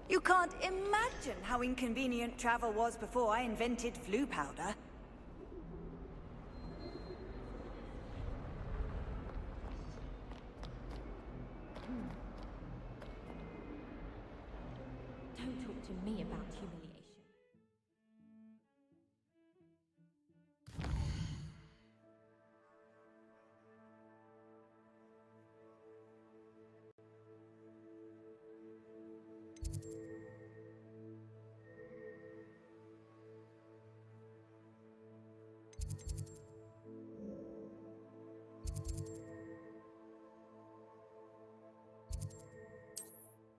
You can't imagine how inconvenient travel was before I invented flu powder. Don't talk to me about humiliation.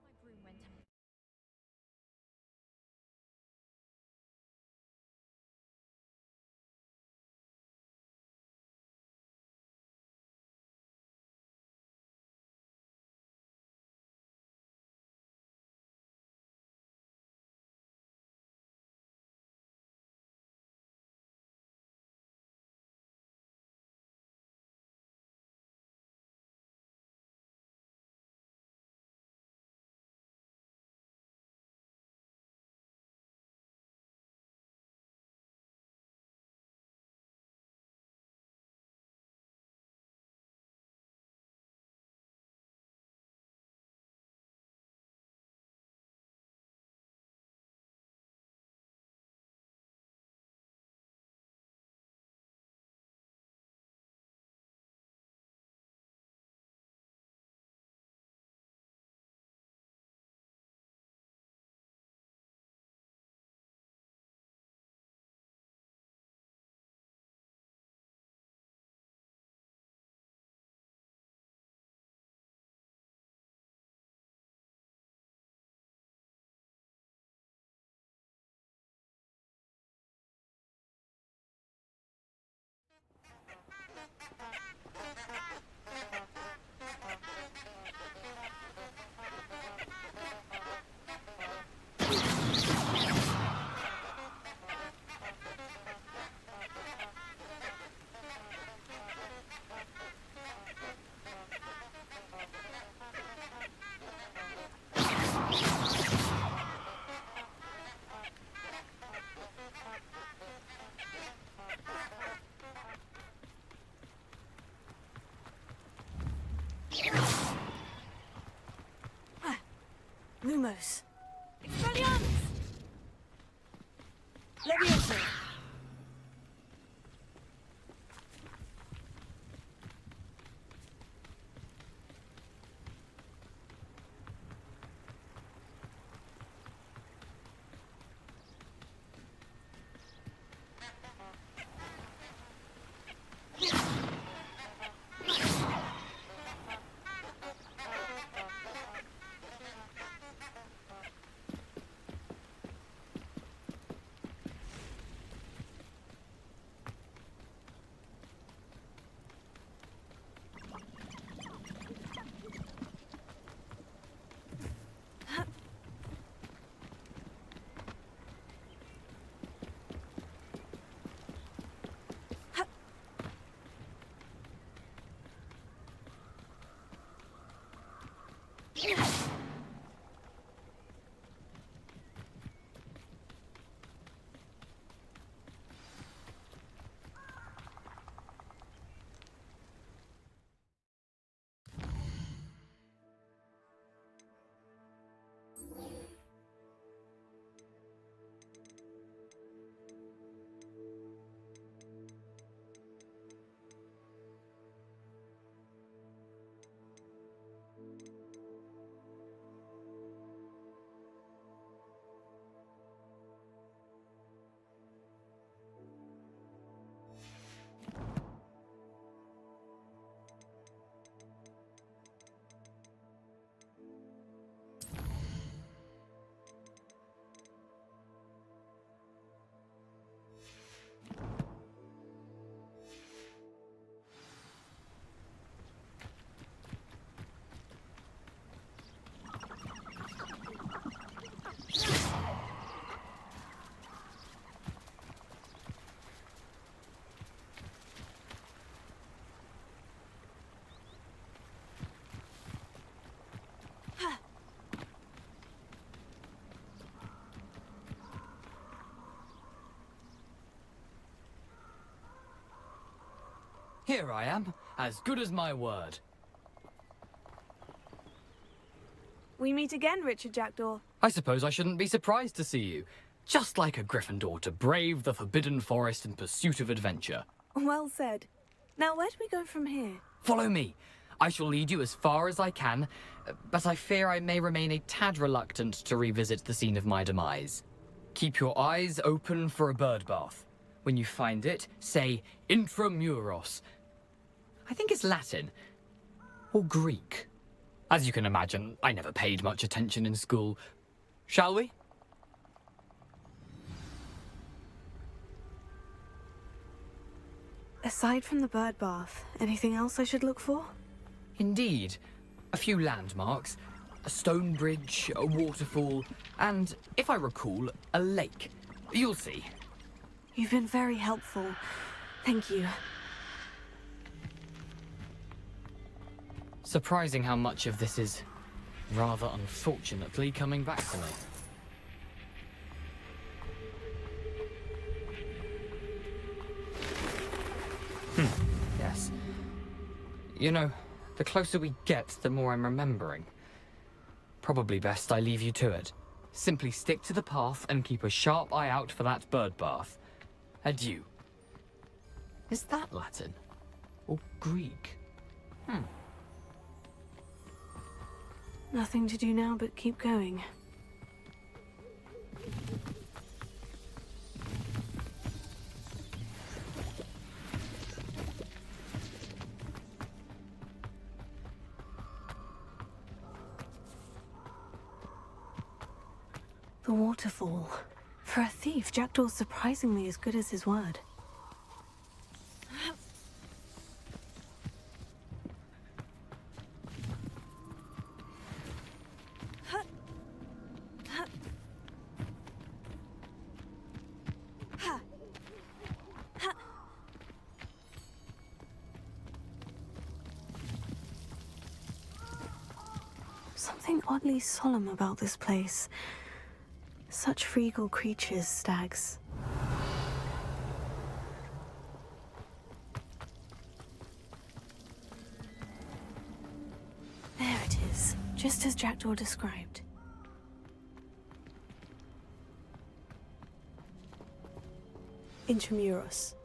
My broom went out. Lumos. Expelliarmus! Levioso! Here I am, as good as my word. We meet again, Richard Jackdaw. I suppose I shouldn't be surprised to see you. Just like a Gryffindor to brave the Forbidden Forest in pursuit of adventure. Well said. Now, where do we go from here? Follow me. I shall lead you as far as I can, but I fear I may remain a tad reluctant to revisit the scene of my demise. Keep your eyes open for a bird bath. When you find it, say intramuros. I think it's Latin. Or Greek. As you can imagine, I never paid much attention in school. Shall we? Aside from the bird bath, anything else I should look for? Indeed. A few landmarks, a stone bridge, a waterfall, and, if I recall, a lake. You'll see. You've been very helpful. Thank you. Surprising how much of this is, rather unfortunately, coming back to me. Yes. You know, the closer we get, the more I'm remembering. Probably best I leave you to it. Simply stick to the path and keep a sharp eye out for that bird bath. Adieu. Is that Latin? Or Greek? Nothing to do now but keep going. The waterfall. For a thief, Jackdaw's surprisingly as good as his word. Something oddly solemn about this place. Such regal creatures, stags. There it is, just as Jackdaw described. Intramuros.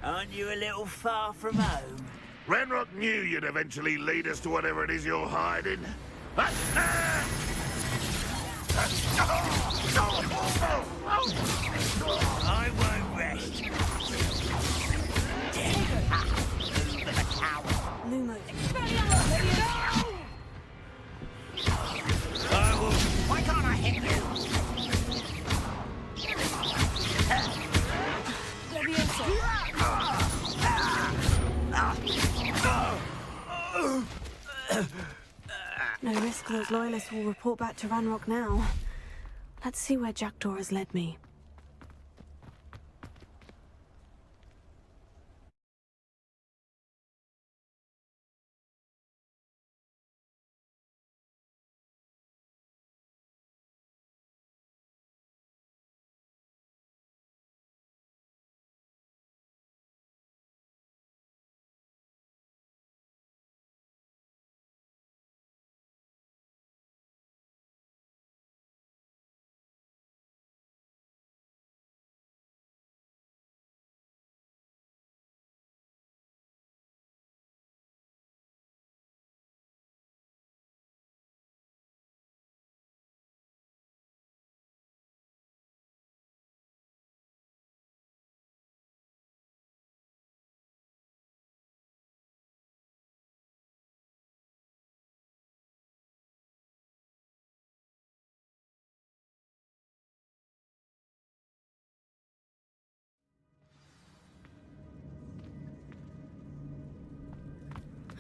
Aren't you a little far from home? Ranrock knew you'd eventually lead us to whatever it is you're hiding. I won't rest. Lumo. I will. Why can't I hit you? No risk those loyalists will report back to Ranrock now. Let's see where Jackdaw has led me.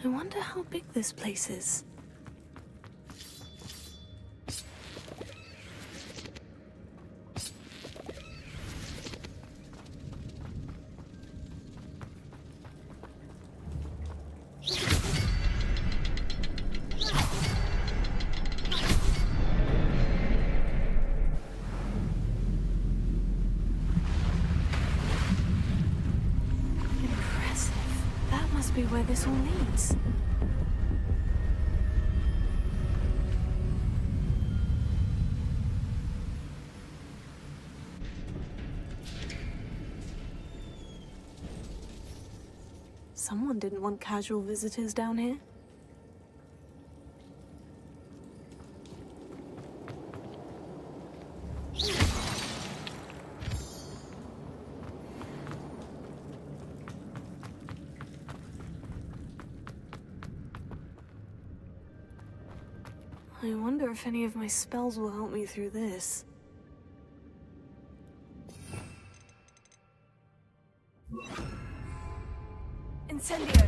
I wonder how big this place is. must be where this all leads. Someone didn't want casual visitors down here. I wonder if any of my spells will help me through this. Incendio!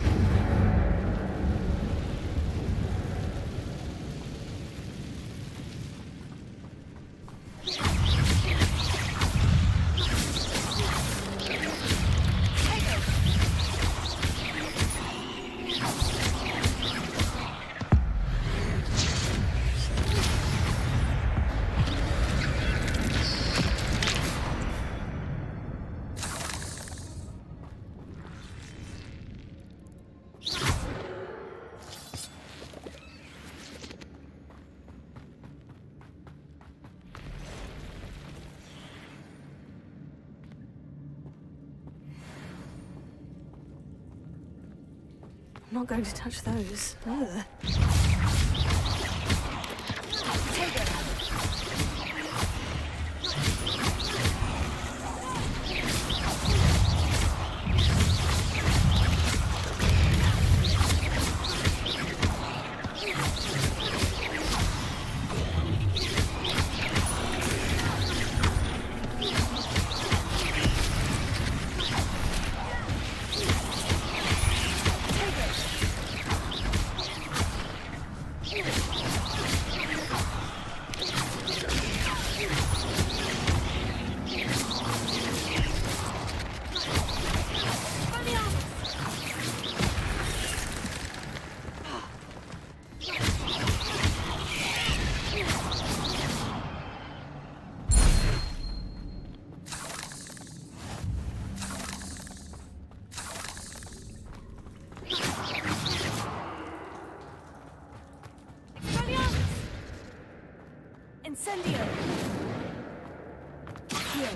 I'm not going to touch those. Ugh. Incendio! Here.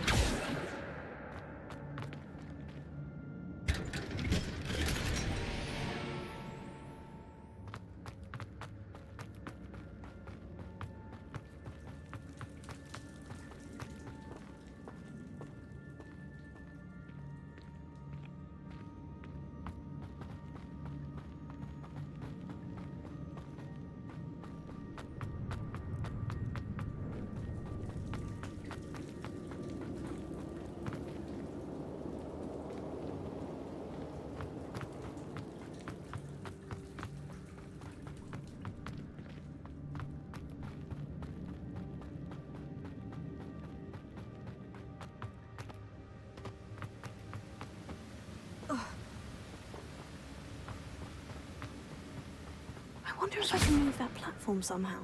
I wonder if I can move that platform somehow.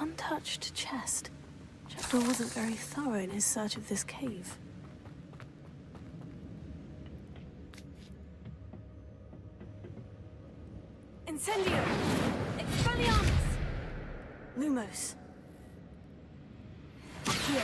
Untouched chest. Jackdaw wasn't very thorough in his search of this cave. Incendio! Expelliarmus! Lumos. Here.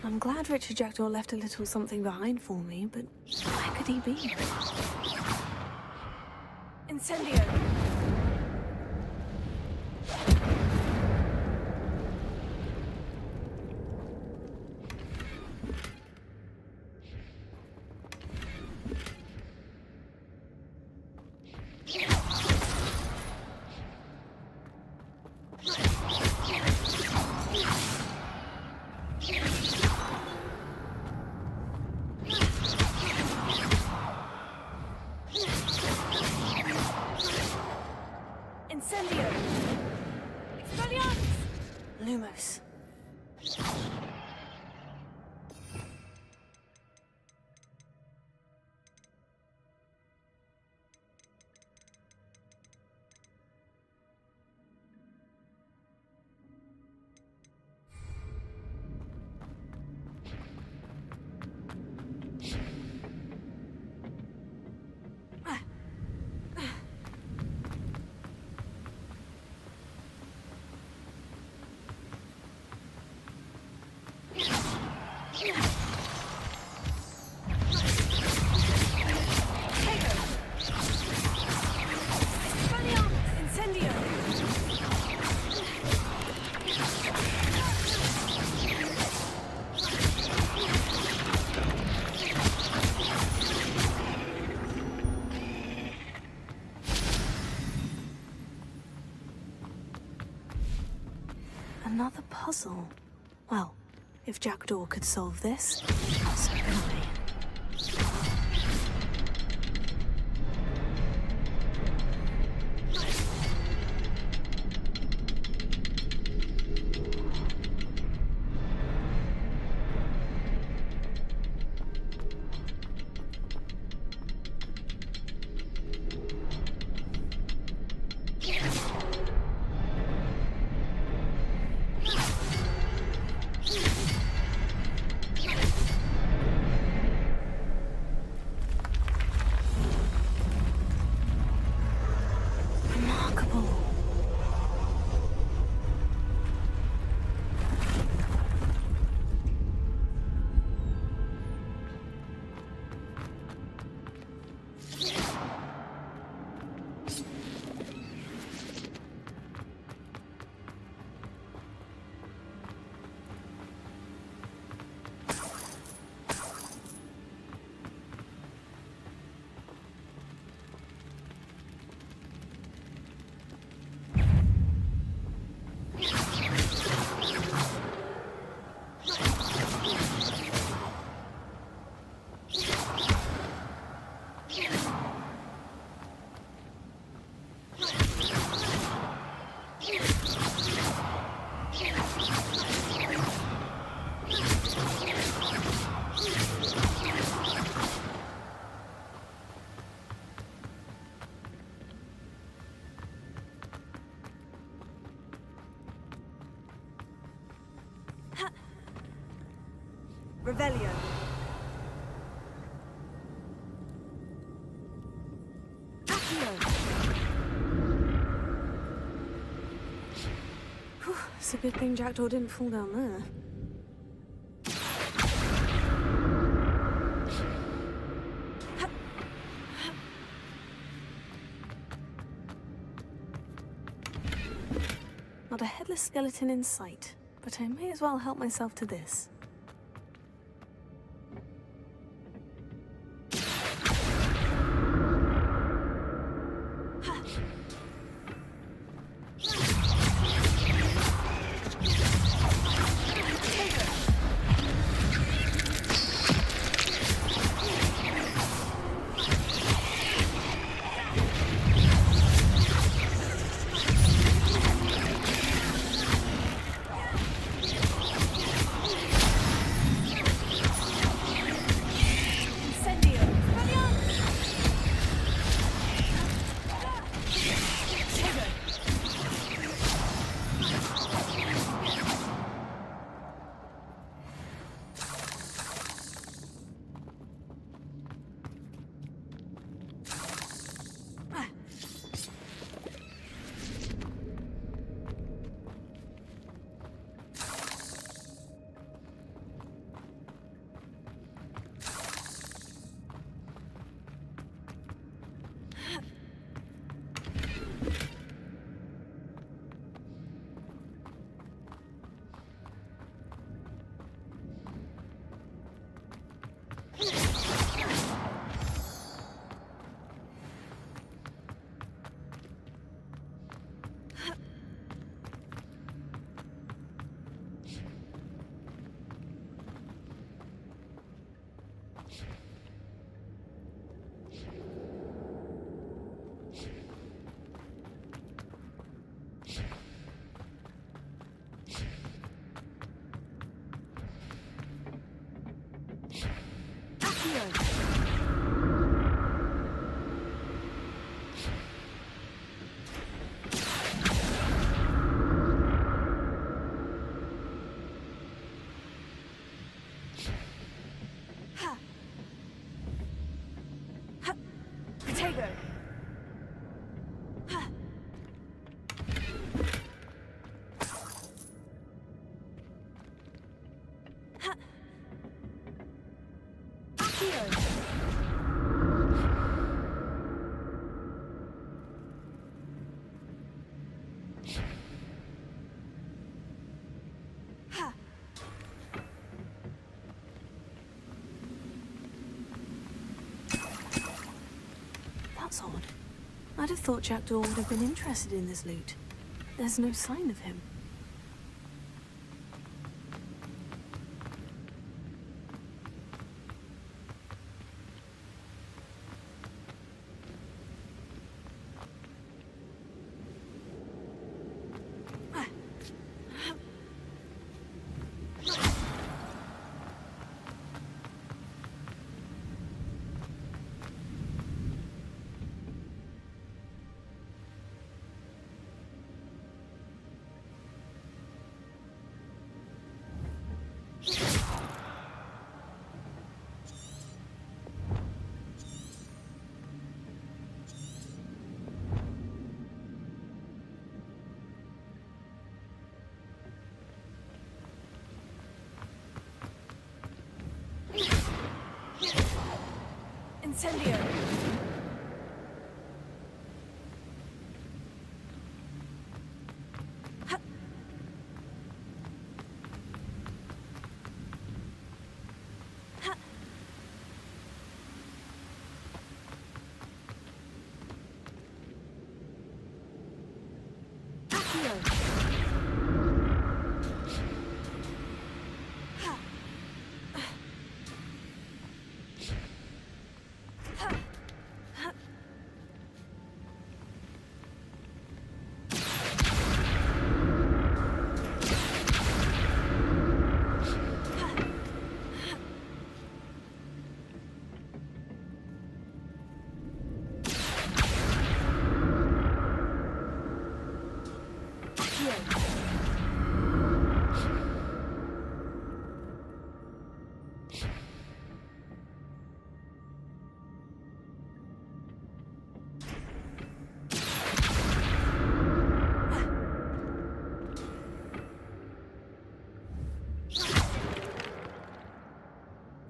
I'm glad Richard Jackdaw left a little something behind for me, but where could he be? Incendio! Another puzzle. Well, if Jackdaw could solve this, so can I. Remarkable. Revelio. Whew, it's a good thing Jackdaw didn't fall down there. Not a headless skeleton in sight, but I may as well help myself to this. That's odd. I'd have thought Jackdaw would have been interested in this loot. There's no sign of him. Incendio!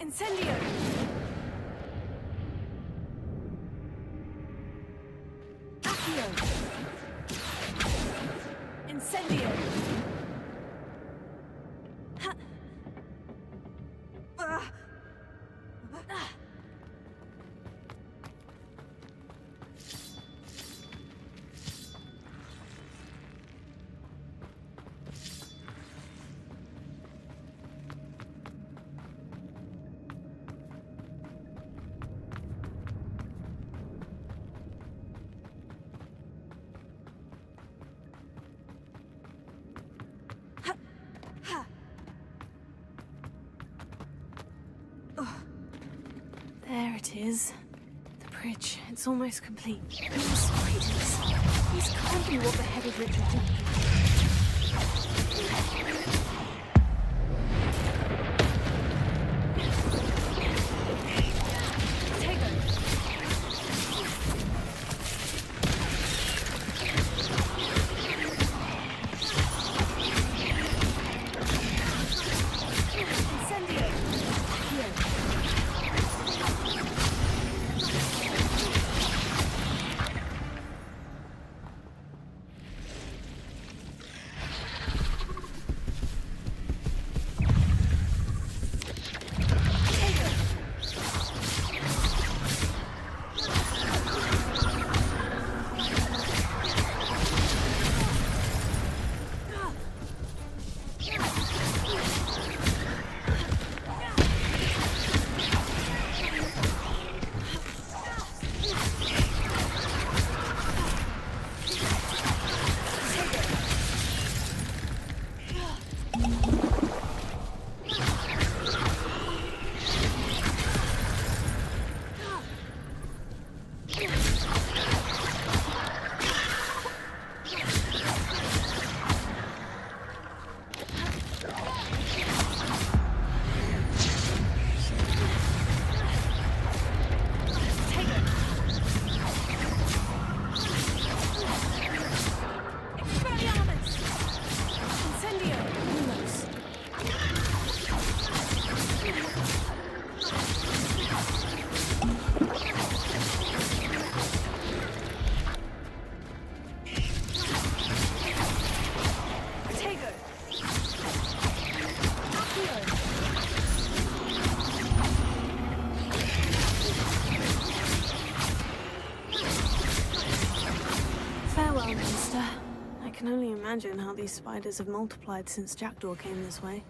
Incendio! Accio! Incendio! Ha! Ah! There it is. The bridge. It's almost complete. And the spiders. These can't be what the headed ritual did. I can only imagine how these spiders have multiplied since Jackdaw came this way.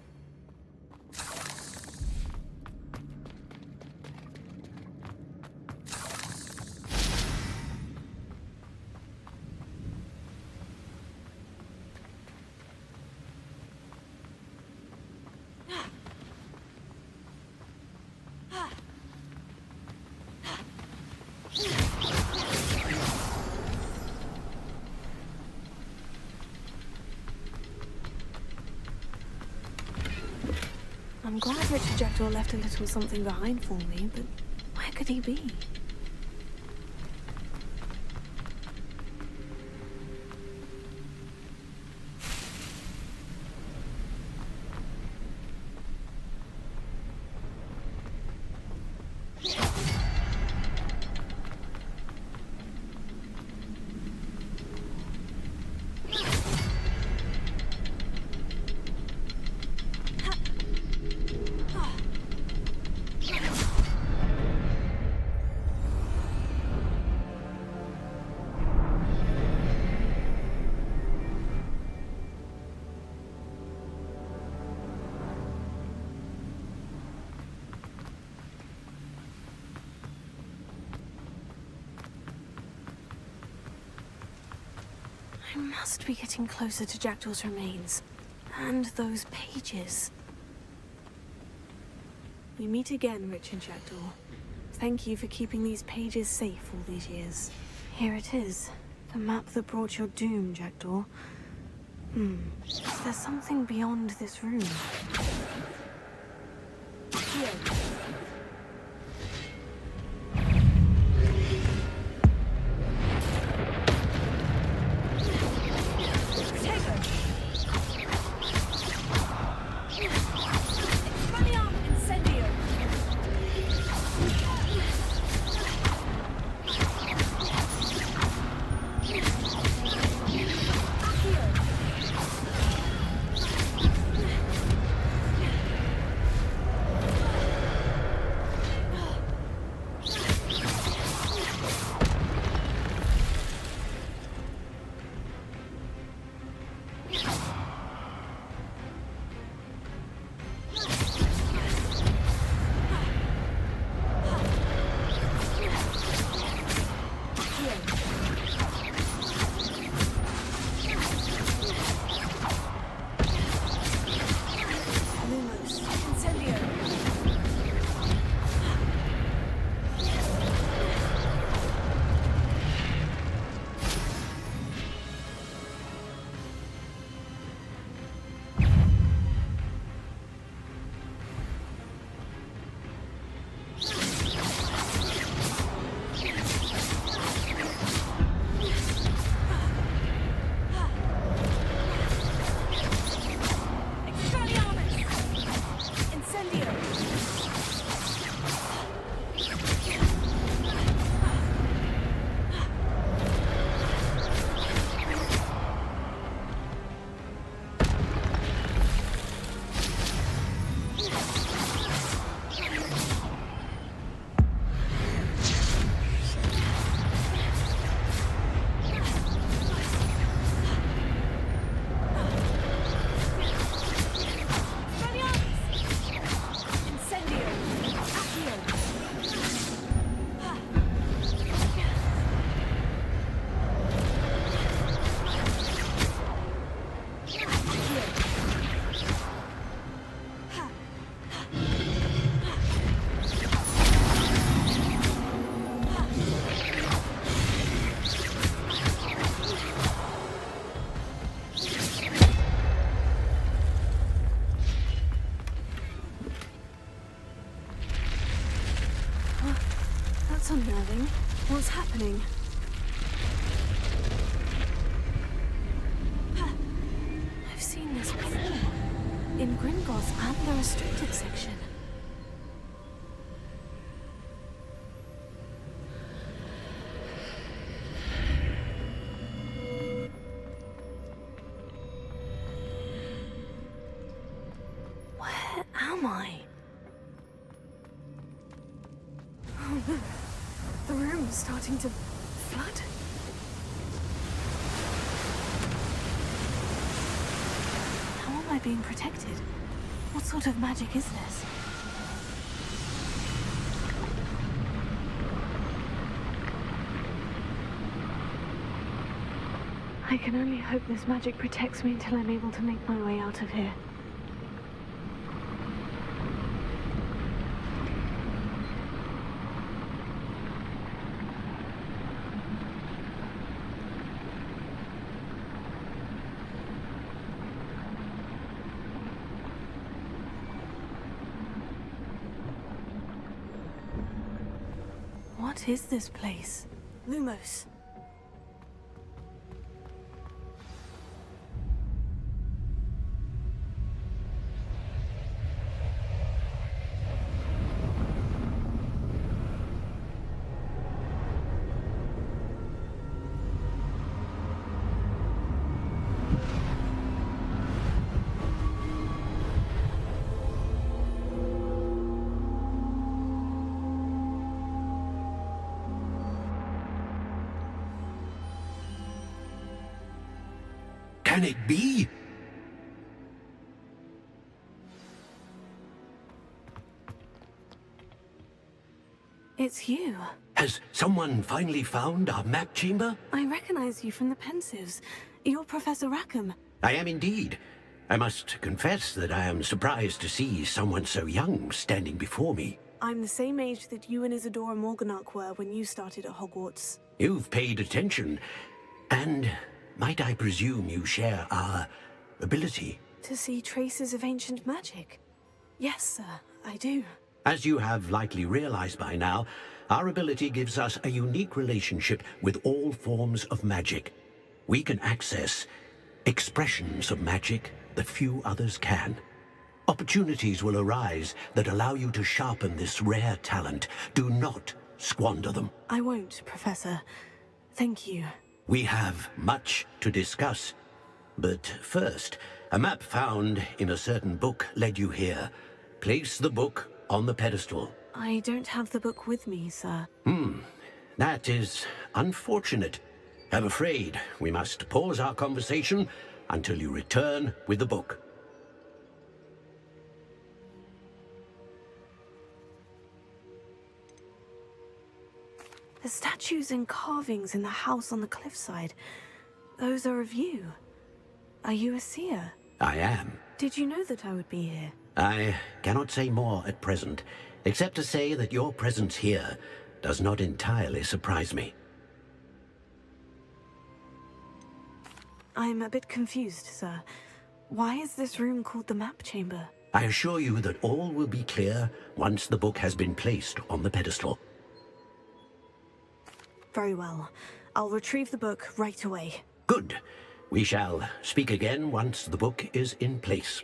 I'm glad Richard Jackdaw left a little something behind for me, but where could he be? I must be getting closer to Jackdaw's remains. And those pages. We meet again, Richard Jackdaw. Thank you for keeping these pages safe all these years. Here it is. The map that brought your doom, Jackdaw. Is there something beyond this room? Here. That's unnerving. What's happening? I've seen this before. In Gringotts and the restricted section. Where am I? Oh no. The room's starting to flood. How am I being protected? What sort of magic is this? I can only hope this magic protects me until I'm able to make my way out of here. What is this place? Lumos. Can it be? It's you. Has someone finally found our map chamber? I recognize you from the Pensives. You're Professor Rackham. I am indeed. I must confess that I am surprised to see someone so young standing before me. I'm the same age that you and Isadora Morganach were when you started at Hogwarts. You've paid attention, and might I presume you share our ability? To see traces of ancient magic? Yes, sir, I do. As you have likely realized by now, our ability gives us a unique relationship with all forms of magic. We can access expressions of magic that few others can. Opportunities will arise that allow you to sharpen this rare talent. Do not squander them. I won't, Professor. Thank you. We have much to discuss. But first, a map found in a certain book led you here. Place the book on the pedestal. I don't have the book with me, sir. That is unfortunate. I'm afraid we must pause our conversation until you return with the book. The statues and carvings in the house on the cliffside, those are of you. Are you a seer? I am. Did you know that I would be here? I cannot say more at present, except to say that your presence here does not entirely surprise me. I'm a bit confused, sir. Why is this room called the map chamber? I assure you that all will be clear once the book has been placed on the pedestal. Very well. I'll retrieve the book right away. Good. We shall speak again once the book is in place.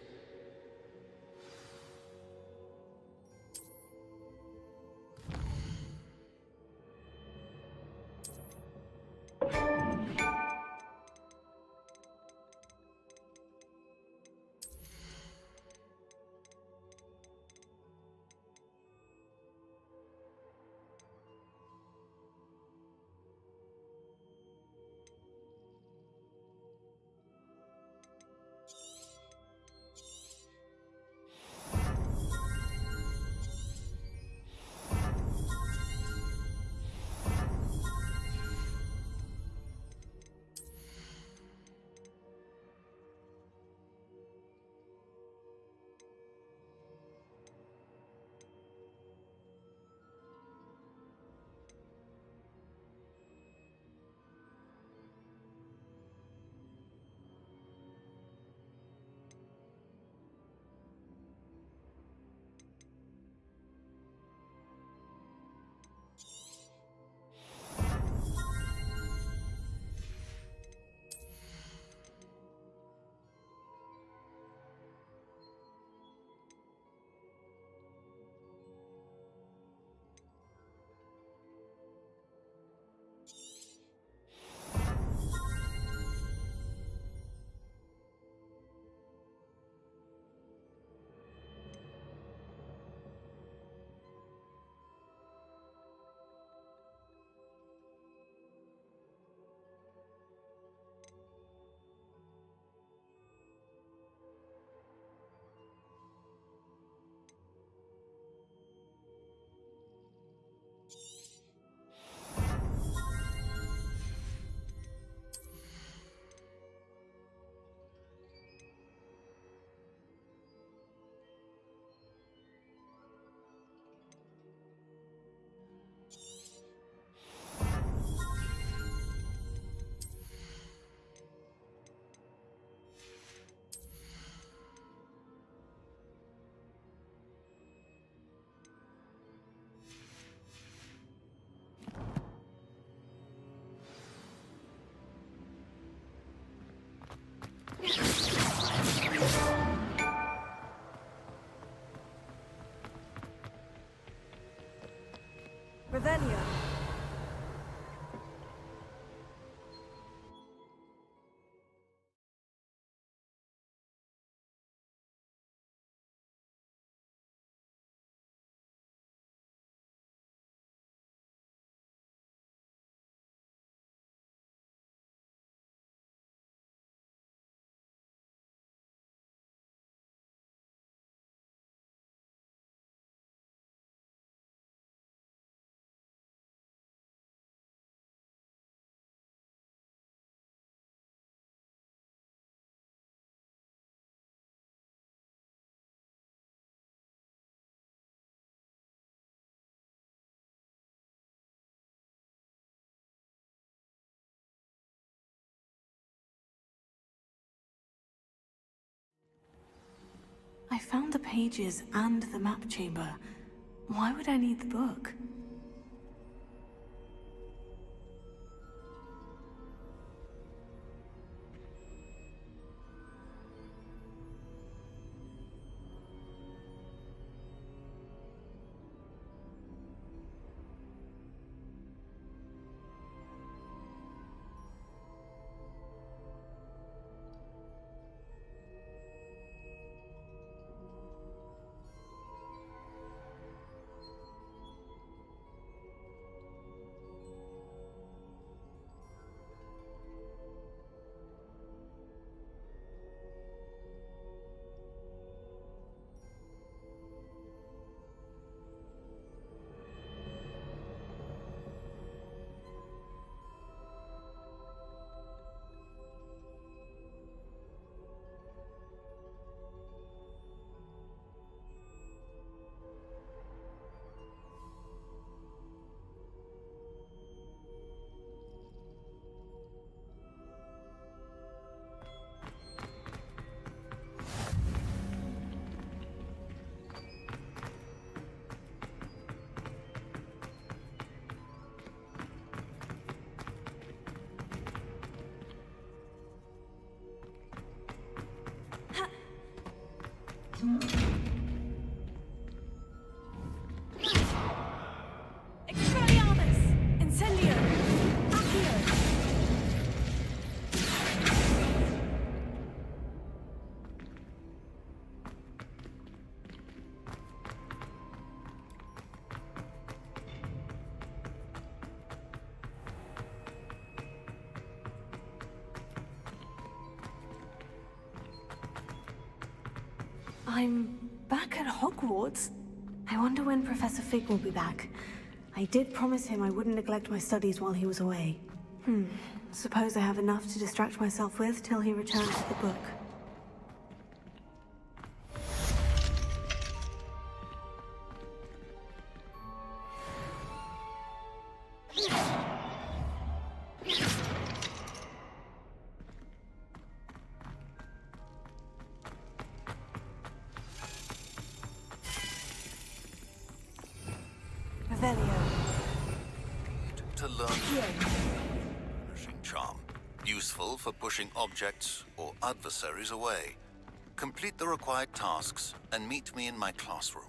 Revelio. I found the pages and the map chamber. Why would I need the book? Expelliarmus! Incendio! Accio! I'm back at Hogwarts? I wonder when Professor Fig will be back. I did promise him I wouldn't neglect my studies while he was away. Suppose I have enough to distract myself with till he returns to the book. Revelio. To learn punishing charm, useful for pushing objects or adversaries away. Complete the required tasks and meet me in my classroom.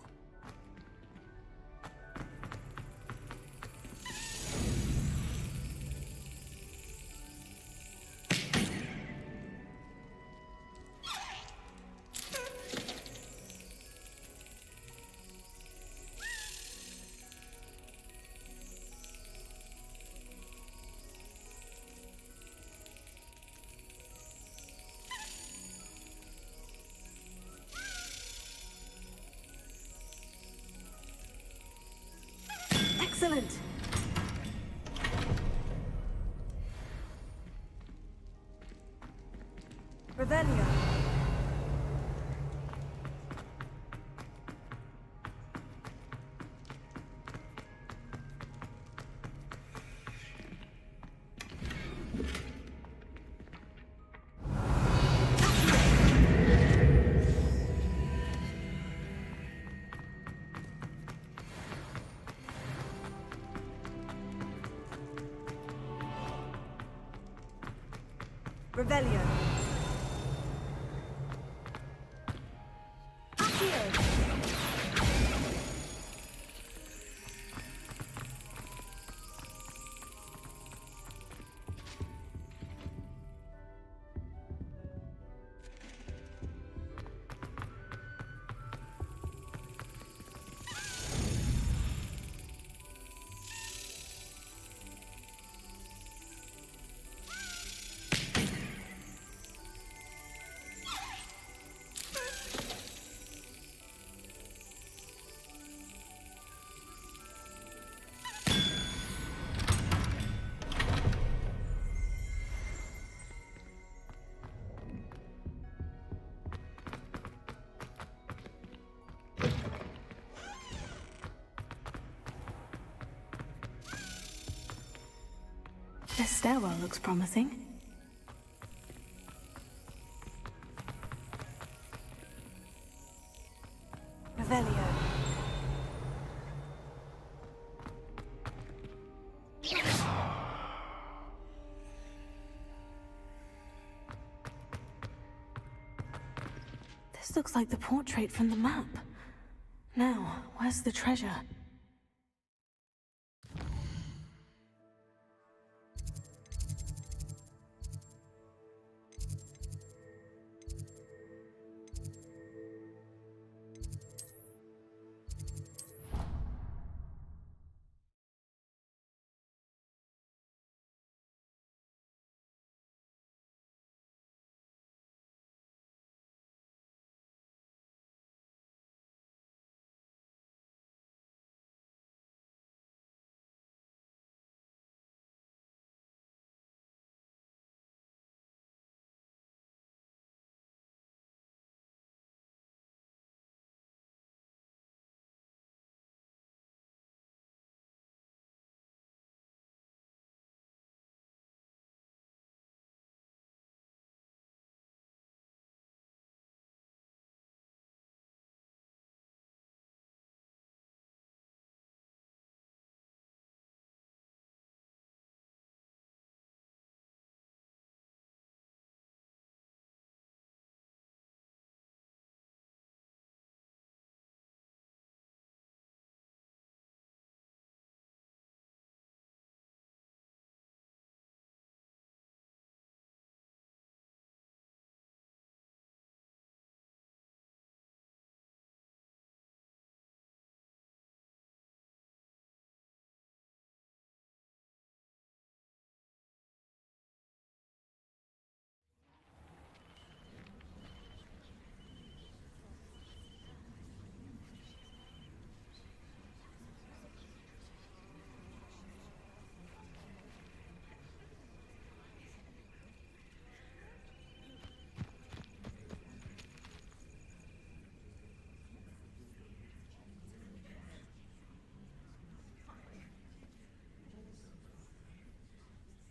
Excellent! Revelio. Revelio. Accio. This stairwell looks promising. This looks like the portrait from the map. Now, where's the treasure?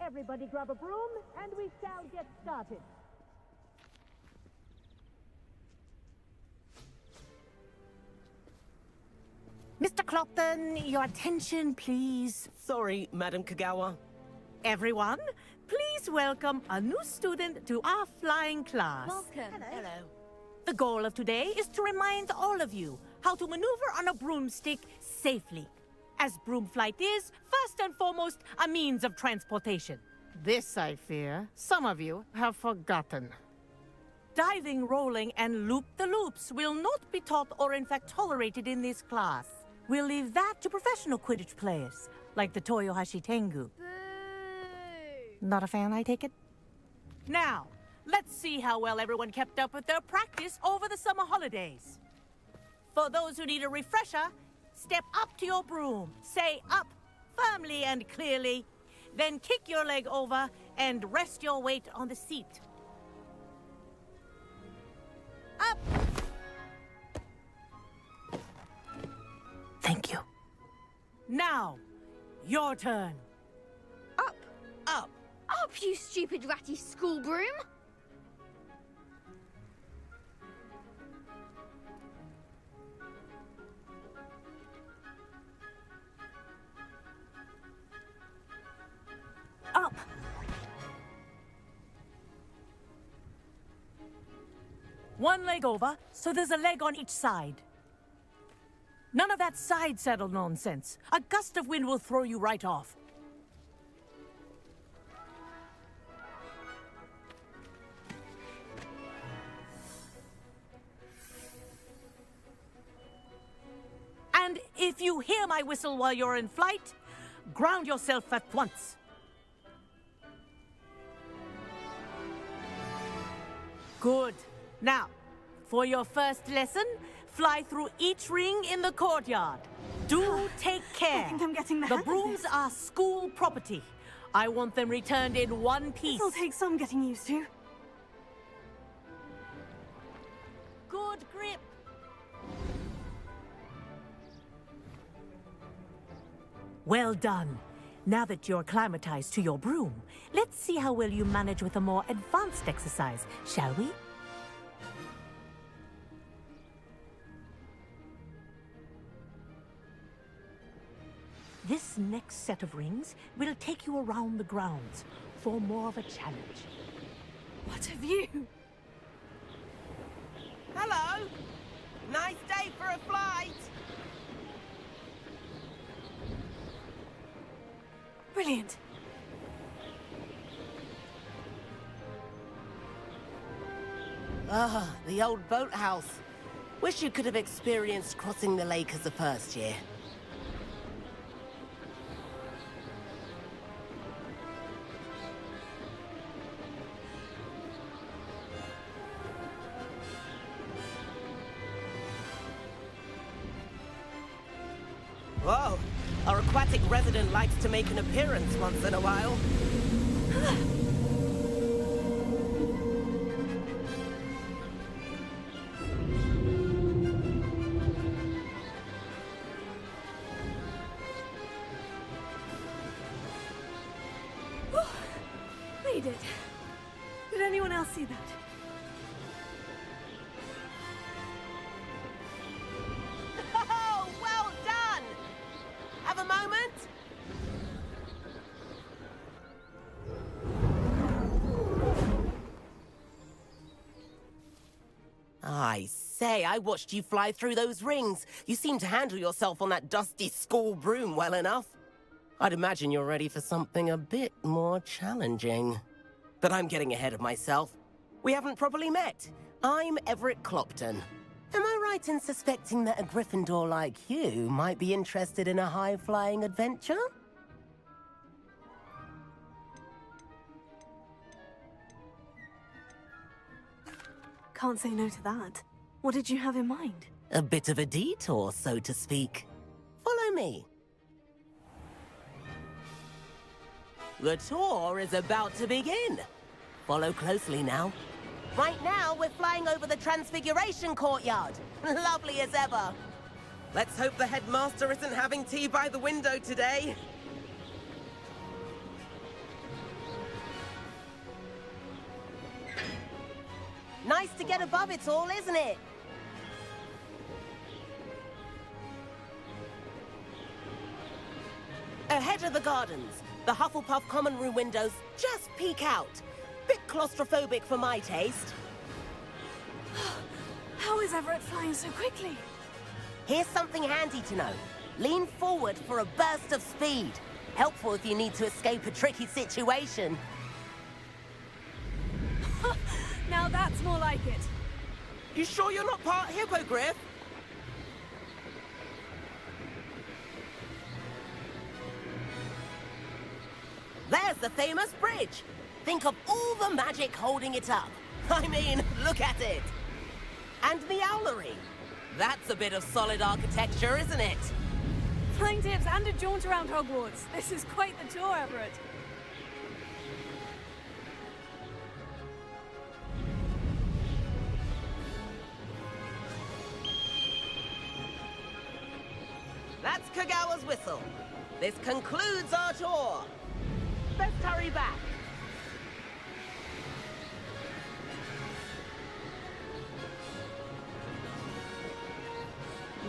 Everybody grab a broom, and we shall get started. Mr. Clopton, your attention, please. Sorry, Madam Kagawa. Everyone, please welcome a new student to our flying class. Welcome. Hello. The goal of today is to remind all of you how to maneuver on a broomstick safely, as broom flight is, first and foremost, a means of transportation. This, I fear, some of you have forgotten. Diving, rolling, and loop-the-loops will not be taught or in fact tolerated in this class. We'll leave that to professional Quidditch players, like the Toyohashi Tengu. Not a fan, I take it? Now, let's see how well everyone kept up with their practice over the summer holidays. For those who need a refresher, step up to your broom, say up firmly and clearly, then kick your leg over and rest your weight on the seat. Up! Thank you. Now, your turn. Up! Up! Up, you stupid ratty school broom! Up! One leg over, so there's a leg on each side. None of that side saddle nonsense. A gust of wind will throw you right off. And if you hear my whistle while you're in flight, ground yourself at once. Good. Now, for your first lesson, fly through each ring in the courtyard. Do take care. I think I'm getting the The hang of brooms this. are school property. I want them returned in one piece. This'll take some getting used to. Good grip. Well done. Now that you're acclimatized to your broom, let's see how well you manage with a more advanced exercise, shall we? This next set of rings will take you around the grounds for more of a challenge. What have you? Hello. Nice day for a flight. Brilliant. Ah, the old boathouse. Wish you could have experienced crossing the lake as a first year. Whoa, our aquatic resident likes to make an appearance once in a while. Made it. Did anyone else see that? Oh, well done! Have a moment? I say, I watched you fly through those rings. You seem to handle yourself on that dusty school broom well enough. I'd imagine you're ready for something a bit more challenging. But I'm getting ahead of myself. We haven't properly met. I'm Everett Clopton. Am I right in suspecting that a Gryffindor like you might be interested in a high-flying adventure? Can't say no to that. What did you have in mind? A bit of a detour, so to speak. Follow me. The tour is about to begin. Follow closely now. Right now, we're flying over the Transfiguration Courtyard. Lovely as ever. Let's hope the headmaster isn't having tea by the window today. Nice to get above it all, isn't it? Ahead of the gardens, the Hufflepuff common room windows just peek out. Bit claustrophobic for my taste. How is Everett flying so quickly? Here's something handy to know. Lean forward for a burst of speed. Helpful if you need to escape a tricky situation. Now that's more like it. You sure you're not part hippogriff? There's the famous bridge. Think of all the magic holding it up. I mean, look at it. And the owlery. That's a bit of solid architecture, isn't it? Flying tips and a jaunt around Hogwarts. This is quite the tour, Everett. That's Kagawa's whistle. This concludes our tour. Let's hurry back.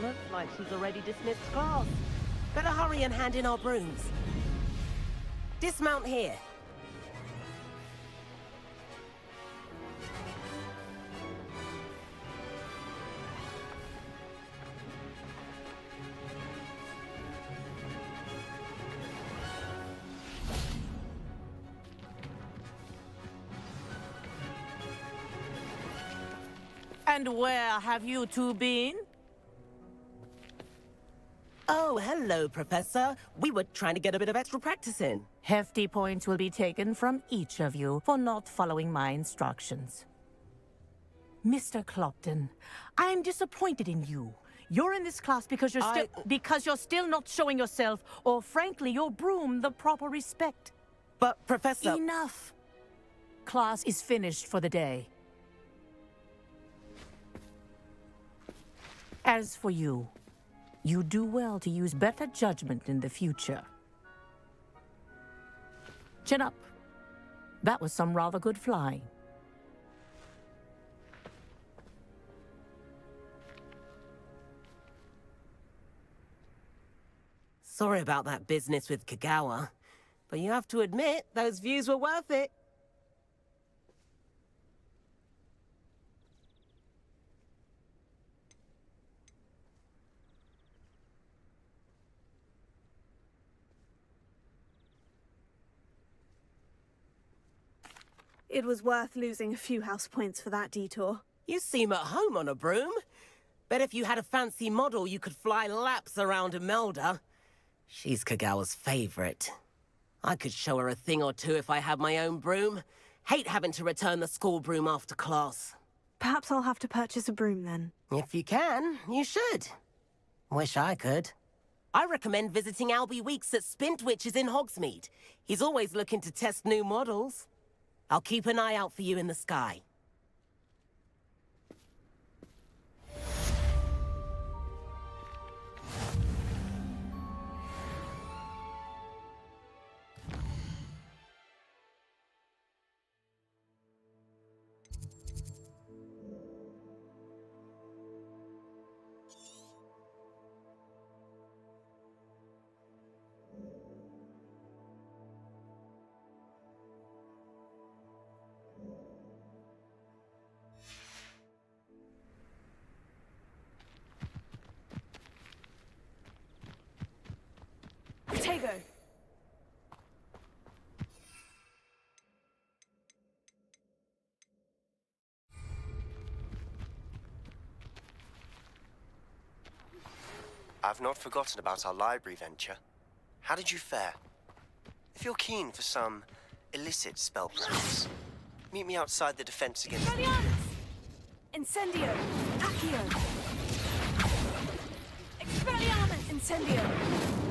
Looks like she's already dismissed class. Better hurry and hand in our brooms. Dismount here. And where have you two been? Oh, hello, Professor. We were trying to get a bit of extra practice in. Hefty points will be taken from each of you for not following my instructions. Mr. Clopton, I am disappointed in you. You're in this class because you're still not showing yourself, or frankly, your broom the proper respect. But, Professor... Enough! Class is finished for the day. As for you, you do well to use better judgment in the future. Chin up. That was some rather good flying. Sorry about that business with Kagawa, but you have to admit, those views were worth it. It was worth losing a few house points for that detour. You seem at home on a broom. Bet if you had a fancy model, you could fly laps around Imelda. She's Kagawa's favorite. I could show her a thing or two if I had my own broom. Hate having to return the school broom after class. Perhaps I'll have to purchase a broom then. If you can, you should. Wish I could. I recommend visiting Albie Weeks at Spintwitches in Hogsmeade. He's always looking to test new models. I'll keep an eye out for you in the sky. Tego! I've not forgotten about our library venture. How did you fare? If you're keen for some illicit spell practice, meet me outside the defense against... Incendio! Accio! Expelliarmus! Incendio!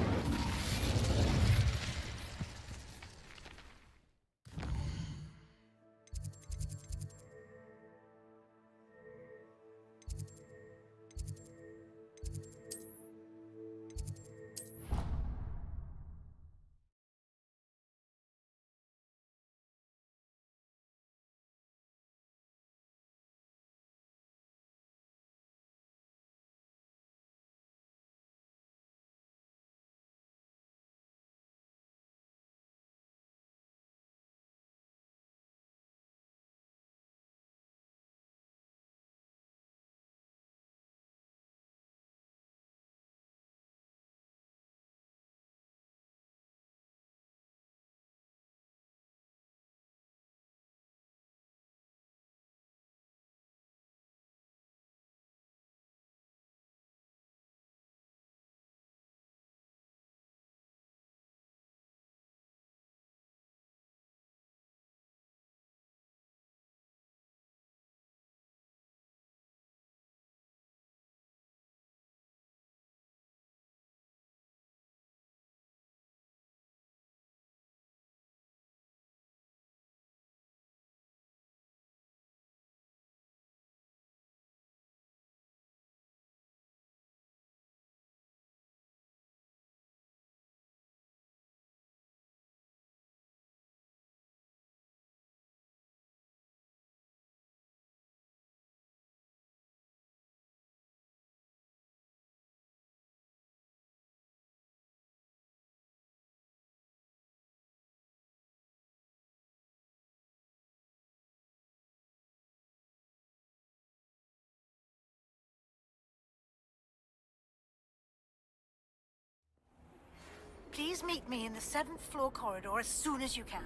Please meet me in the 7th floor corridor as soon as you can.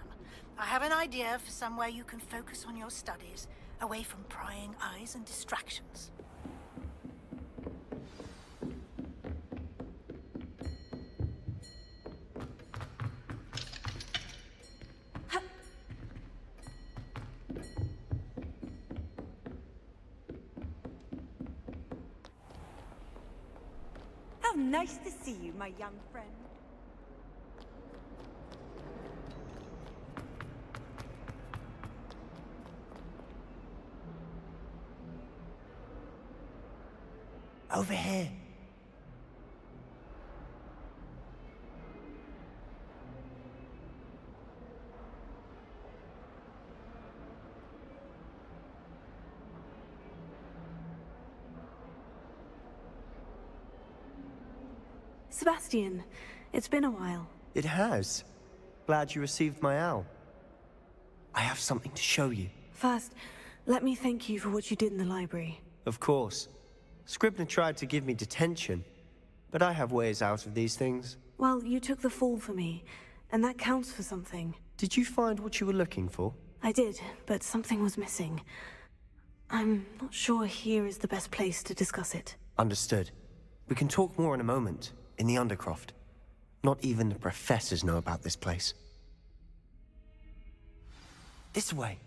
I have an idea for somewhere you can focus on your studies, away from prying eyes and distractions. How nice to see you, my young friend. Over here. Sebastian, it's been a while. It has. Glad you received my owl. I have something to show you. First, let me thank you for what you did in the library. Of course. Scribner tried to give me detention, but I have ways out of these things. Well, you took the fall for me, and that counts for something. Did you find what you were looking for? I did, but something was missing. I'm not sure here is the best place to discuss it. Understood. We can talk more in a moment, in the Undercroft. Not even the professors know about this place. This way.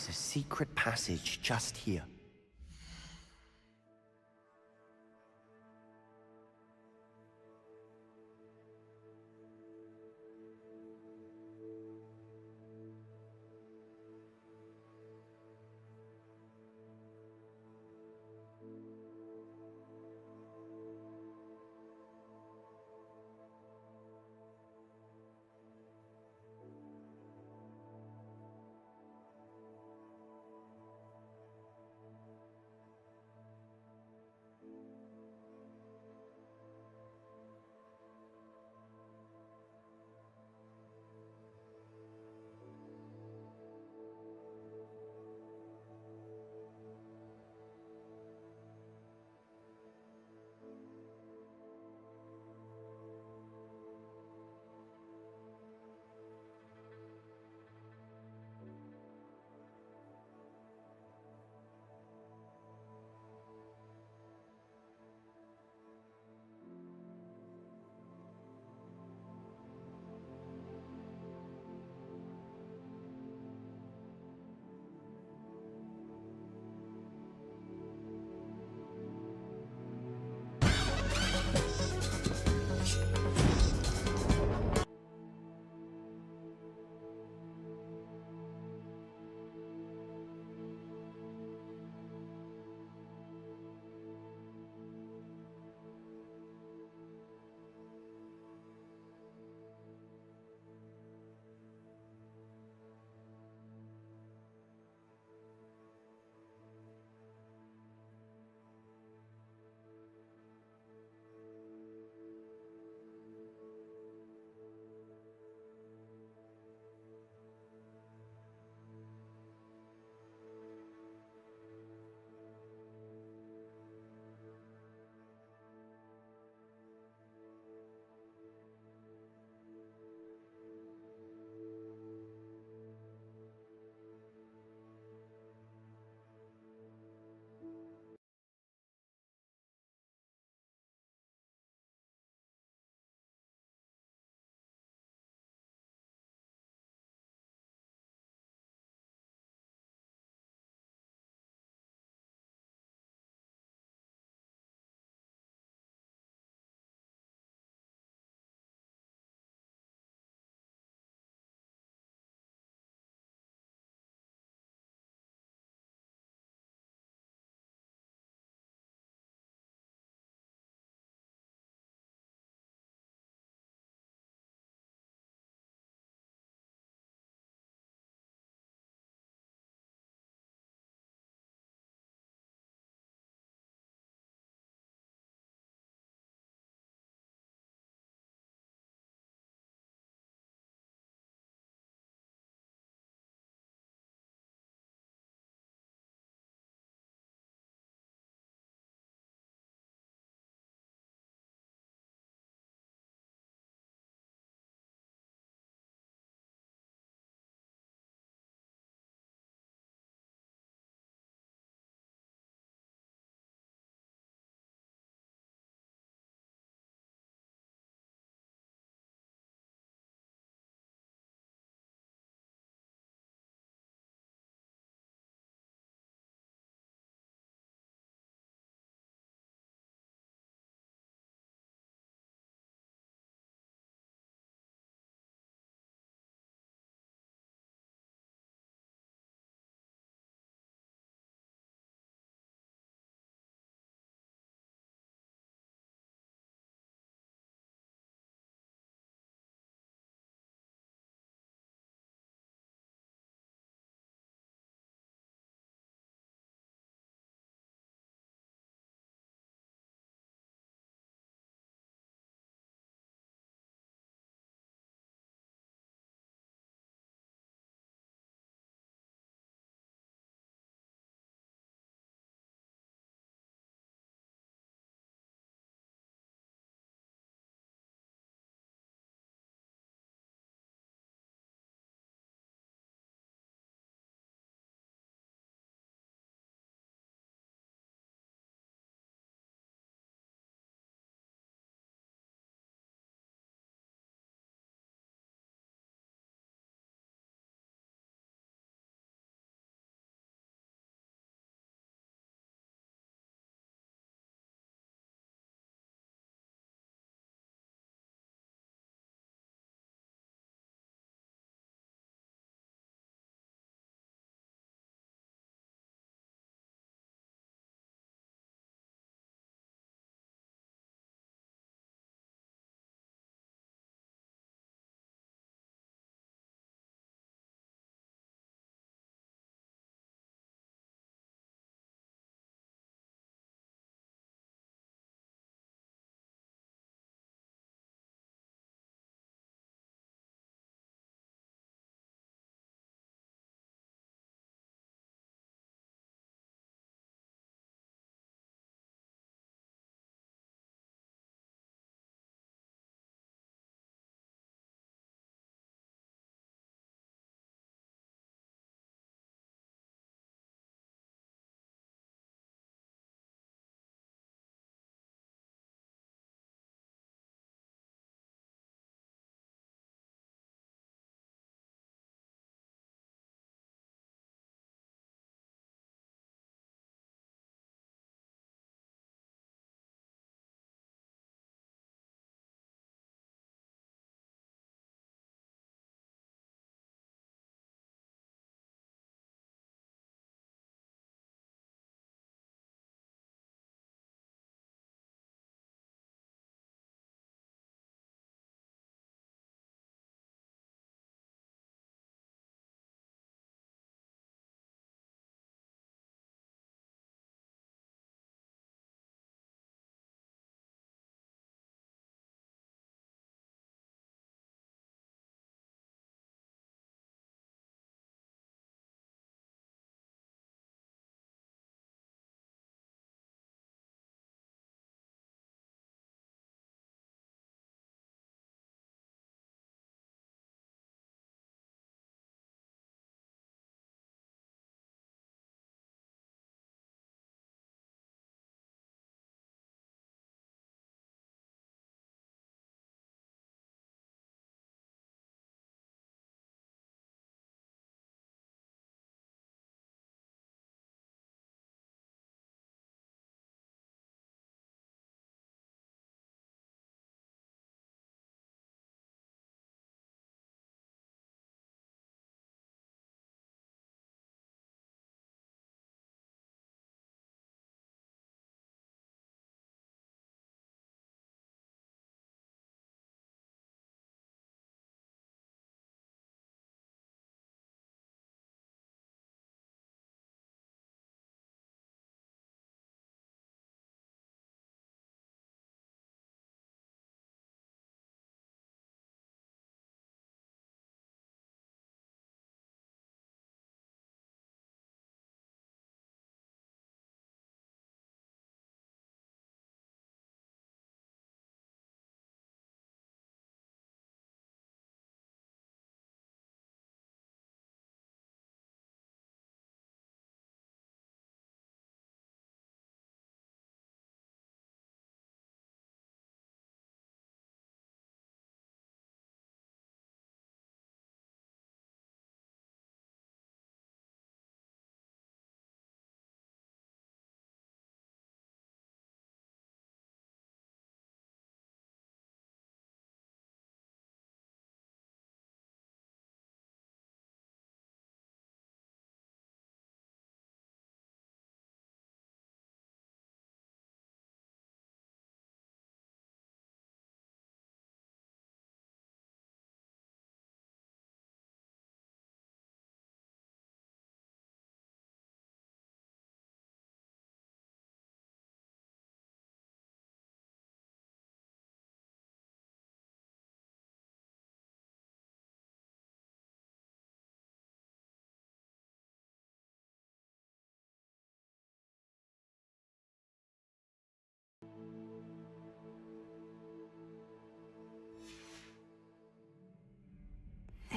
There's a secret passage just here.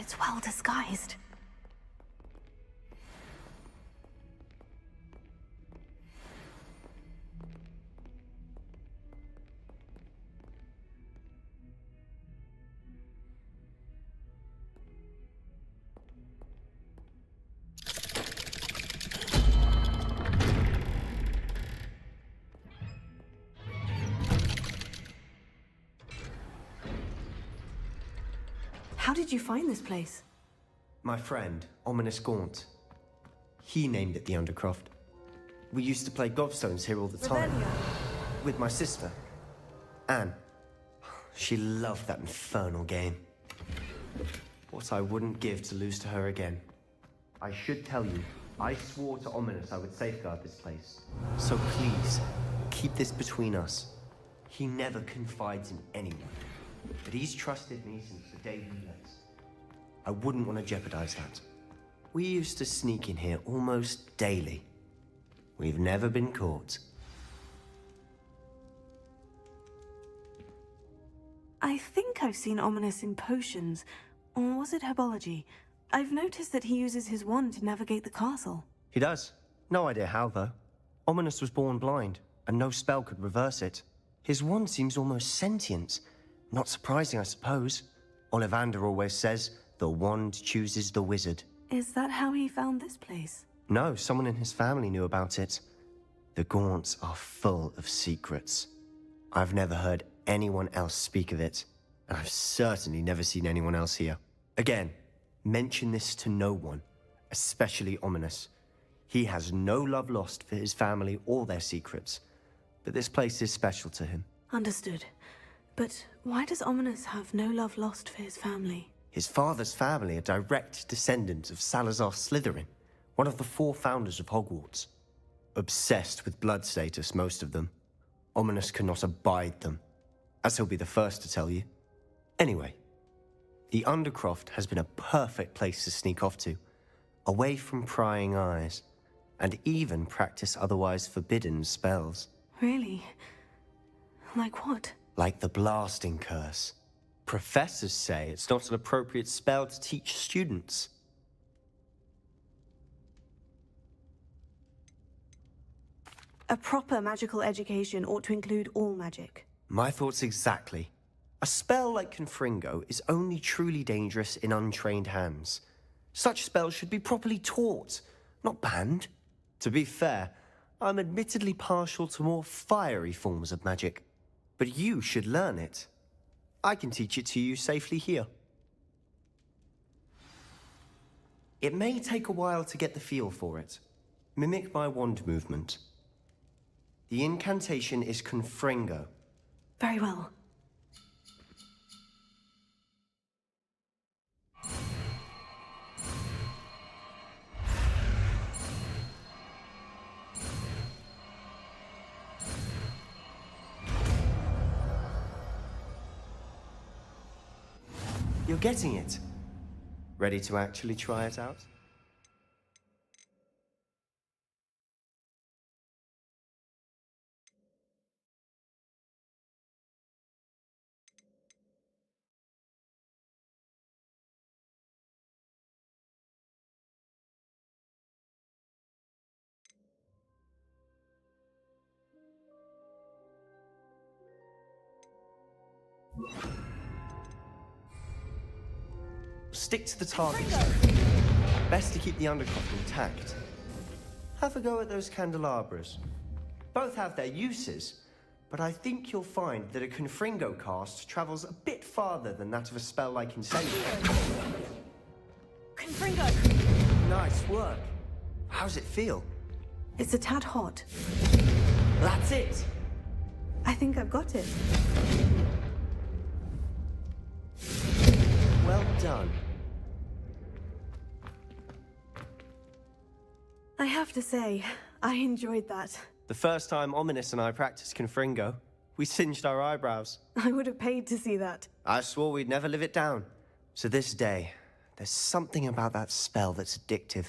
it's well disguised. How did you find this place? My friend, Ominous Gaunt. He named it the Undercroft. We used to play gobstones here all the time. With my sister, Anne. She loved that infernal game. What I wouldn't give to lose to her again. I should tell you, I swore to Ominous I would safeguard this place. So please, keep this between us. He never confides in anyone. But he's trusted me since the day we met. I wouldn't want to jeopardize that. We used to sneak in here almost daily. We've never been caught. I think I've seen Ominous in potions. Or was it herbology? I've noticed that he uses his wand to navigate the castle. He does. No idea how, though. Ominous was born blind, and no spell could reverse it. His wand seems almost sentient. Not surprising, I suppose. Ollivander always says, the wand chooses the wizard. Is that how he found this place? No, someone in his family knew about it. The Gaunts are full of secrets. I've never heard anyone else speak of it, and I've certainly never seen anyone else here. Again, mention this to no one, especially Ominous. He has no love lost for his family or their secrets, but this place is special to him. Understood. But why does Ominous have no love lost for his family? His father's family are direct descendants of Salazar Slytherin, one of the 4 founders of Hogwarts. Obsessed with blood status, most of them. Ominous cannot abide them, as he'll be the first to tell you. Anyway, the Undercroft has been a perfect place to sneak off to, away from prying eyes, and even practice otherwise forbidden spells. Really? Like what? Like the blasting curse. Professors say it's not an appropriate spell to teach students. A proper magical education ought to include all magic. My thoughts exactly. A spell like Confringo is only truly dangerous in untrained hands. Such spells should be properly taught, not banned. To be fair, I'm admittedly partial to more fiery forms of magic. But you should learn it. I can teach it to you safely here. It may take a while to get the feel for it. Mimic my wand movement. The incantation is Confringo. Very well. You're getting it. Ready to actually try it out? Stick to the target. Best to keep the Undercroft intact. Have a go at those candelabras. Both have their uses, but I think you'll find that a Confringo cast travels a bit farther than that of a spell like Incendio. Confringo! Nice work. How's it feel? It's a tad hot. That's it! I think I've got it. Well done. I have to say, I enjoyed that. The first time Ominous and I practiced Confringo, we singed our eyebrows. I would have paid to see that. I swore we'd never live it down. To this day, there's something about that spell that's addictive.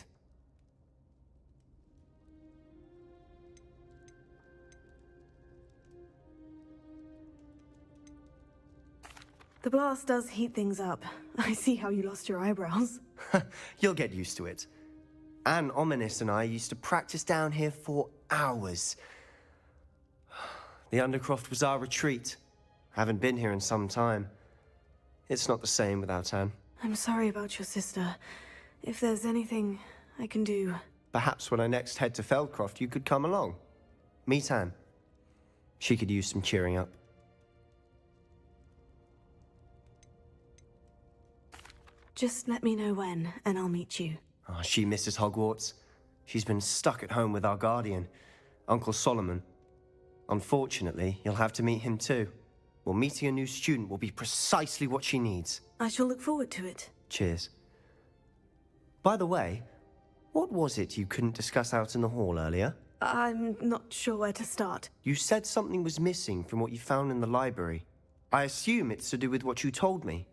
The blast does heat things up. I see how you lost your eyebrows. You'll get used to it. Anne, Ominous, and I used to practice down here for hours. The Undercroft was our retreat. Haven't been here in some time. It's not the same without Anne. I'm sorry about your sister. If there's anything I can do... Perhaps when I next head to Feldcroft, you could come along. Meet Anne. She could use some cheering up. Just let me know when, and I'll meet you. Oh, she misses Hogwarts. She's been stuck at home with our guardian, Uncle Solomon. Unfortunately, you'll have to meet him too. Well, meeting a new student will be precisely what she needs. I shall look forward to it. Cheers. By the way, what was it you couldn't discuss out in the hall earlier? I'm not sure where to start. You said something was missing from what you found in the library. I assume it's to do with what you told me.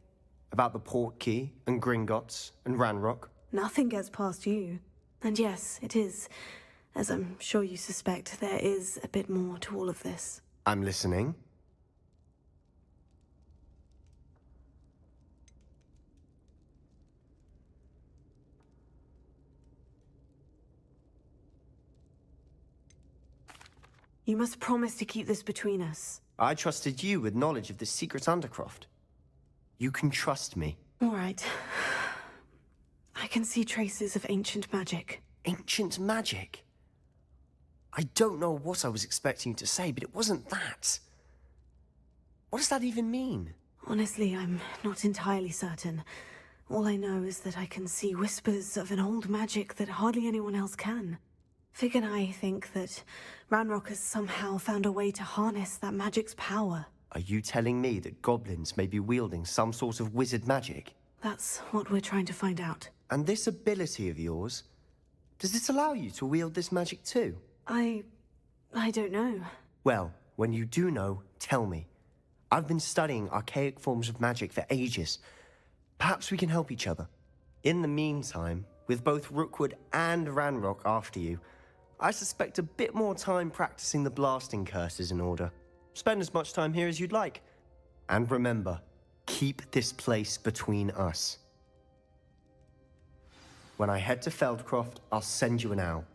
About the Portkey, and Gringotts, and Ranrock. Nothing gets past you. And yes, it is. As I'm sure you suspect, there is a bit more to all of this. I'm listening. You must promise to keep this between us. I trusted you with knowledge of the secret Undercroft. You can trust me. All right. I can see traces of ancient magic. Ancient magic? I don't know what I was expecting you to say, but it wasn't that. What does that even mean? Honestly, I'm not entirely certain. All I know is that I can see whispers of an old magic that hardly anyone else can. Fig and I think that Ranrock has somehow found a way to harness that magic's power. Are you telling me that goblins may be wielding some sort of wizard magic? That's what we're trying to find out. And this ability of yours, does it allow you to wield this magic too? I don't know. Well, when you do know, tell me. I've been studying archaic forms of magic for ages. Perhaps we can help each other. In the meantime, with both Rookwood and Ranrock after you, I suspect a bit more time practicing the blasting curse is in order. Spend as much time here as you'd like. And remember, keep this place between us. When I head to Feldcroft, I'll send you an owl.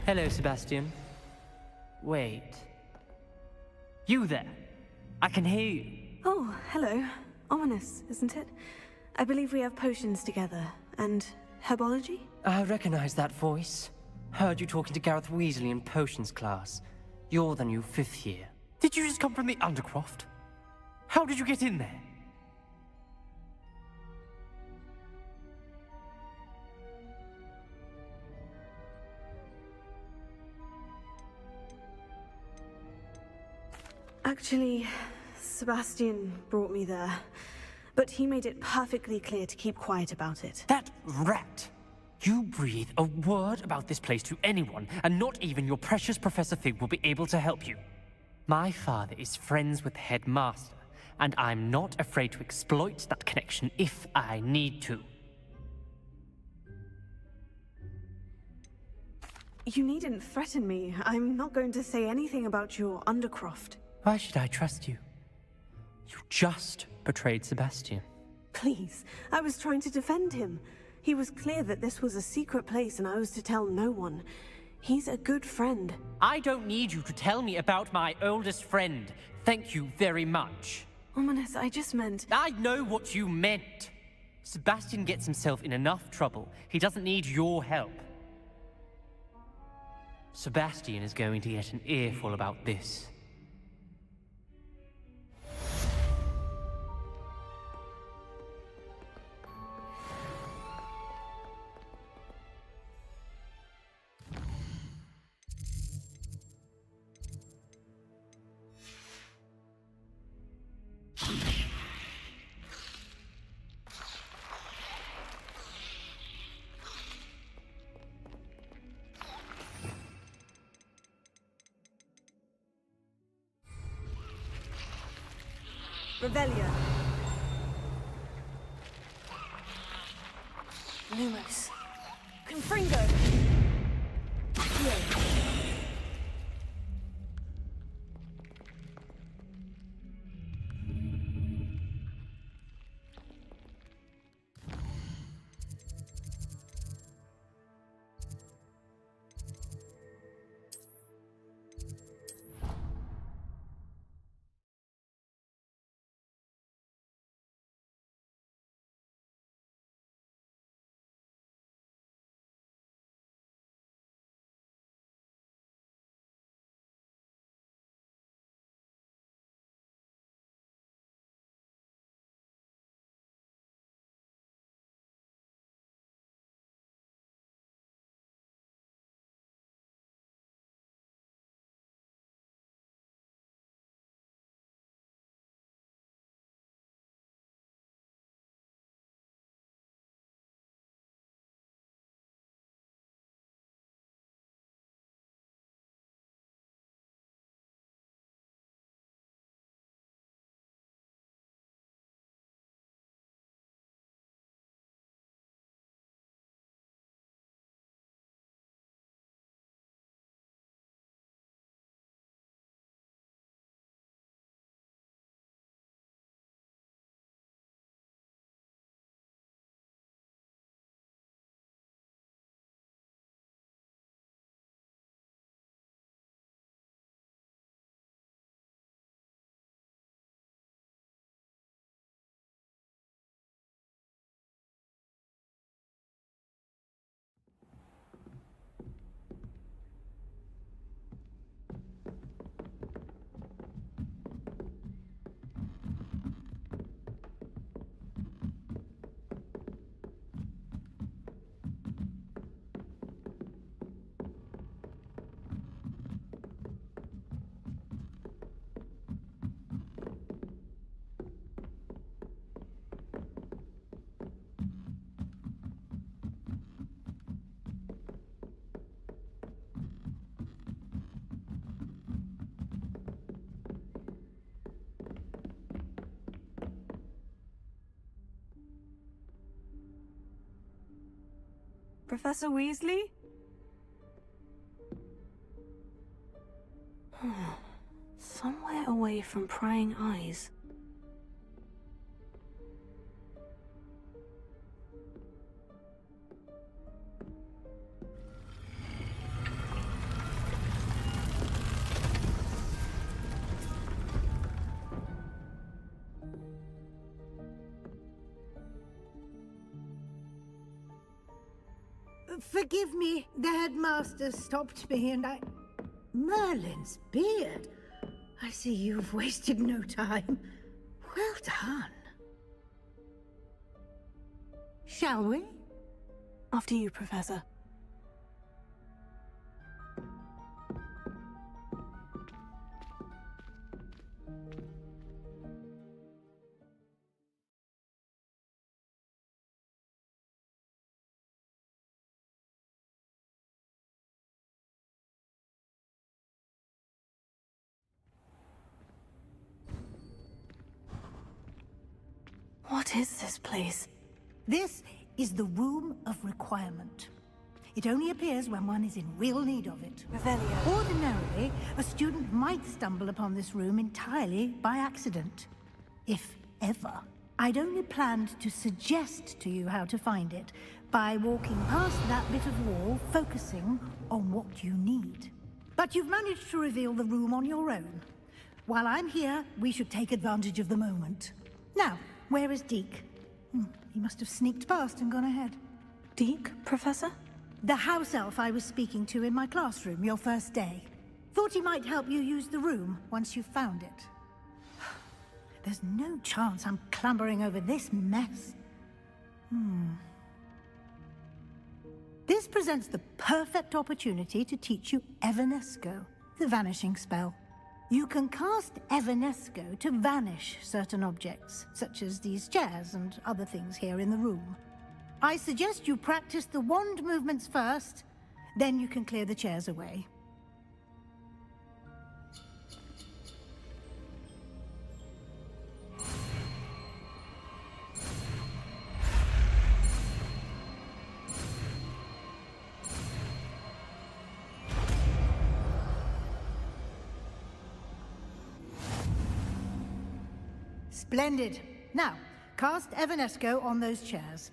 Hello, Sebastian. Wait. You there? I can hear you. Oh, hello. Ominous, isn't it? I believe we have potions together. And herbology? I recognize that voice. Heard you talking to Gareth Weasley in potions class. You're the new 5th year. Did you just come from the Undercroft? How did you get in there? Actually, Sebastian brought me there. But he made it perfectly clear to keep quiet about it. That rat! You breathe a word about this place to anyone, and not even your precious Professor Fig will be able to help you. My father is friends with the headmaster, and I'm not afraid to exploit that connection if I need to. You needn't threaten me. I'm not going to say anything about your Undercroft. Why should I trust you? You just betrayed Sebastian. Please, I was trying to defend him. He was clear that this was a secret place and I was to tell no one. He's a good friend. I don't need you to tell me about my oldest friend. Thank you very much. Ominous, I just meant... I know what you meant. Sebastian gets himself in enough trouble. He doesn't need your help. Sebastian is going to get an earful about this. Revelio. Lumos. Confringo. Yeah. Professor Weasley? Somewhere away from prying eyes. Forgive me, the headmaster stopped me and I... Merlin's beard. I see you've wasted no time. Well done. Shall we? After you, Professor. What is this place? This is the Room of Requirement. It only appears when one is in real need of it. Revelio. Ordinarily, a student might stumble upon this room entirely by accident. If ever. I'd only planned to suggest to you how to find it by walking past that bit of wall, focusing on what you need. But you've managed to reveal the room on your own. While I'm here, we should take advantage of the moment. Now, where is Deke? He must have sneaked past and gone ahead. Deke, Professor? The house elf I was speaking to in my classroom your first day. Thought he might help you use the room once you've found it. There's no chance I'm clambering over this mess. This presents the perfect opportunity to teach you Evanesco, the vanishing spell. You can cast Evanesco to vanish certain objects, such as these chairs and other things here in the room. I suggest you practice the wand movements first, then you can clear the chairs away. Splendid. Now, cast Evanesco on those chairs.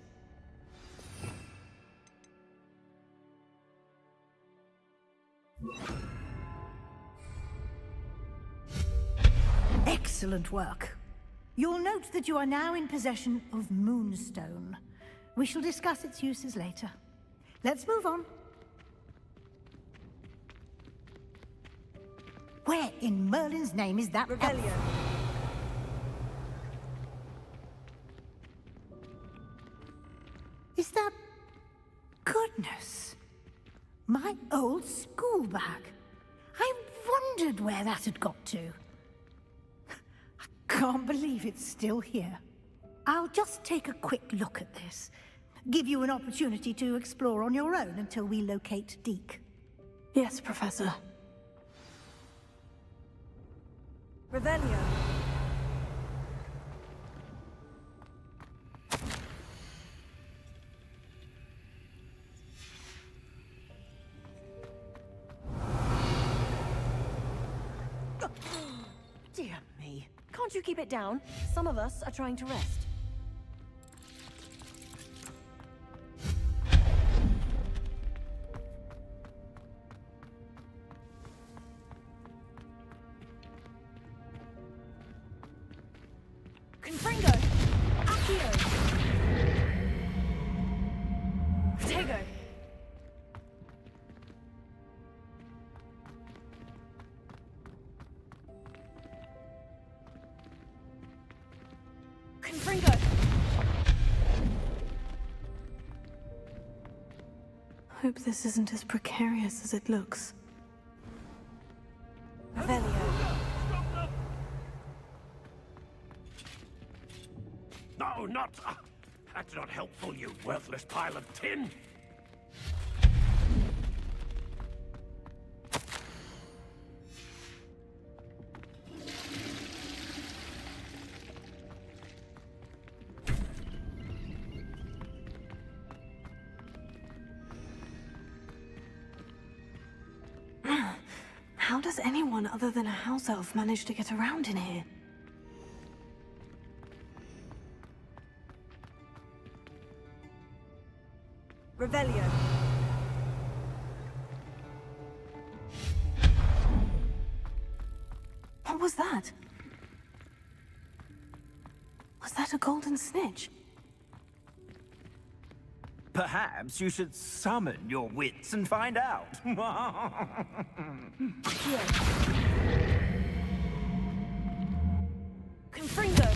Excellent work. You'll note that you are now in possession of Moonstone. We shall discuss its uses later. Let's move on. Where in Merlin's name is that Revelio. elf? Is that... Goodness. My old school bag. I wondered where that had got to. I can't believe it's still here. I'll just take a quick look at this. Give you an opportunity to explore on your own until we locate Deke. Yes, Professor. Revelio. Dear me. Can't you keep it down? Some of us are trying to rest. Confringo! Accio! Protego! Confringo! Hope this isn't as precarious as it looks. Revelio. No, not... that's not helpful, you worthless pile of tin! How does anyone other than a house elf manage to get around in here? Revelio. What was that? Was that a golden snitch? Perhaps you should summon your wits and find out. Confringo!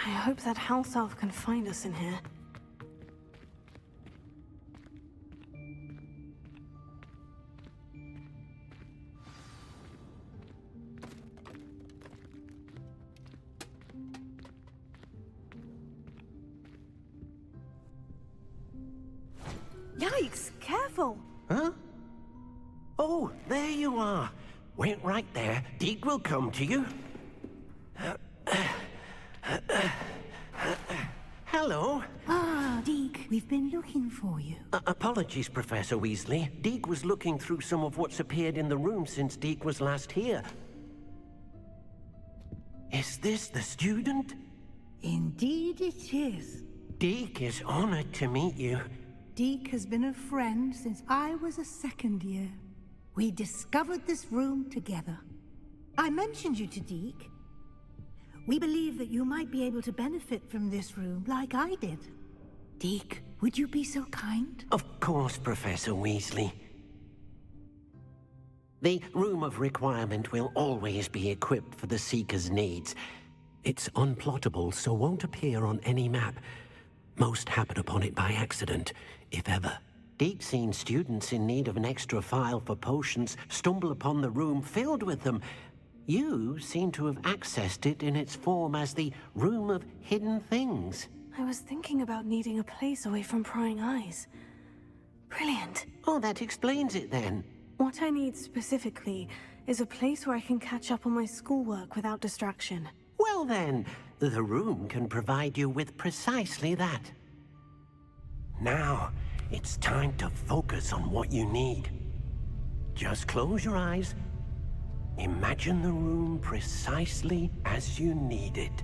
I hope that house elf can find us in here. Yikes! Careful! Huh? Oh, there you are. Wait right there. Deke will come to you. Hello. Ah, Deke, we've been looking for you. Apologies, Professor Weasley. Deke was looking through some of what's appeared in the room since Deke was last here. Is this the student? Indeed it is. Deek is honored to meet you. Deek has been a friend since I was a second year. We discovered this room together. I mentioned you to Deek. We believe that you might be able to benefit from this room like I did. Deek, would you be so kind? Of course, Professor Weasley. The Room of Requirement will always be equipped for the Seeker's needs. It's unplottable, so won't appear on any map. Most happen upon it by accident, if ever. Deek's seen students in need of an extra file for potions stumble upon the room filled with them. You seem to have accessed it in its form as the Room of Hidden Things. I was thinking about needing a place away from prying eyes. Brilliant. Oh, that explains it then. What I need specifically is a place where I can catch up on my schoolwork without distraction. Well then, the room can provide you with precisely that. Now, it's time to focus on what you need. Just close your eyes. Imagine the room precisely as you need it.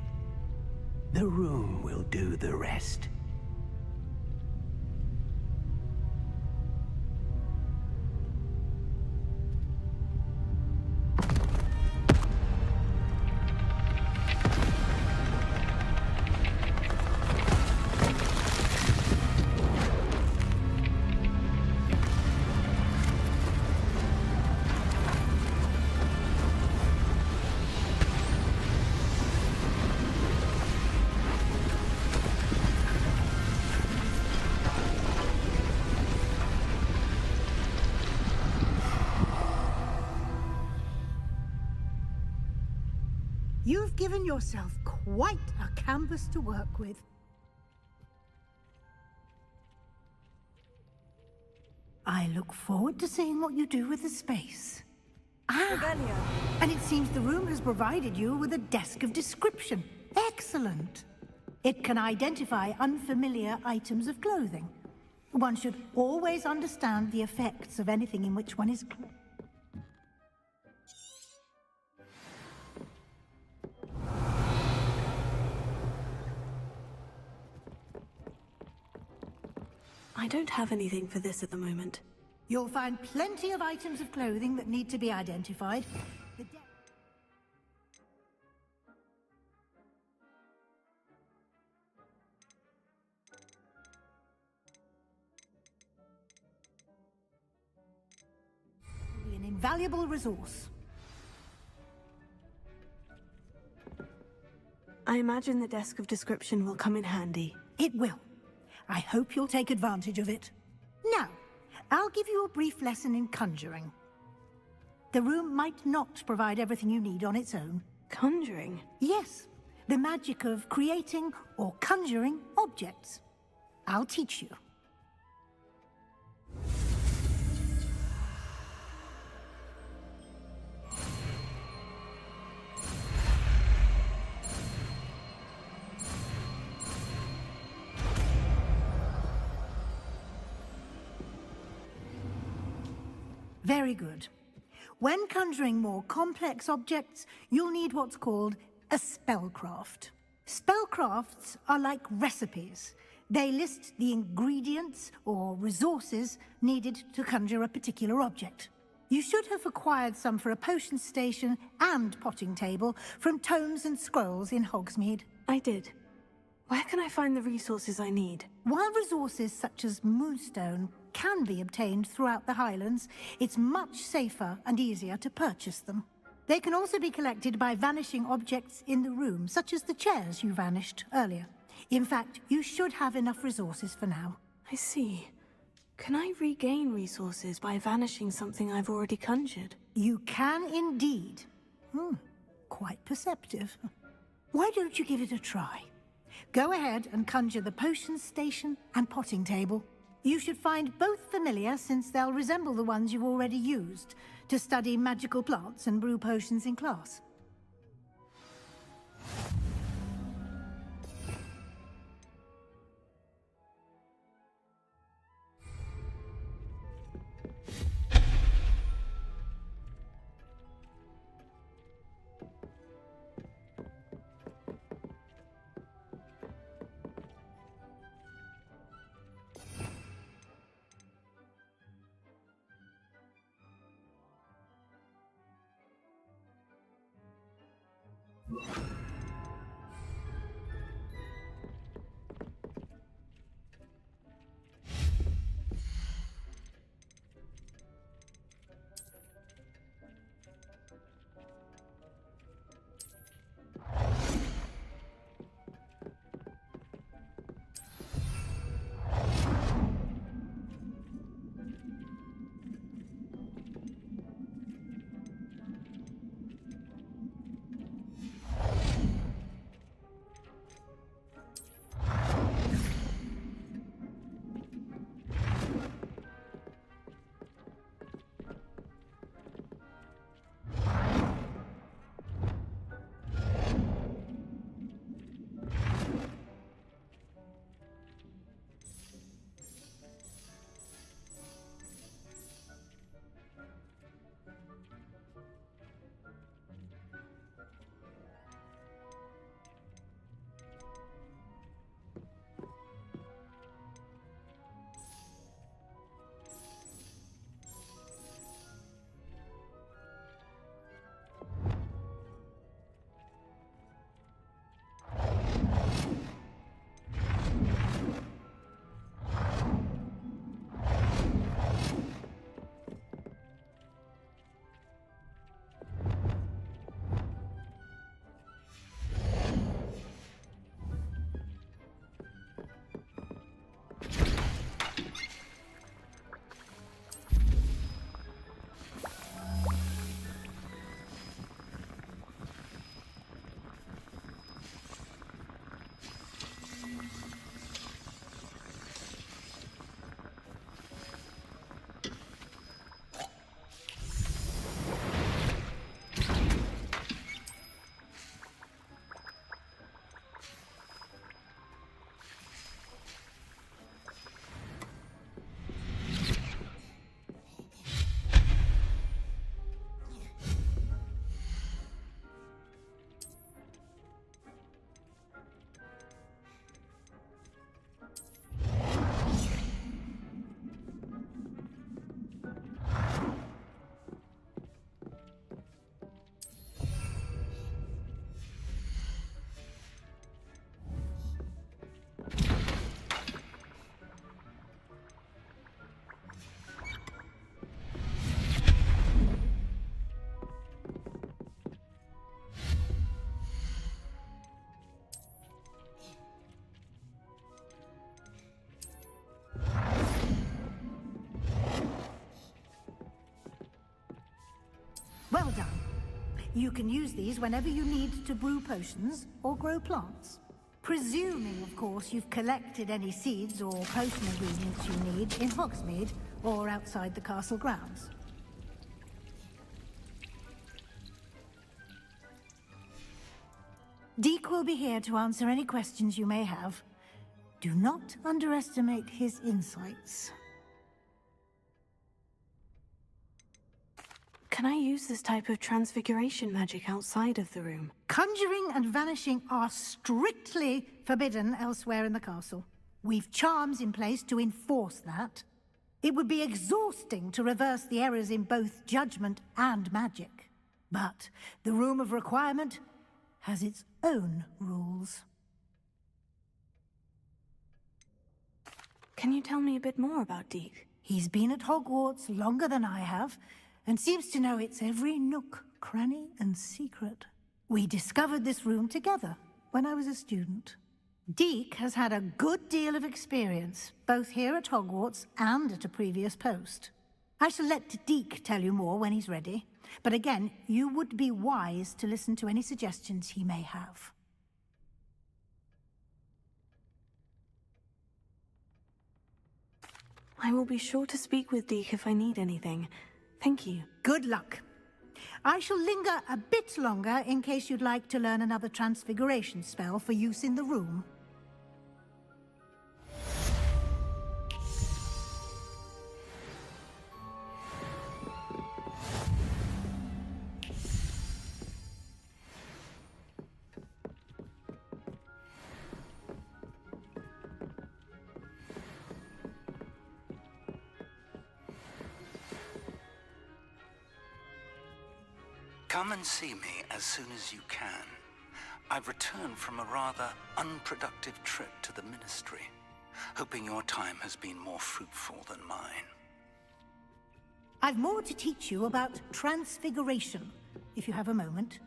The room will do the rest. You've given yourself quite a canvas to work with. I look forward to seeing what you do with the space. And it seems the room has provided you with a desk of description. Excellent. It can identify unfamiliar items of clothing. One should always understand the effects of anything in which one is... I don't have anything for this at the moment. You'll find plenty of items of clothing that need to be identified. Will be an invaluable resource. I imagine the desk of description will come in handy. It will. I hope you'll take advantage of it. Now, I'll give you a brief lesson in conjuring. The room might not provide everything you need on its own. Conjuring? Yes, the magic of creating or conjuring objects. I'll teach you. Very good. When conjuring more complex objects, you'll need what's called a spellcraft. Spellcrafts are like recipes. They list the ingredients or resources needed to conjure a particular object. You should have acquired some for a potion station and potting table from tomes and scrolls in Hogsmeade. I did. Where can I find the resources I need? While resources such as moonstone can be obtained throughout the Highlands, it's much safer and easier to purchase them. They can also be collected by vanishing objects in the room, such as the chairs you vanished earlier. In fact, you should have enough resources for now. I see. Can I regain resources by vanishing something I've already conjured? You can indeed. Quite perceptive. Why don't you give it a try? Go ahead and conjure the potion station and potting table. You should find both familiar, since they'll resemble the ones you've already used to study magical plants and brew potions in class. Well done. You can use these whenever you need to brew potions or grow plants. Presuming, of course, you've collected any seeds or potion ingredients you need in Hogsmeade or outside the castle grounds. Deek will be here to answer any questions you may have. Do not underestimate his insights. Can I use this type of transfiguration magic outside of the room? Conjuring and vanishing are strictly forbidden elsewhere in the castle. We've charms in place to enforce that. It would be exhausting to reverse the errors in both judgment and magic. But the Room of Requirement has its own rules. Can you tell me a bit more about Deek? He's been at Hogwarts longer than I have, and seems to know its every nook, cranny, and secret. We discovered this room together when I was a student. Deek has had a good deal of experience, both here at Hogwarts and at a previous post. I shall let Deek tell you more when he's ready, but again, you would be wise to listen to any suggestions he may have. I will be sure to speak with Deek if I need anything. Thank you. Good luck. I shall linger a bit longer in case you'd like to learn another transfiguration spell for use in the room. Come and see me as soon as you can. I've returned from a rather unproductive trip to the Ministry, hoping your time has been more fruitful than mine. I've more to teach you about transfiguration, if you have a moment.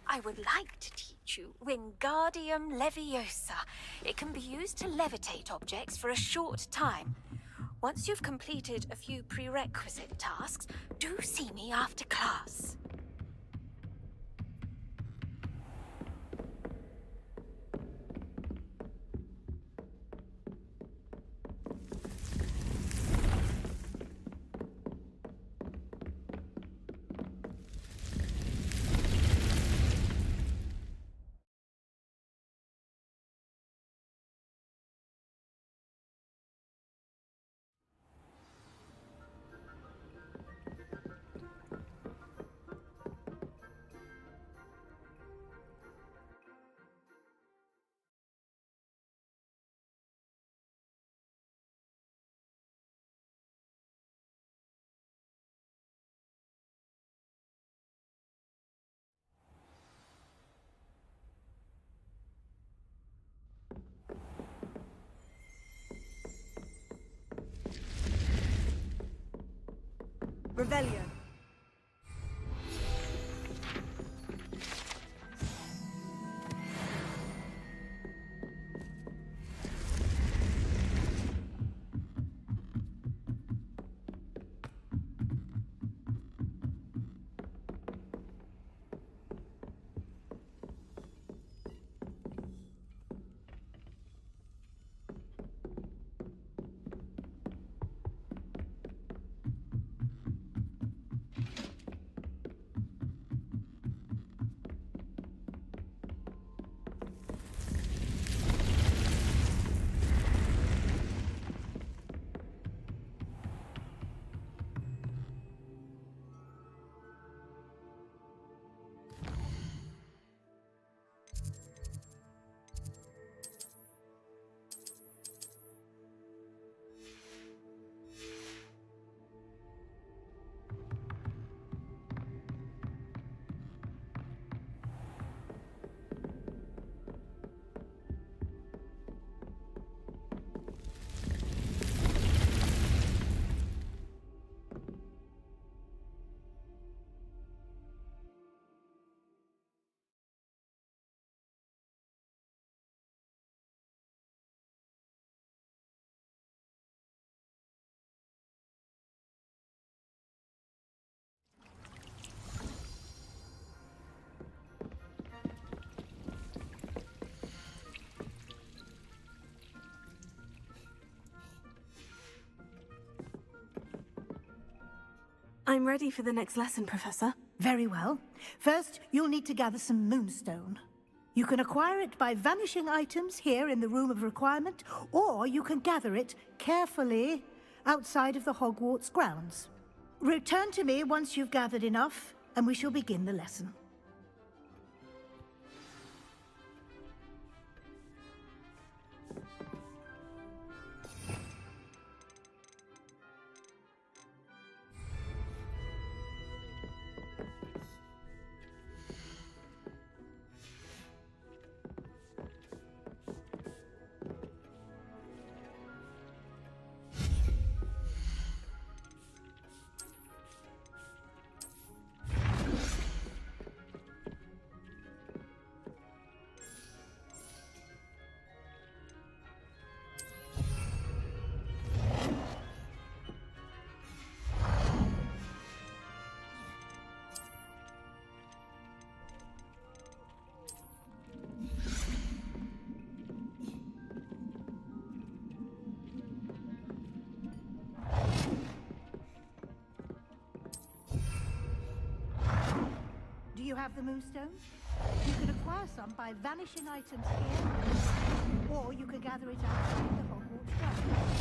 I would like to teach you Wingardium Leviosa. It can be used to levitate objects for a short time. Once you've completed a few prerequisite tasks, do see me after class. Revelio. I'm ready for the next lesson, Professor. Very well. First, you'll need to gather some moonstone. You can acquire it by vanishing items here in the Room of Requirement, or you can gather it carefully outside of the Hogwarts grounds. Return to me once you've gathered enough, and we shall begin the lesson. you have the Moonstone? You can acquire some by vanishing items here, or you can gather it outside the Hogwarts grounds.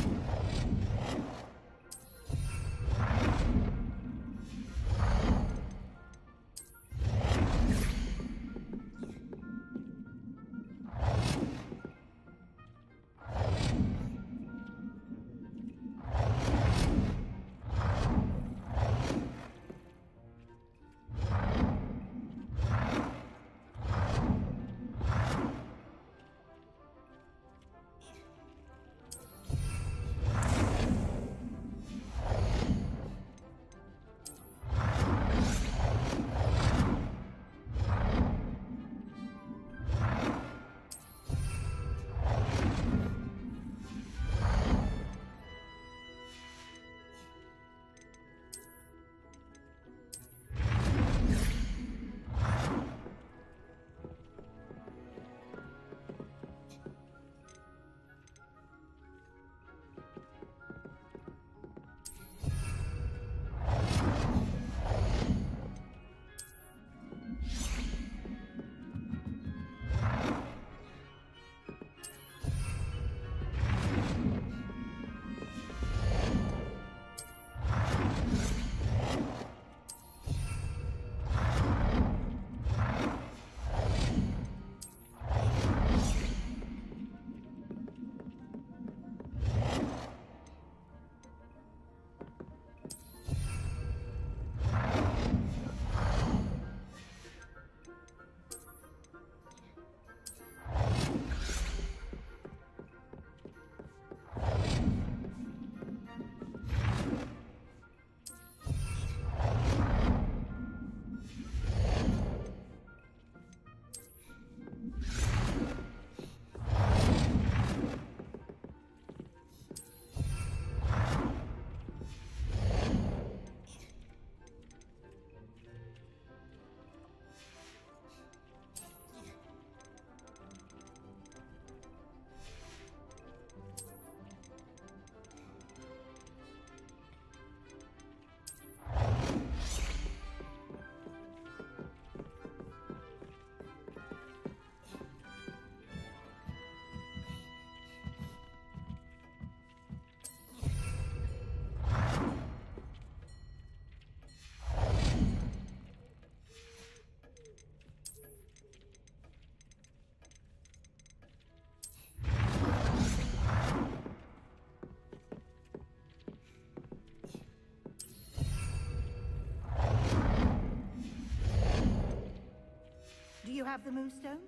Do you have the Moonstone?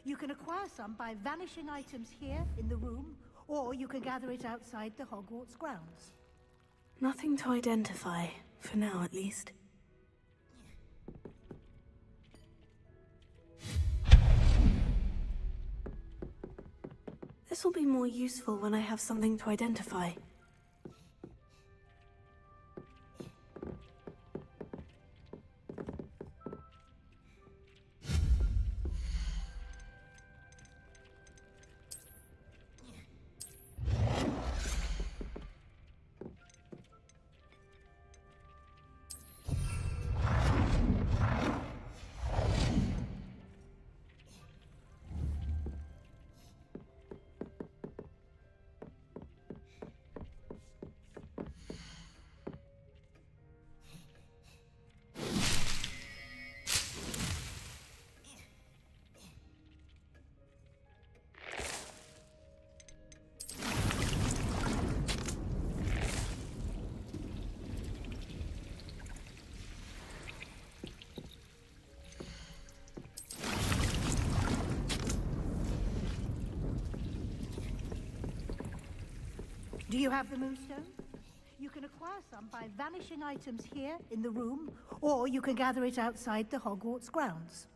You can acquire some by vanishing items here in the room, or you can gather it outside the Hogwarts grounds. Nothing to identify, for now at least. This will be more useful when I have something to identify. Do you have the Moonstone? You can acquire some by vanishing items here in the room, or you can gather it outside the Hogwarts grounds.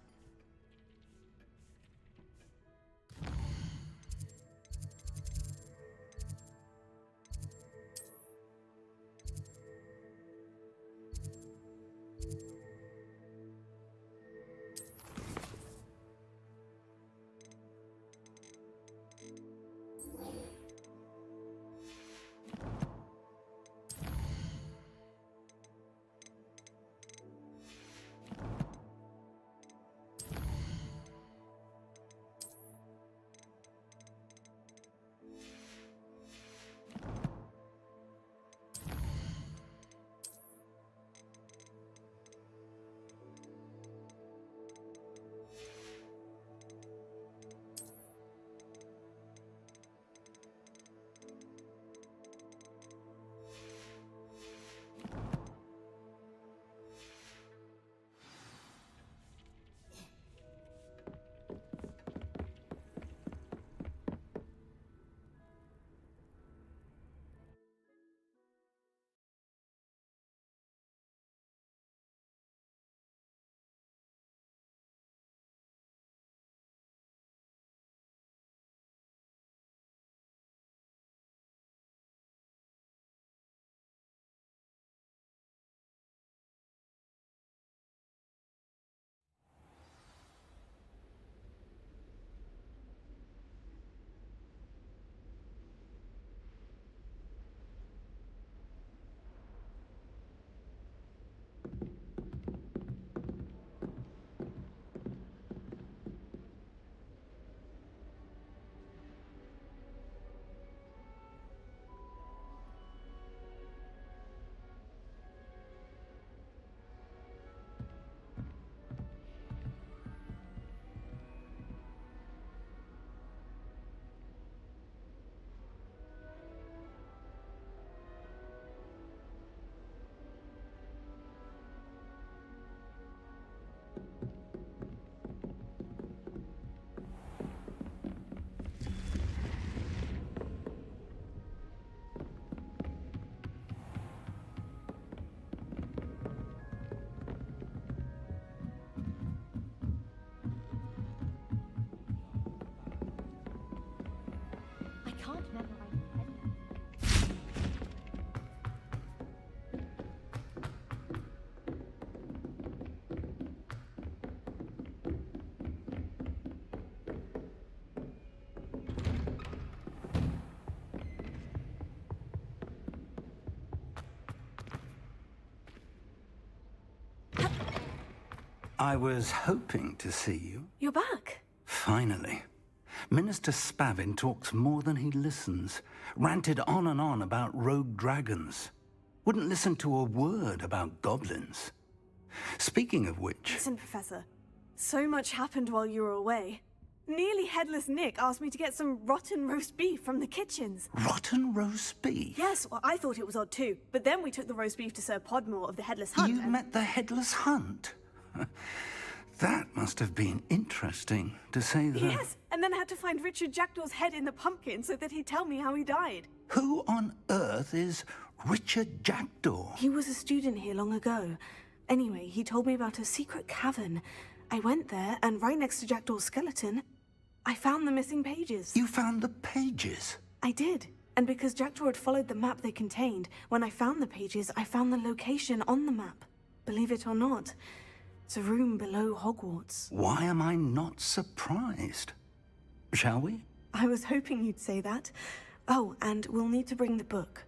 can't memorize head. I was hoping to see you. You're back. Finally. Minister Spavin talks more than he listens. Ranted on and on about rogue dragons. Wouldn't listen to a word about goblins. Speaking of which... Listen, Professor. So much happened while you were away. Nearly Headless Nick asked me to get some rotten roast beef from the kitchens. Rotten roast beef? Yes, well, I thought it was odd too. But then we took the roast beef to Sir Podmore of the Headless Hunt. You met the Headless Hunt? That must have been interesting, to say the... Yes, and then I had to find Richard Jackdaw's head in the pumpkin so that he'd tell me how he died. Who on earth is Richard Jackdaw? He was a student here long ago. Anyway, he told me about a secret cavern. I went there, and right next to Jackdaw's skeleton, I found the missing pages. You found the pages? I did. And because Jackdaw had followed the map they contained, when I found the pages, I found the location on the map. Believe it or not, it's a room below Hogwarts. Why am I not surprised? Shall we? I was hoping you'd say that. Oh, and we'll need to bring the book.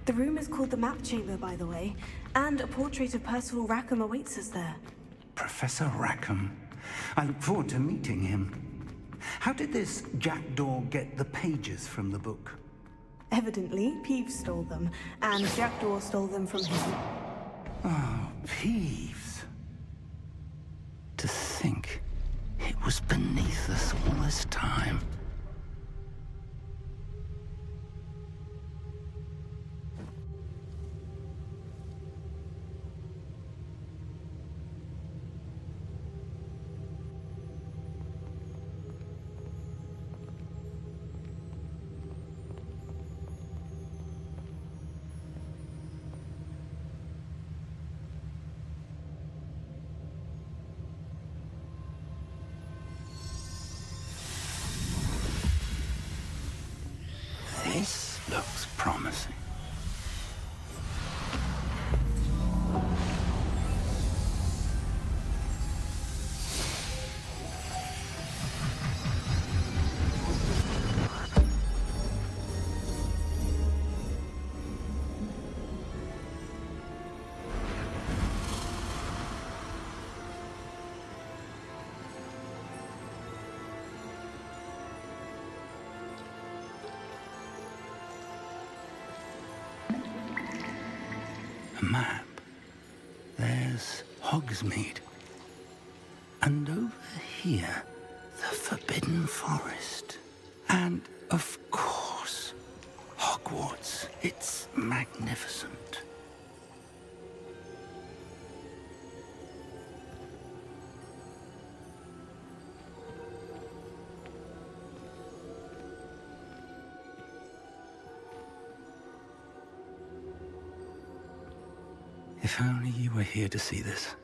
The room is called the Map Chamber, by the way, and a portrait of Percival Rackham awaits us there. Professor Rackham. I look forward to meeting him. How did this Jackdaw get the pages from the book? Evidently, Peeves stole them, and Jackdaw stole them from him. Oh, Peeves. To think it was beneath us all this time. This looks promising. A map. There's Hogsmeade. And over here, the Forbidden Forest. And, of course, Hogwarts. It's magnificent. If only you were here to see this.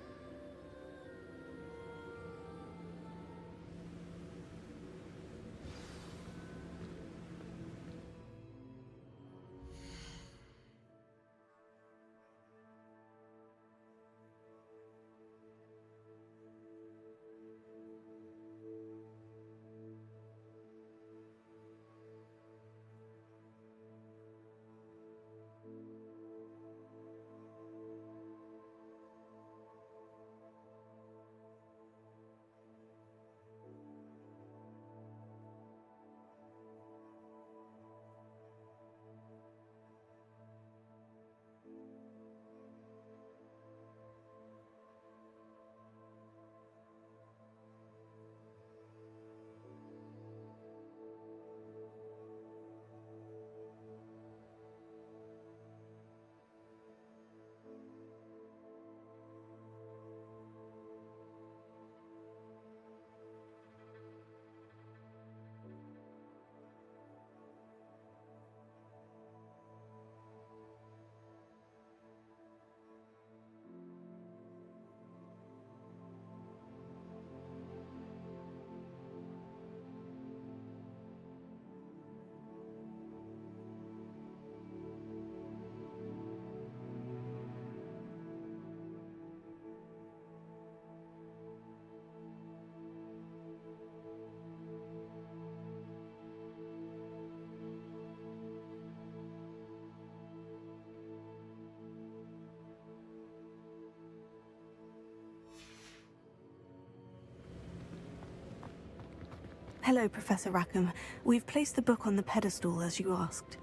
Hello, Professor Rackham. We've placed the book on the pedestal as you asked.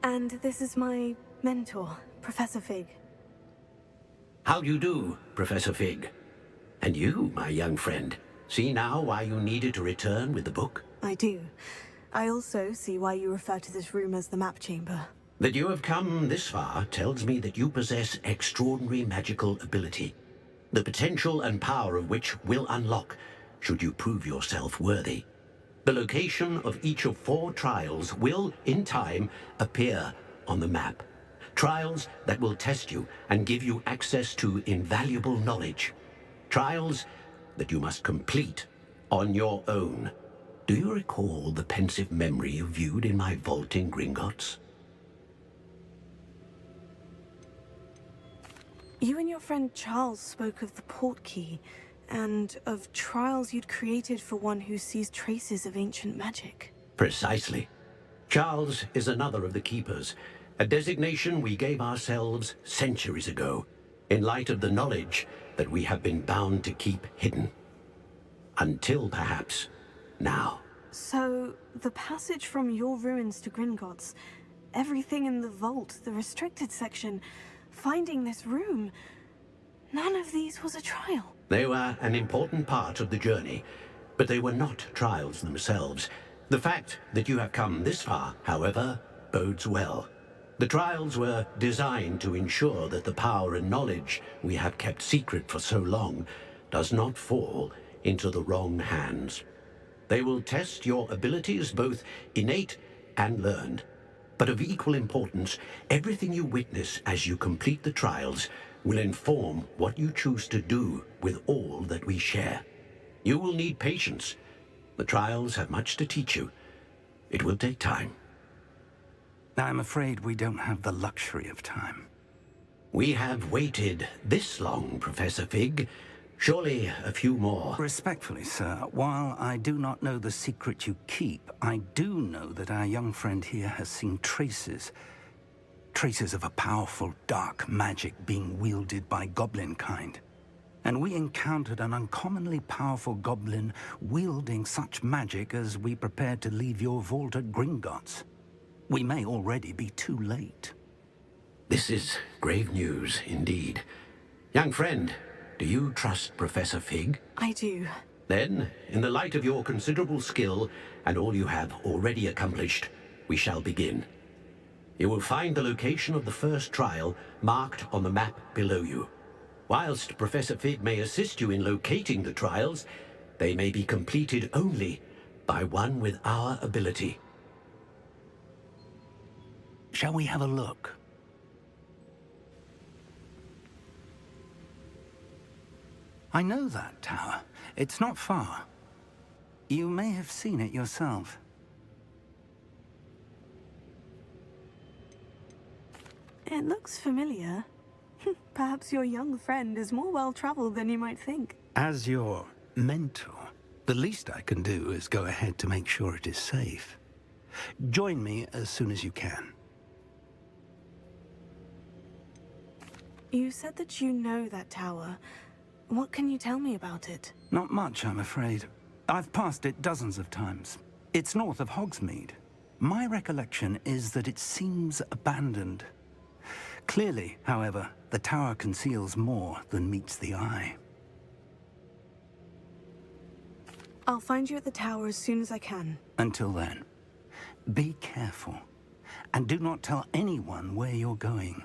And this is my mentor, Professor Fig. How do you do, Professor Fig? And you, my young friend, see now why you needed to return with the book? I do. I also see why you refer to this room as the map chamber. That you have come this far tells me that you possess extraordinary magical ability, the potential and power of which will unlock should you prove yourself worthy. The location of each of 4 trials will, in time, appear on the map. Trials that will test you and give you access to invaluable knowledge. Trials that you must complete on your own. Do you recall the pensive memory you viewed in my vault in Gringotts? You and your friend Charles spoke of the portkey, and of trials you'd created for one who sees traces of ancient magic. Precisely. Charles is another of the Keepers, a designation we gave ourselves centuries ago, in light of the knowledge that we have been bound to keep hidden. Until, perhaps, now. So, the passage from your ruins to Gringotts, everything in the vault, the restricted section, finding this room, none of these was a trial. They were an important part of the journey, but they were not trials themselves. The fact that you have come this far, however, bodes well. The trials were designed to ensure that the power and knowledge we have kept secret for so long does not fall into the wrong hands. They will test your abilities, both innate and learned. But of equal importance, everything you witness as you complete the trials will inform what you choose to do with all that we share. You will need patience. The trials have much to teach you. It will take time. I'm afraid we don't have the luxury of time. We have waited this long, Professor Fig. Surely a few more. Respectfully, sir, while I do not know the secret you keep, I do know that our young friend here has seen traces of a powerful dark magic being wielded by goblin kind. And we encountered an uncommonly powerful goblin wielding such magic as we prepared to leave your vault at Gringotts. We may already be too late. This is grave news indeed. Young friend, do you trust Professor Fig? I do. Then, in the light of your considerable skill and all you have already accomplished, we shall begin. You will find the location of the first trial marked on the map below you. Whilst Professor Fig may assist you in locating the trials, they may be completed only by one with our ability. Shall we have a look? I know that tower. It's not far. You may have seen it yourself. It looks familiar. Perhaps your young friend is more well-traveled than you might think. As your mentor, the least I can do is go ahead to make sure it is safe. Join me as soon as you can. You said that you know that tower. What can you tell me about it? Not much, I'm afraid. I've passed it dozens of times. It's north of Hogsmeade. My recollection is that it seems abandoned. Clearly, however, the tower conceals more than meets the eye. I'll find you at the tower as soon as I can. Until then, be careful, and do not tell anyone where you're going.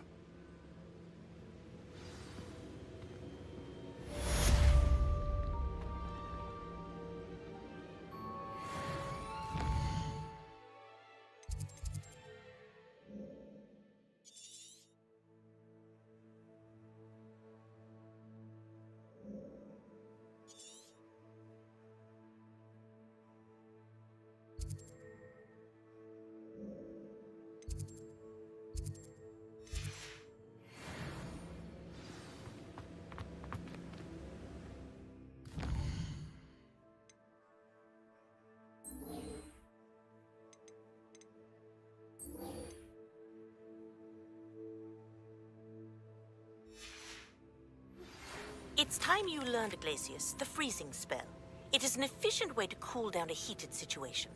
It's time you learned, Glacius, the freezing spell. It is an efficient way to cool down a heated situation.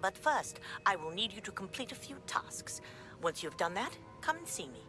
But first, I will need you to complete a few tasks. Once you have done that, come and see me.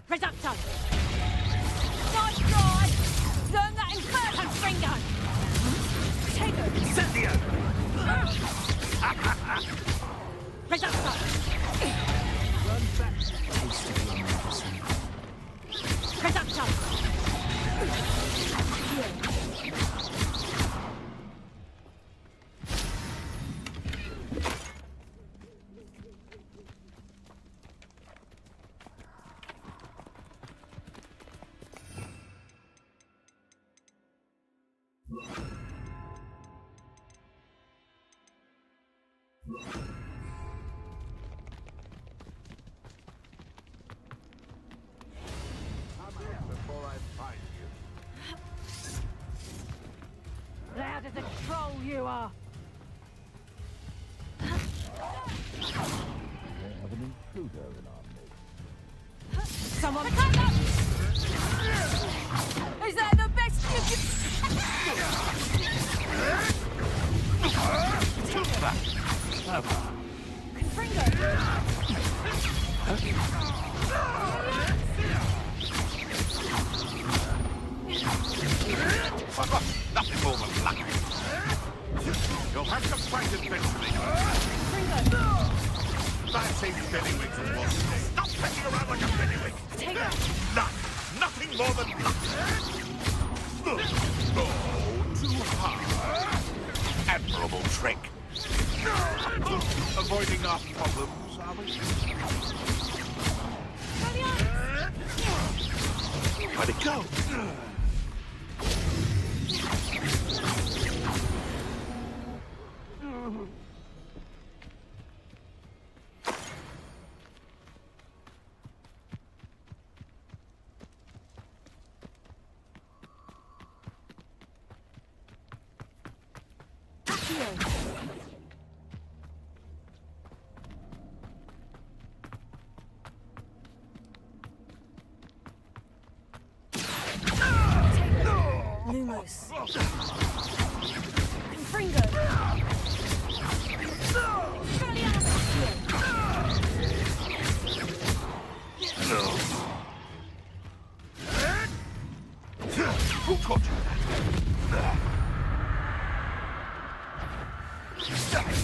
Reducto! Nice try! Learn that Inferno Fringo! Potato! Cynthia! Reducto! Run back. Reducto! Before I find you. Loud as a troll you are! Someone come up! Is that the best you Nothing more than luck. You'll have to fight eventually. Fancy Bellywig and what? Stop petting around like a Bellywig. Luck. Nothing more than luck. No, too hard. Admirable trick. Avoiding our problems, are we? Where'd it go? Lumos. Confringo. Who taught you that?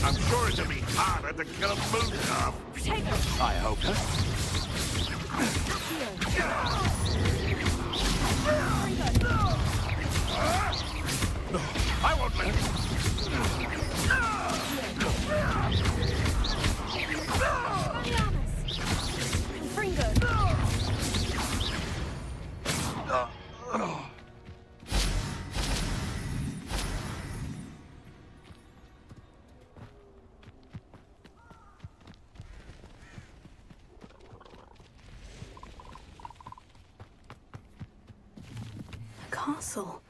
I'm sure it'll be harder to kill a moon calf. Potato. I hope so. I won't let you. The castle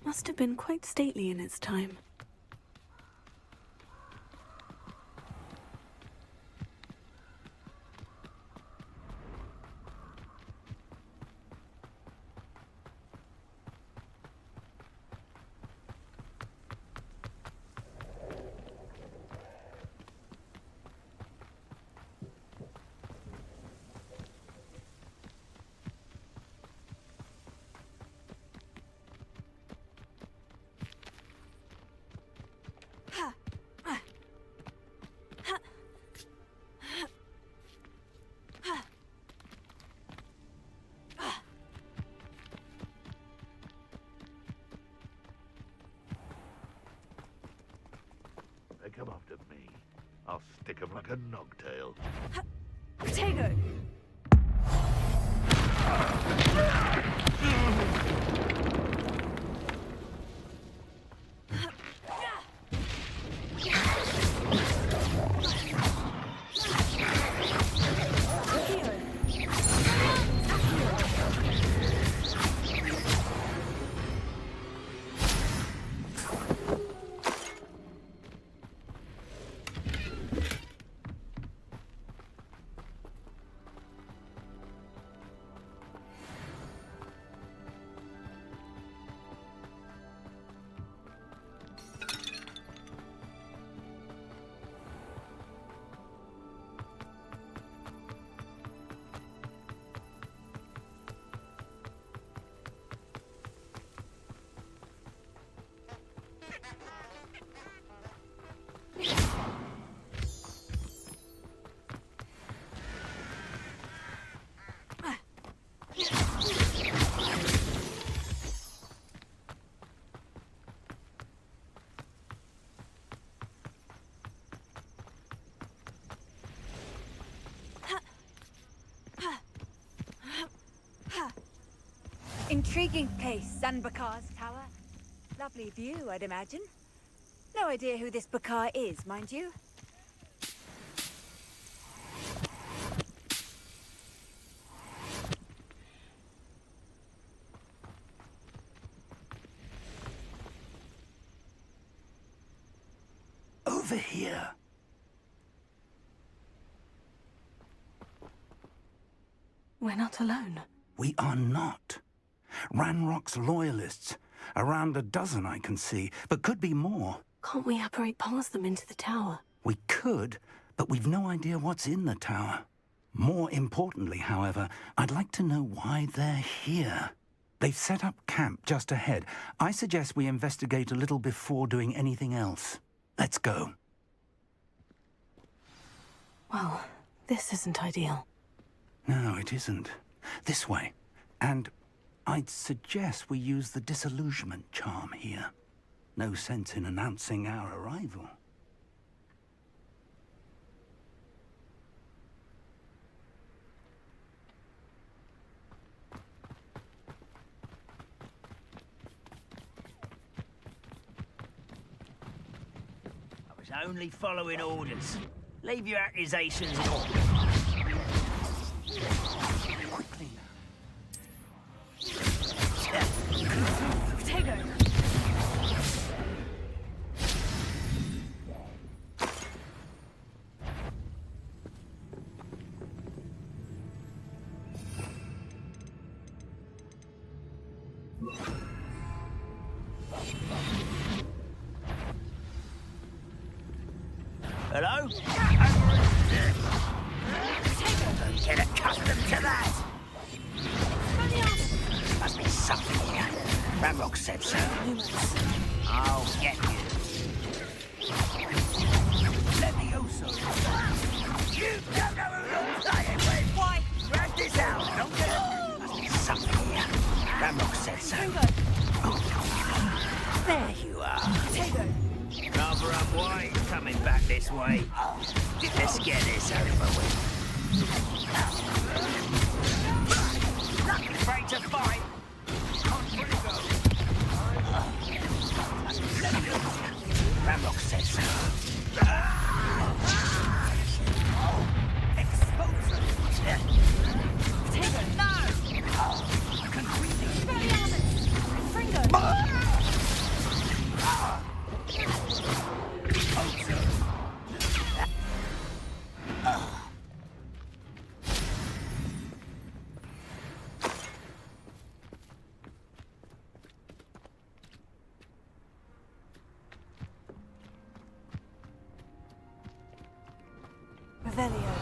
must have been quite stately in its time. They come after me. I'll stick 'em like a nogtail. Potato! Intriguing place, Zanbakar's tower. Lovely view, I'd imagine. No idea who this Bakar is, mind you. Over here. We're not alone. We are not. Ranrock's loyalists. Around a dozen I can see, but could be more. Can't we apparate past them into the tower? We could, but we've no idea what's in the tower. More importantly, however, I'd like to know why they're here. They've set up camp just ahead. I suggest we investigate a little before doing anything else. Let's go. Well, this isn't ideal. No, it isn't. This way. And I'd suggest we use the disillusionment charm here. No sense in announcing our arrival. I was only following orders. Leave your accusations on. Quickly now. Potato! Hello? Don't get accustomed to that. Must be something here. Ramrock said so. I'll get you. Levioso. You don't know who you're playing with. Why? Drag this out. Don't said so. Fringo! There you are. Potato! Rather up why he's coming back this way. Let's get this over with. Not afraid to fight. Ramrock says so. Expose them. Potato! No! I can really... Expelliarmus! Fringo! Revelio.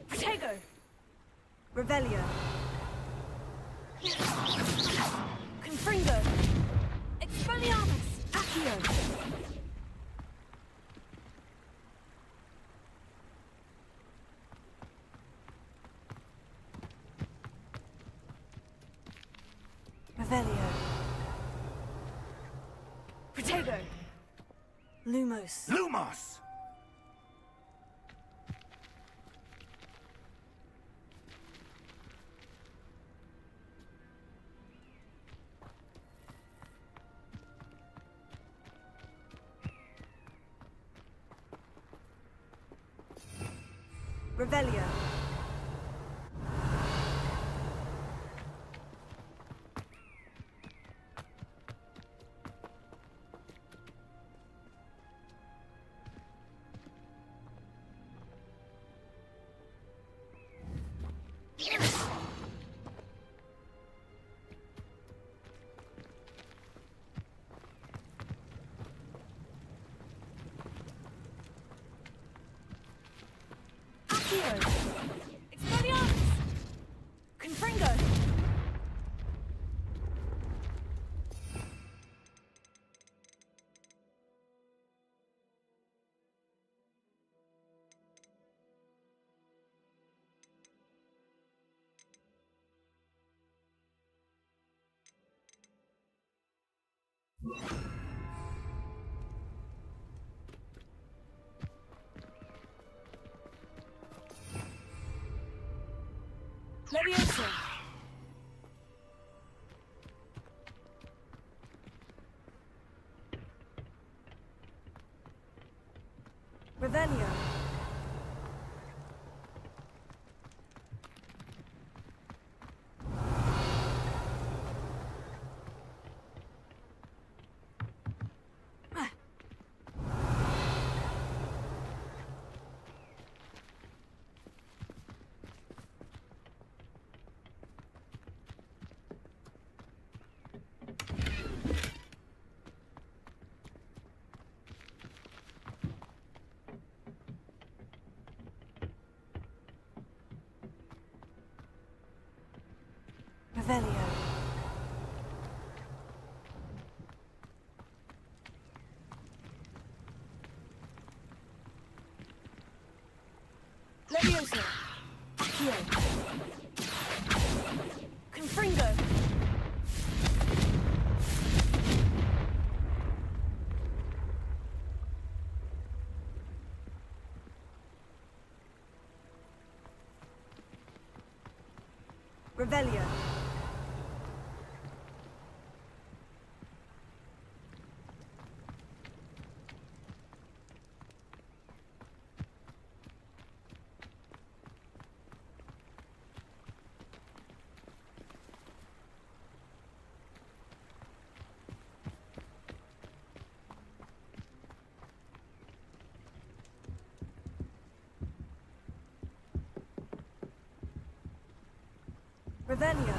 Protego! Revelio. Confringo. Expelliarmus. Accio. Revelio. Protego. Lumos. Lumos! Revelio. Expelliarmus! Confringo! Leviosa! Revelio. Revelio. Leviosa. Accio. Confringo. Revelio. Revelio.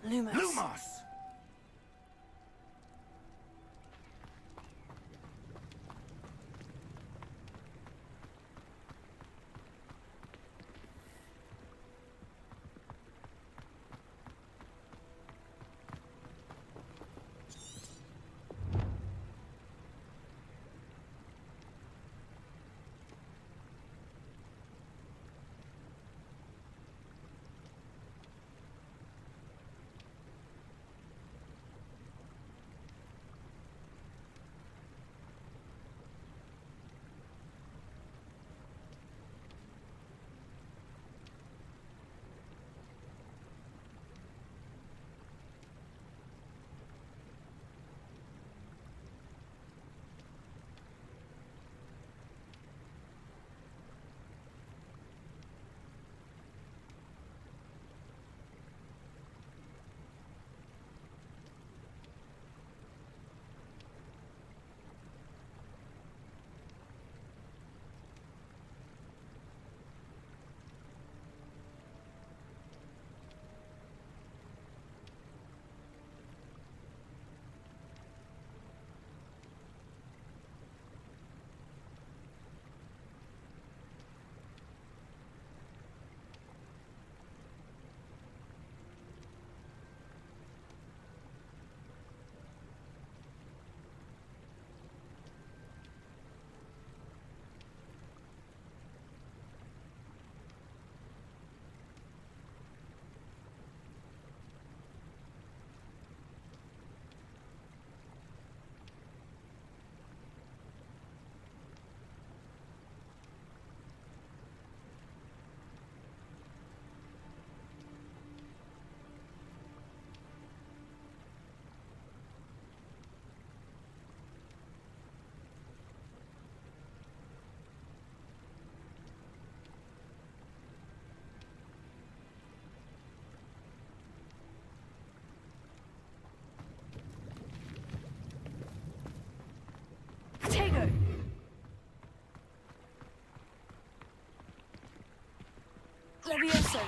Lumos. Lumos! Tego. Levioso.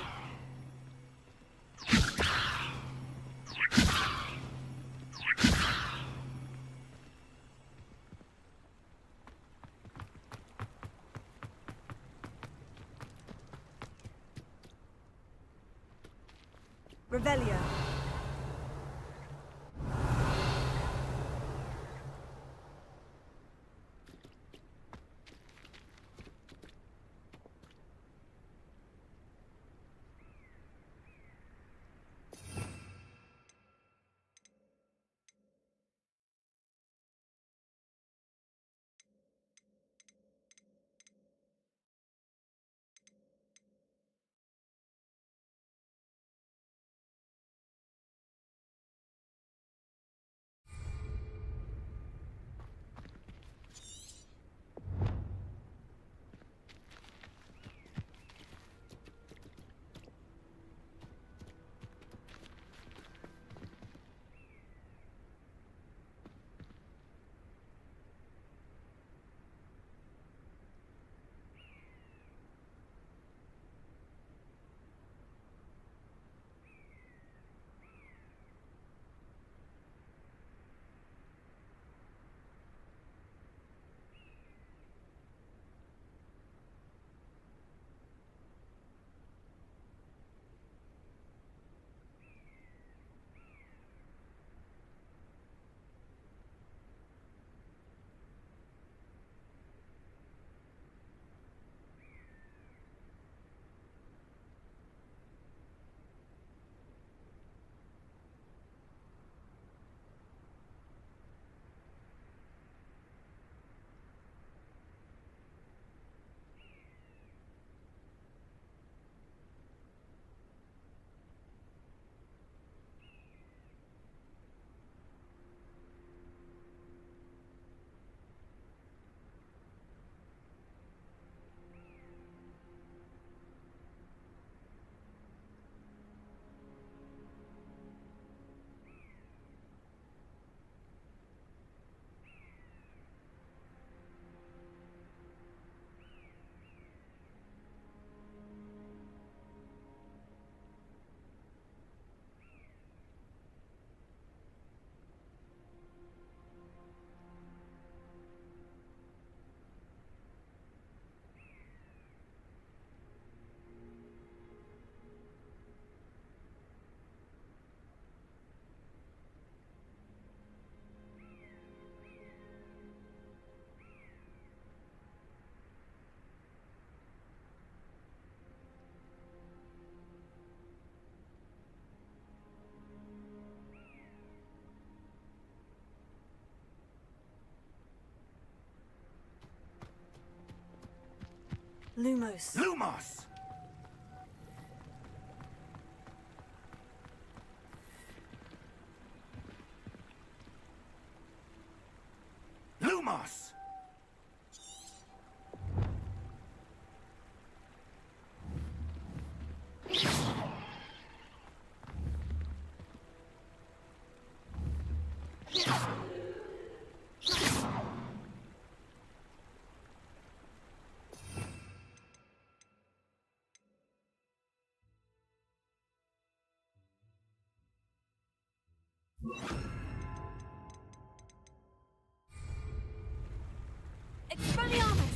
Revelio. Lumos. Lumos! Lumos! Expelliarmus!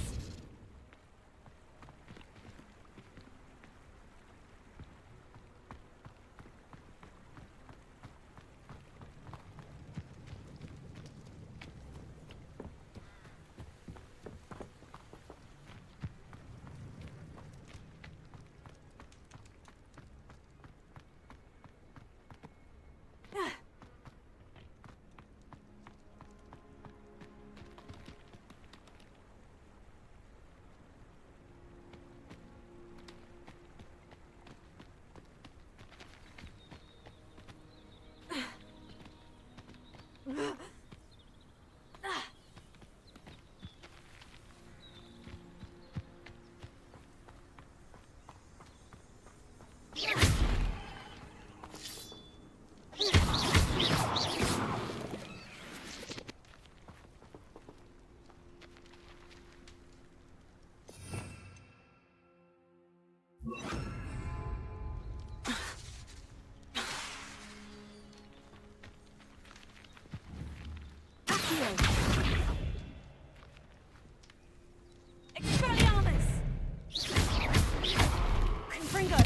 Expelliarmus! Confringo!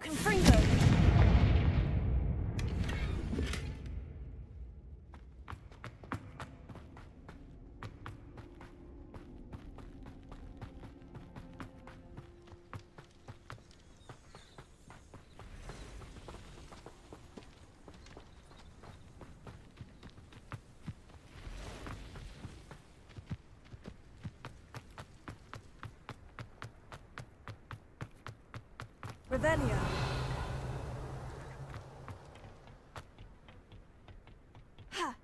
Confringo! Revelio. Ha!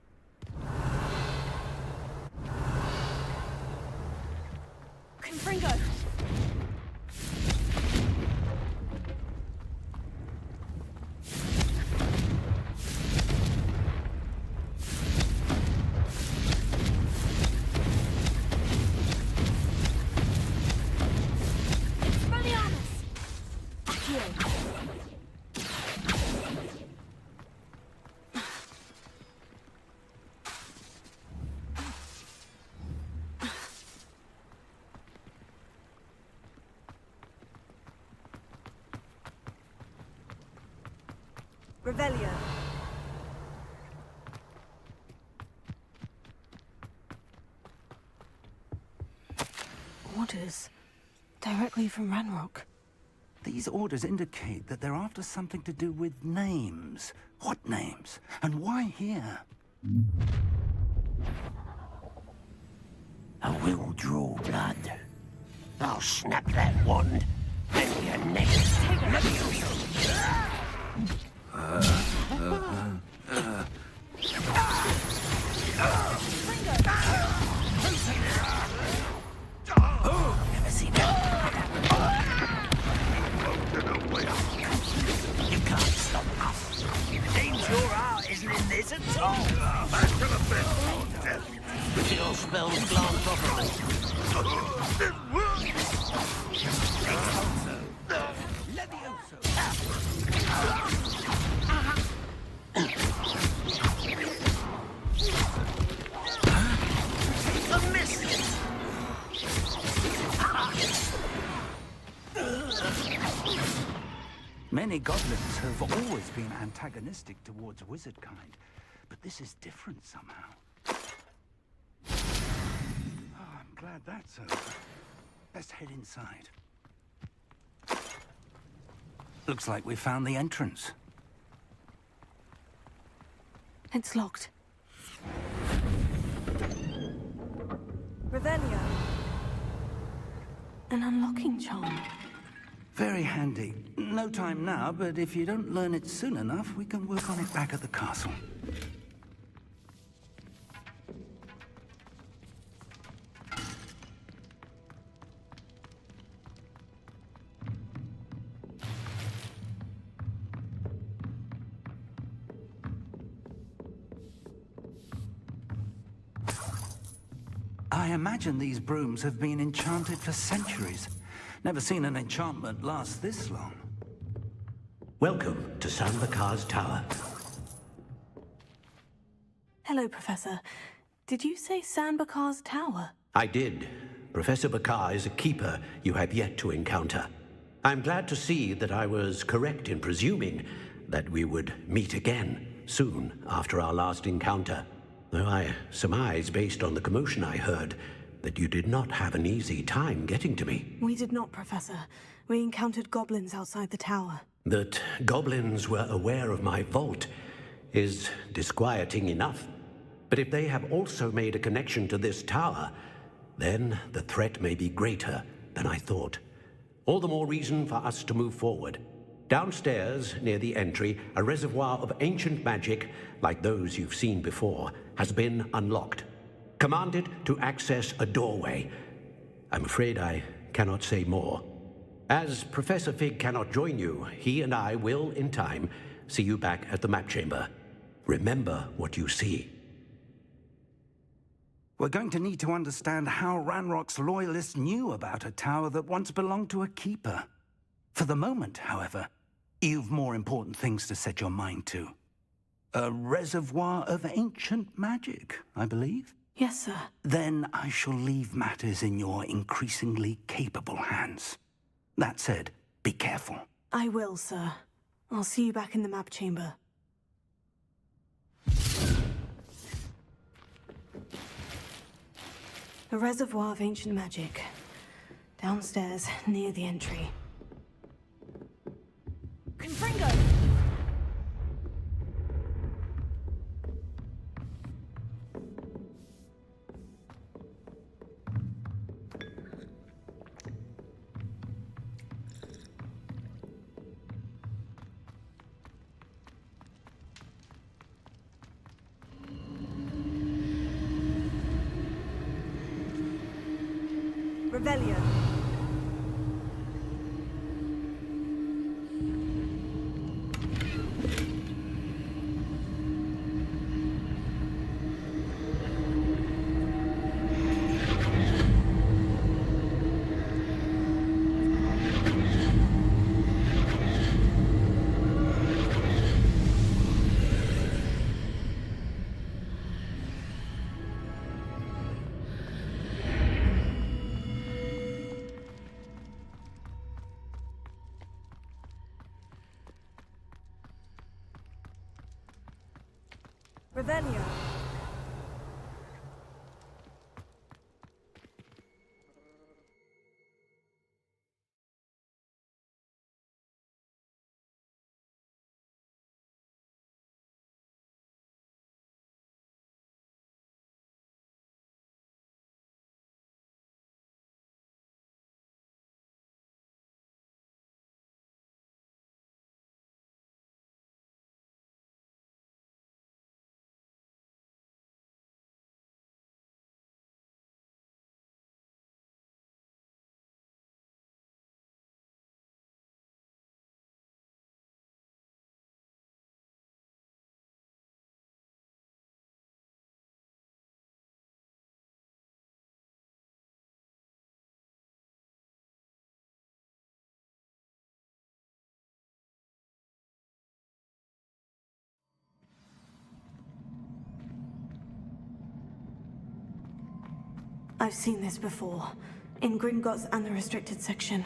Confringo. Expelliarmus! Accio. Revelio. Orders. Directly from Ranrock. These orders indicate that they're after something to do with names. What names? And why here? I will draw blood. I'll snap that wand, and your neck is Never seen that. You can't stop us. Seems your art isn't in this at all. Back to the bed. If your spells glance properly. A miss! Many Many goblins have always been antagonistic towards wizard kind, but this is different somehow. Oh, I'm glad that's over. Let's head inside. Looks like we found the entrance. It's locked. Revelio. An unlocking charm. Very handy. No time now, but if you don't learn it soon enough, we can work on it back at the castle. I imagine these brooms have been enchanted for centuries. Never seen an enchantment last this long. Welcome to Sanbakar's Tower. Hello, Professor. Did you say Sanbakar's Tower? I did. Professor Bakar is a keeper you have yet to encounter. I'm glad to see that I was correct in presuming that we would meet again soon after our last encounter. Though I surmise, based on the commotion I heard, that you did not have an easy time getting to me. We did not, Professor. We encountered goblins outside the tower. That goblins were aware of my vault is disquieting enough. But if they have also made a connection to this tower, then the threat may be greater than I thought. All the more reason for us to move forward. Downstairs, near the entry, a reservoir of ancient magic, like those you've seen before, has been unlocked. Commanded to access a doorway. I'm afraid I cannot say more. As Professor Fig cannot join you, he and I will, in time, see you back at the map chamber. Remember what you see. We're going to need to understand how Ranrock's loyalists knew about a tower that once belonged to a keeper. For the moment, however, you've more important things to set your mind to. A reservoir of ancient magic, I believe? Yes, sir. Then I shall leave matters in your increasingly capable hands. That said, be careful. I will, sir. I'll see you back in the map chamber. A reservoir of ancient magic. Downstairs, near the entry. Confringo! Revelio. Revelio. I've seen this before. In Gringotts and the restricted section.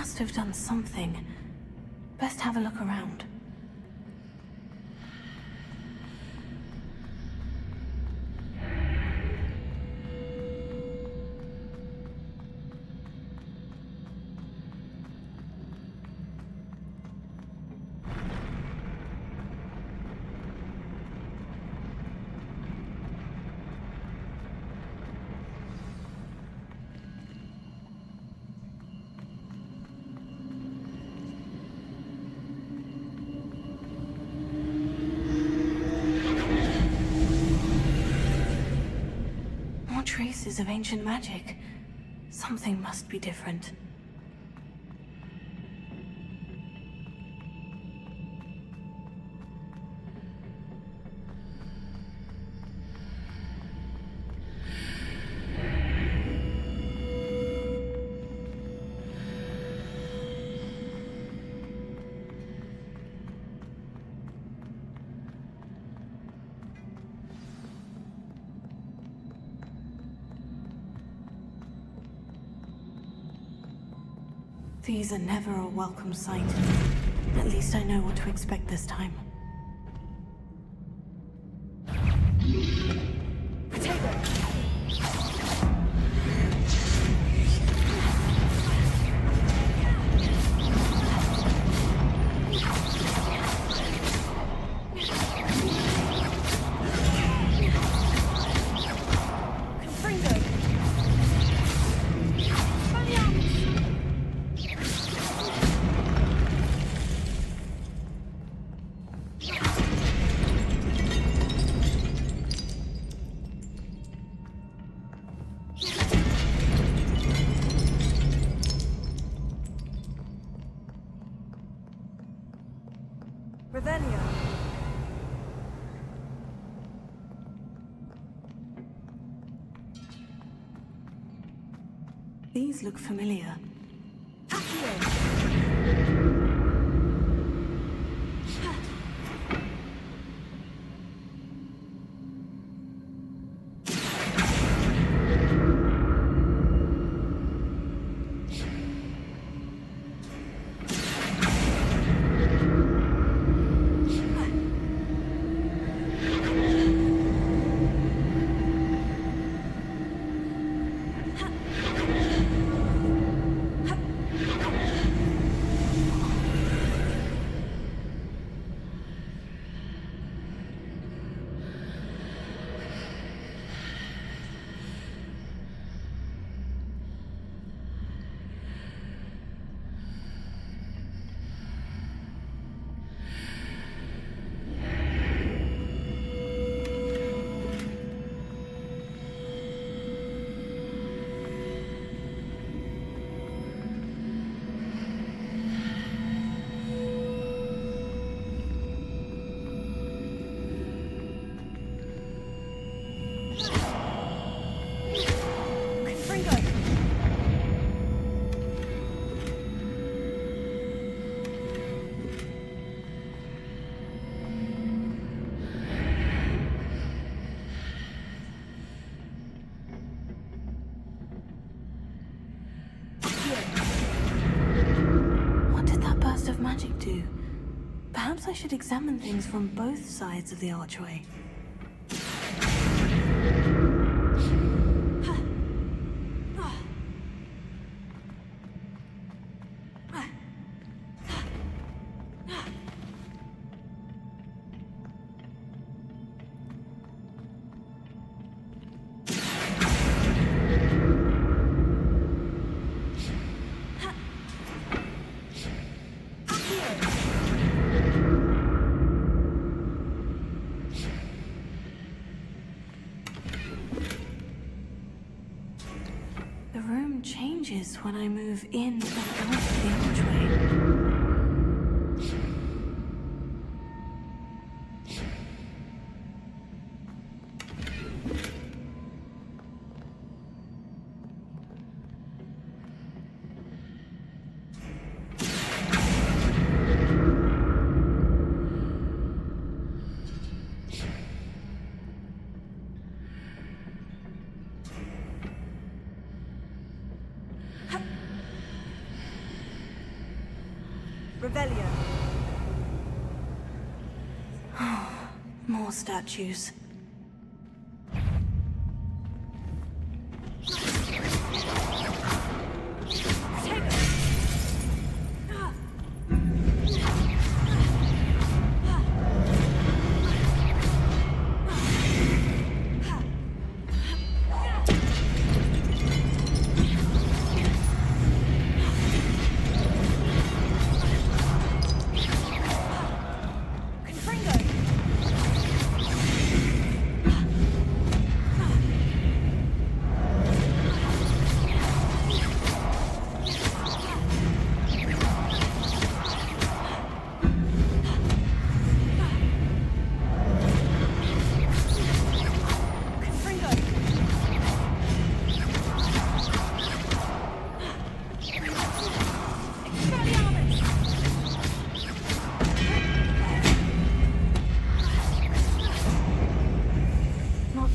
must have done something. Best have a look around. Traces of ancient magic. Something must be different. These are never a welcome sight. At least I know what to expect this time. These look familiar. Magic do? Perhaps I should examine things from both sides of the archway. Changes when I move in and out of the archway. Revelio. More statues.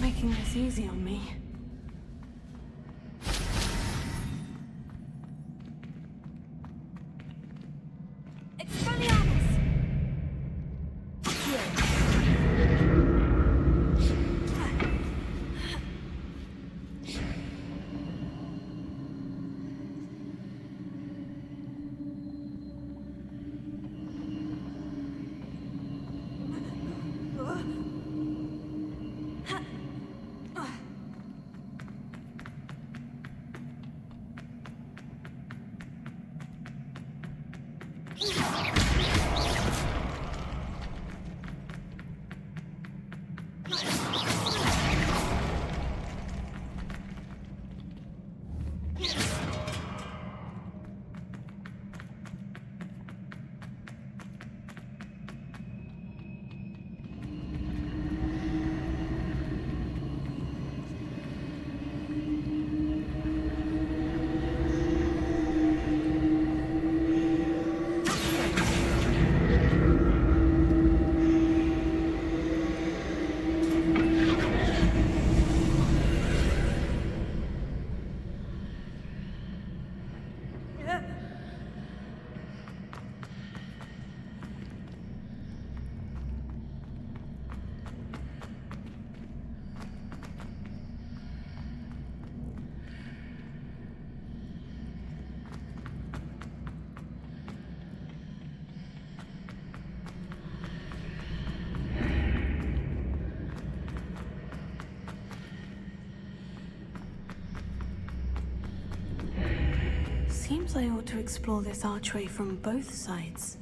Making this easy on me. Seems I ought to explore this archway from both sides.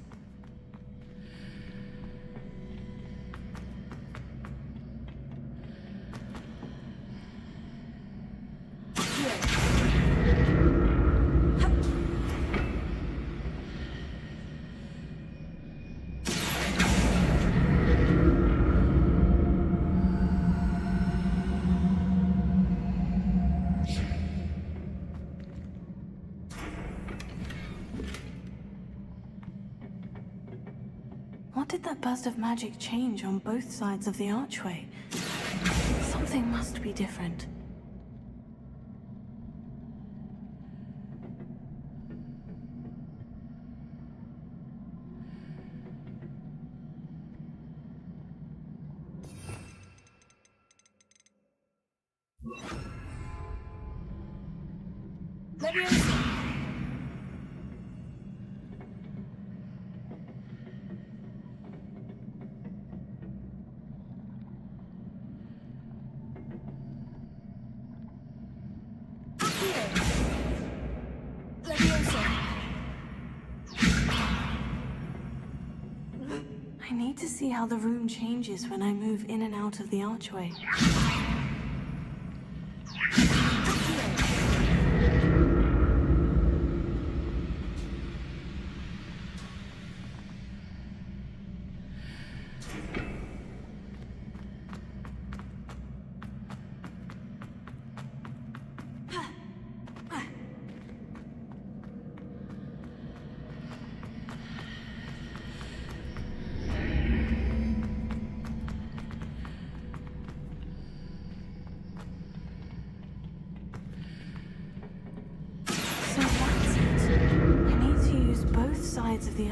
What did that burst of magic change on both sides of the archway? Something must be different. I need to see how the room changes when I move in and out of the archway.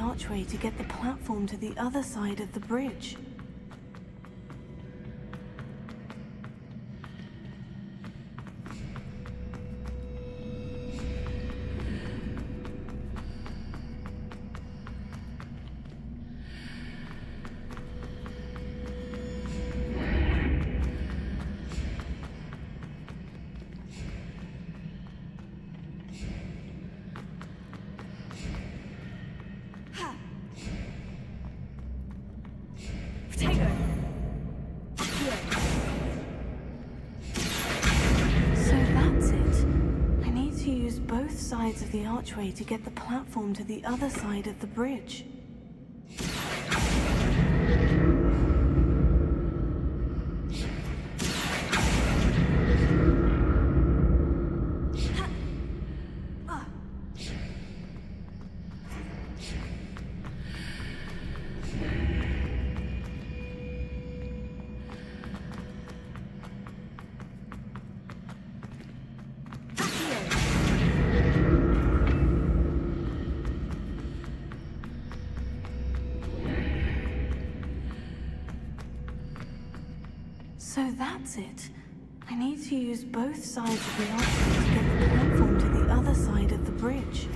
archway to get the platform to the other side of the bridge. Sides of the archway to get the platform to the other side of the bridge. So that's it. I need to use both sides of the archway to get the platform to the other side of the bridge.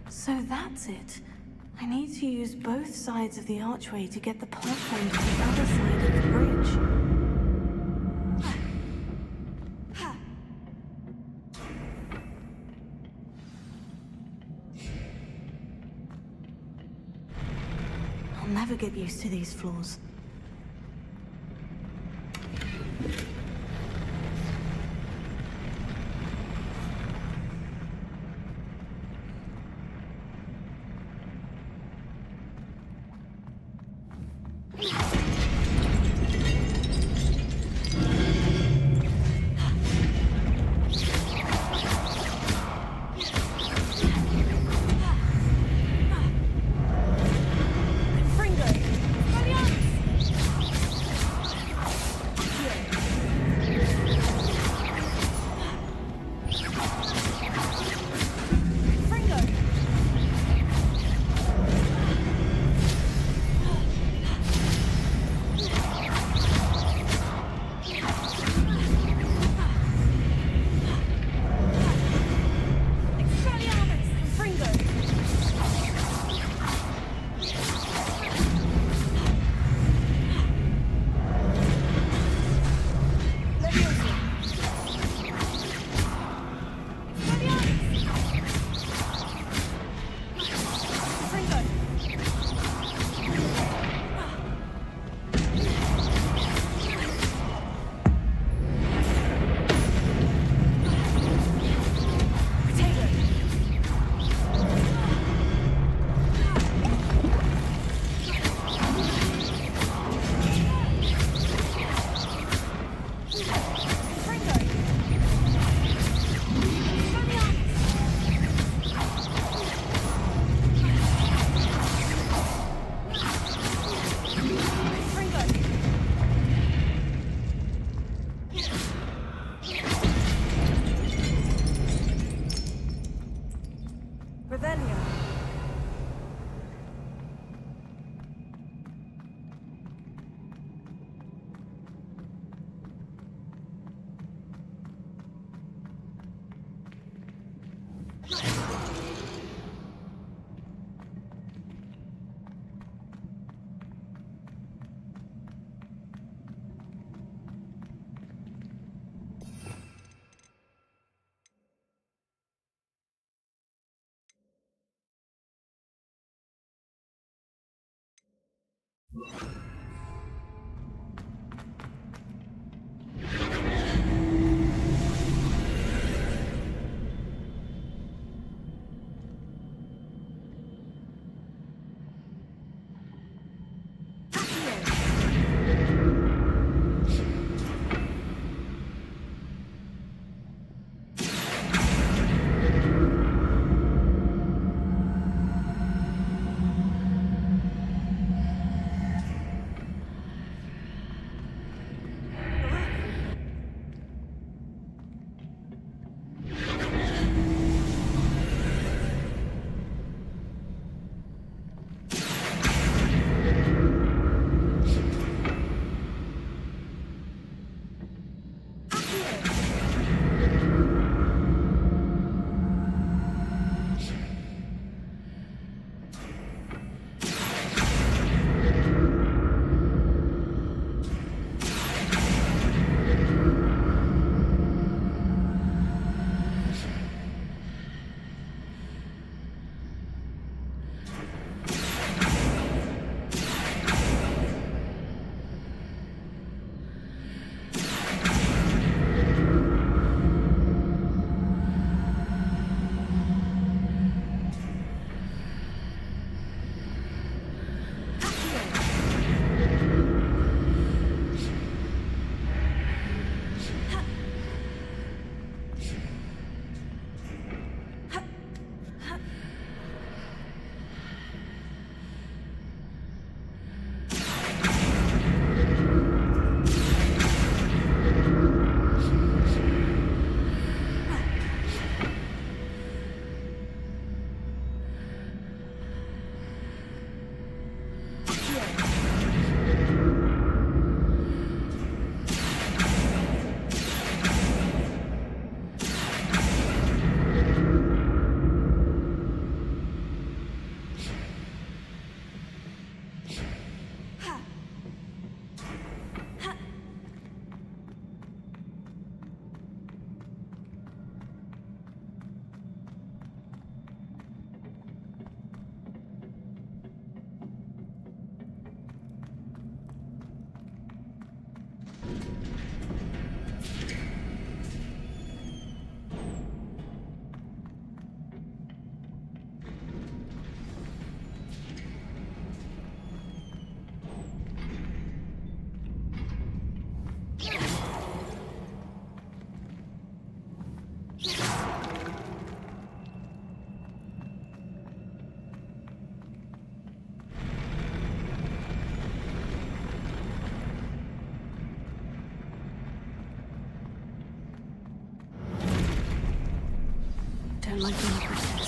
So that's it. I need to use both sides of the archway to get the platform to the other side of the bridge. I'll never get used to these floors. like being a princess.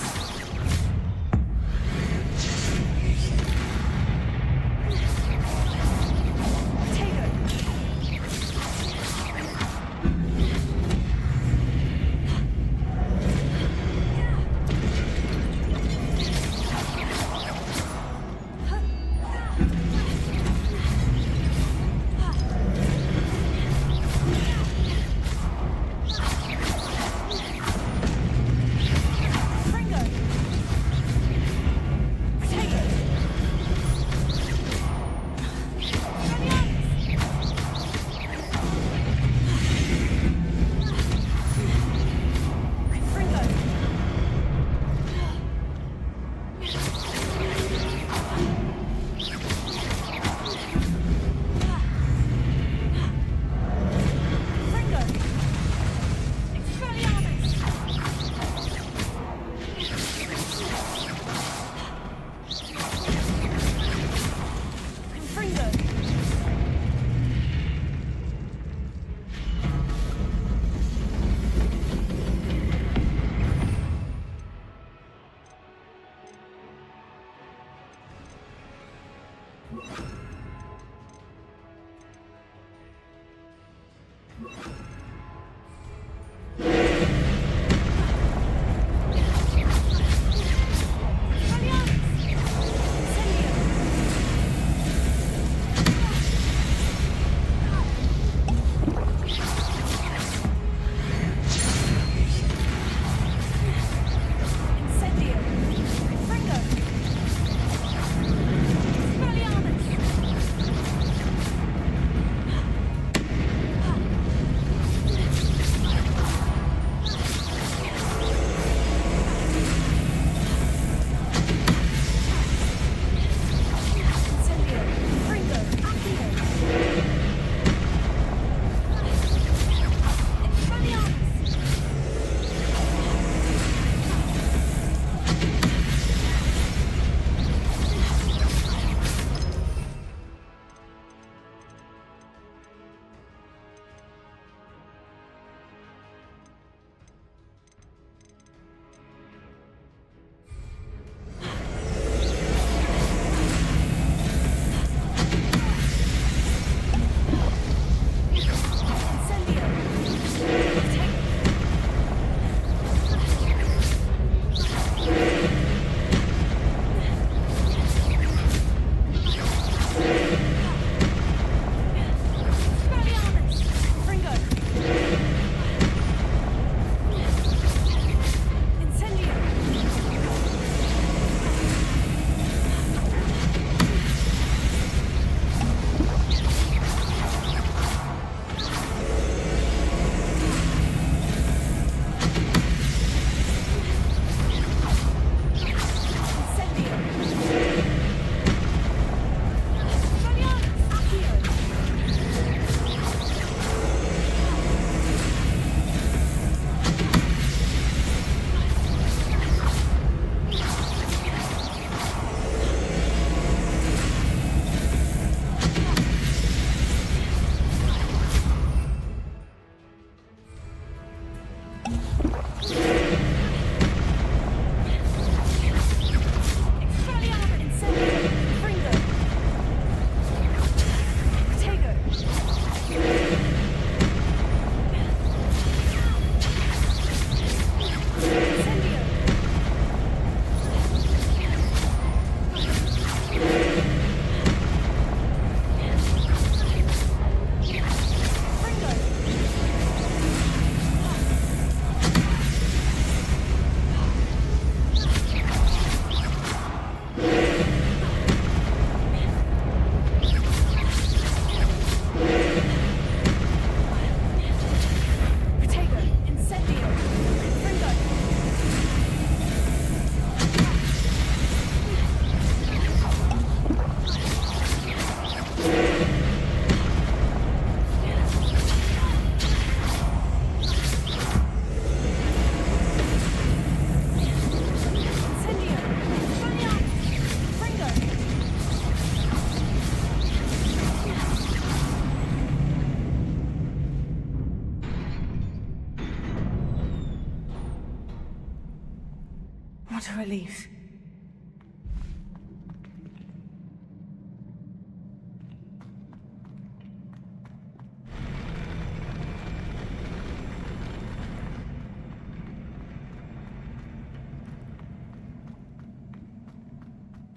a relief.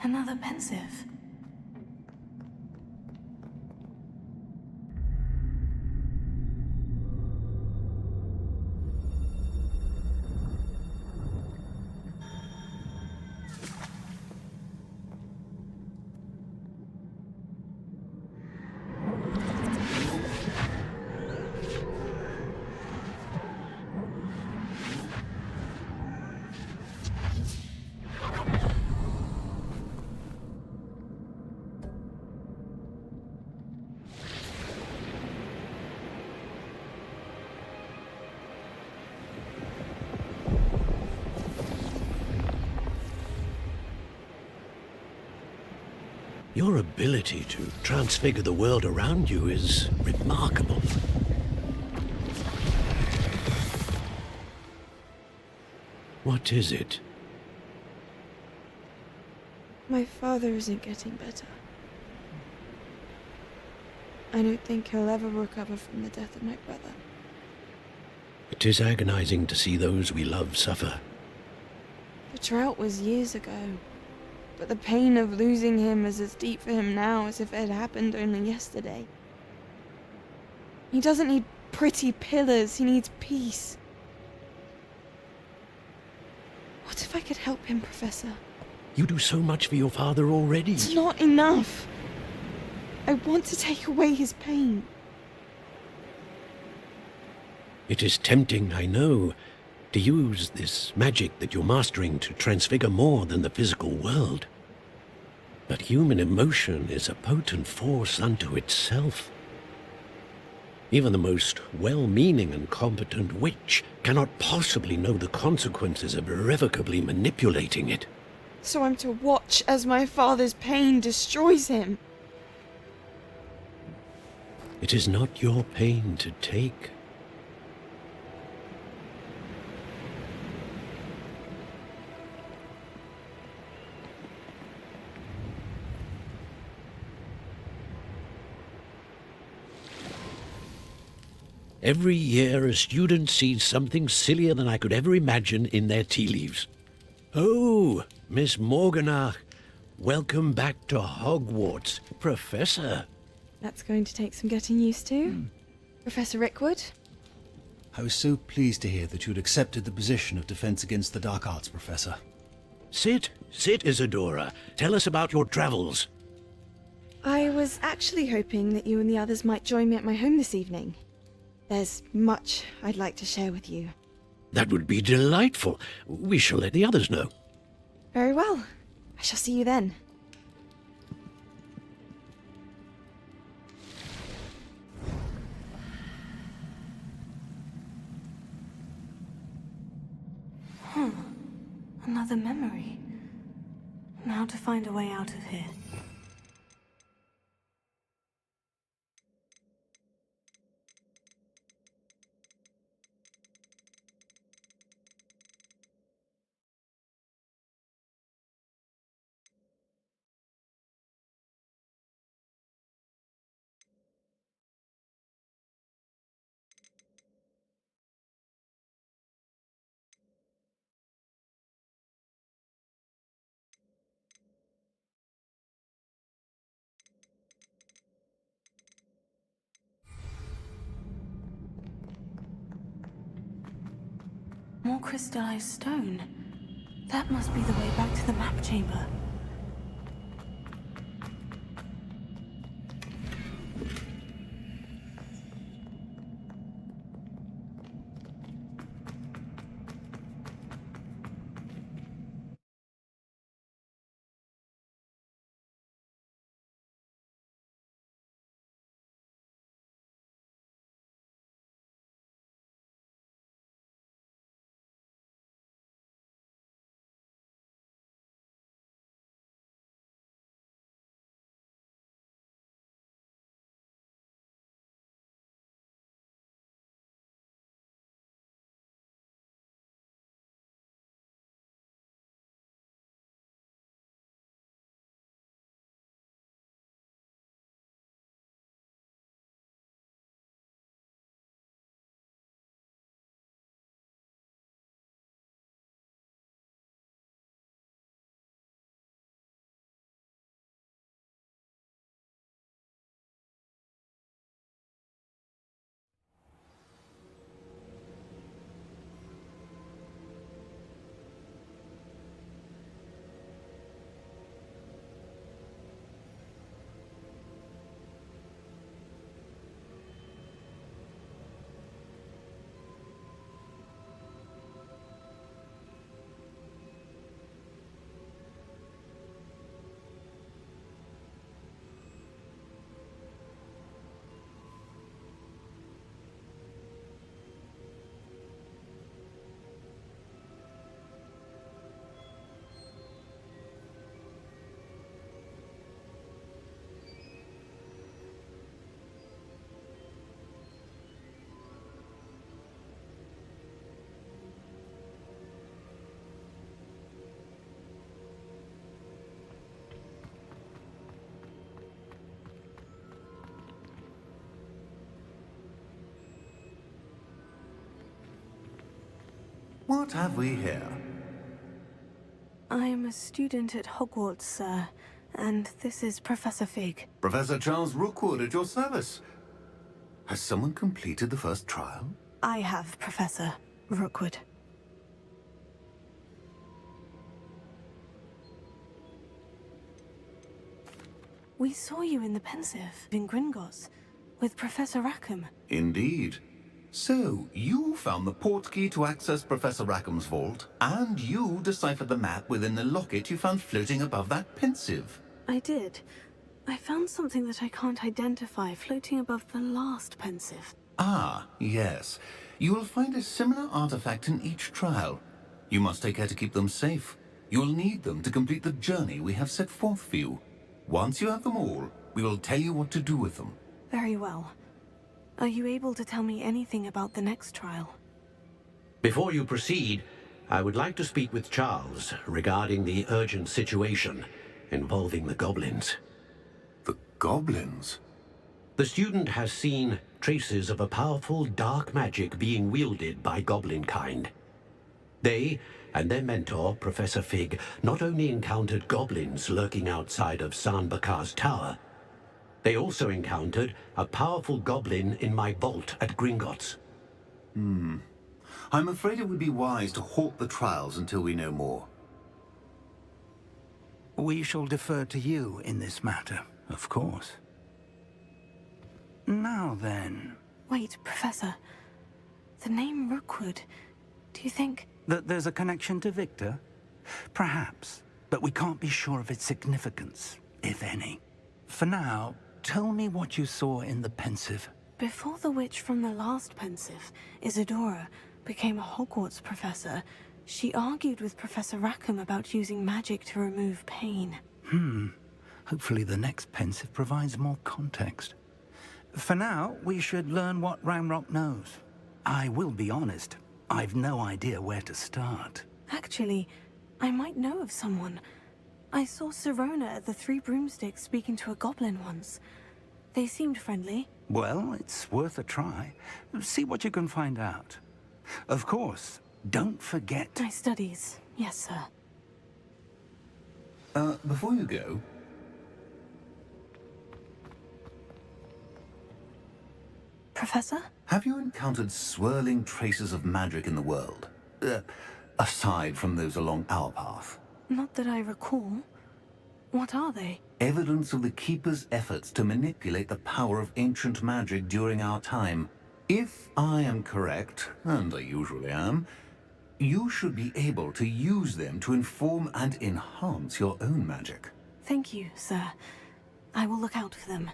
Another pensive. Your ability to transfigure the world around you is remarkable. What is it? My father isn't getting better. I don't think he'll ever recover from the death of my brother. It is agonizing to see those we love suffer. The drought was years ago, but the pain of losing him is as deep for him now as if it had happened only yesterday. He doesn't need pretty pillars, he needs peace. What if I could help him, Professor? You do so much for your father already. It's not enough. I want to take away his pain. It is tempting, I know, to use this magic that you're mastering to transfigure more than the physical world. But human emotion is a potent force unto itself. Even the most well-meaning and competent witch cannot possibly know the consequences of irrevocably manipulating it. So I'm to watch as my father's pain destroys him. It is not your pain to take. Every year a student sees something sillier than I could ever imagine in their tea leaves. Oh, Miss Morganach, welcome back to Hogwarts, Professor. That's going to take some getting used to. Professor Rickwood? I was so pleased to hear that you'd accepted the position of Defense Against the Dark Arts, Professor. Sit, Isadora. Tell us about your travels. I was actually hoping that you and the others might join me at my home this evening. There's much I'd like to share with you. That would be delightful. We shall let the others know. Very well. I shall see you then. Another memory. Now to find a way out of here. More crystallized stone. That must be the way back to the map chamber. What have we here? I am a student at Hogwarts, sir, and this is Professor Fig. Professor Charles Rookwood at your service. Has someone completed the first trial? I have, Professor Rookwood. We saw you in the Pensive in Gringotts with Professor Rackham. Indeed. So, you found the portkey to access Professor Rackham's vault, and you deciphered the map within the locket you found floating above that Pensive. I did. I found something that I can't identify floating above the last Pensive. Ah, yes. You will find a similar artifact in each trial. You must take care to keep them safe. You will need them to complete the journey we have set forth for you. Once you have them all, we will tell you what to do with them. Very well. Are you able to tell me anything about the next trial? Before you proceed, I would like to speak with Charles regarding the urgent situation involving the goblins. The goblins? The student has seen traces of a powerful dark magic being wielded by goblin kind. They and their mentor, Professor Fig, not only encountered goblins lurking outside of San Bakar's tower, they also encountered a powerful goblin in my vault at Gringotts. I'm afraid it would be wise to halt the trials until we know more. We shall defer to you in this matter, of course. Now then... Wait, Professor. The name Rookwood. Do you think... That there's a connection to Victor? Perhaps, but we can't be sure of its significance, if any. For now, tell me what you saw in the Pensive. Before the witch from the last Pensive, Isadora, became a Hogwarts professor, she argued with Professor Rackham about using magic to remove pain. Hopefully the next Pensive provides more context. For now, we should learn what Ranrock knows. I will be honest, I've no idea where to start. Actually, I might know of someone. I saw Sirona at the Three Broomsticks speaking to a goblin once. They seemed friendly. Well, it's worth a try. See what you can find out. Of course, don't forget... My studies, yes, sir. Before you go... Professor? Have you encountered swirling traces of magic in the world? Aside from those along our path? Not that I recall. What are they? Evidence of the Keeper's efforts to manipulate the power of ancient magic during our time. If I am correct, and I usually am, you should be able to use them to inform and enhance your own magic. Thank you, sir. I will look out for them.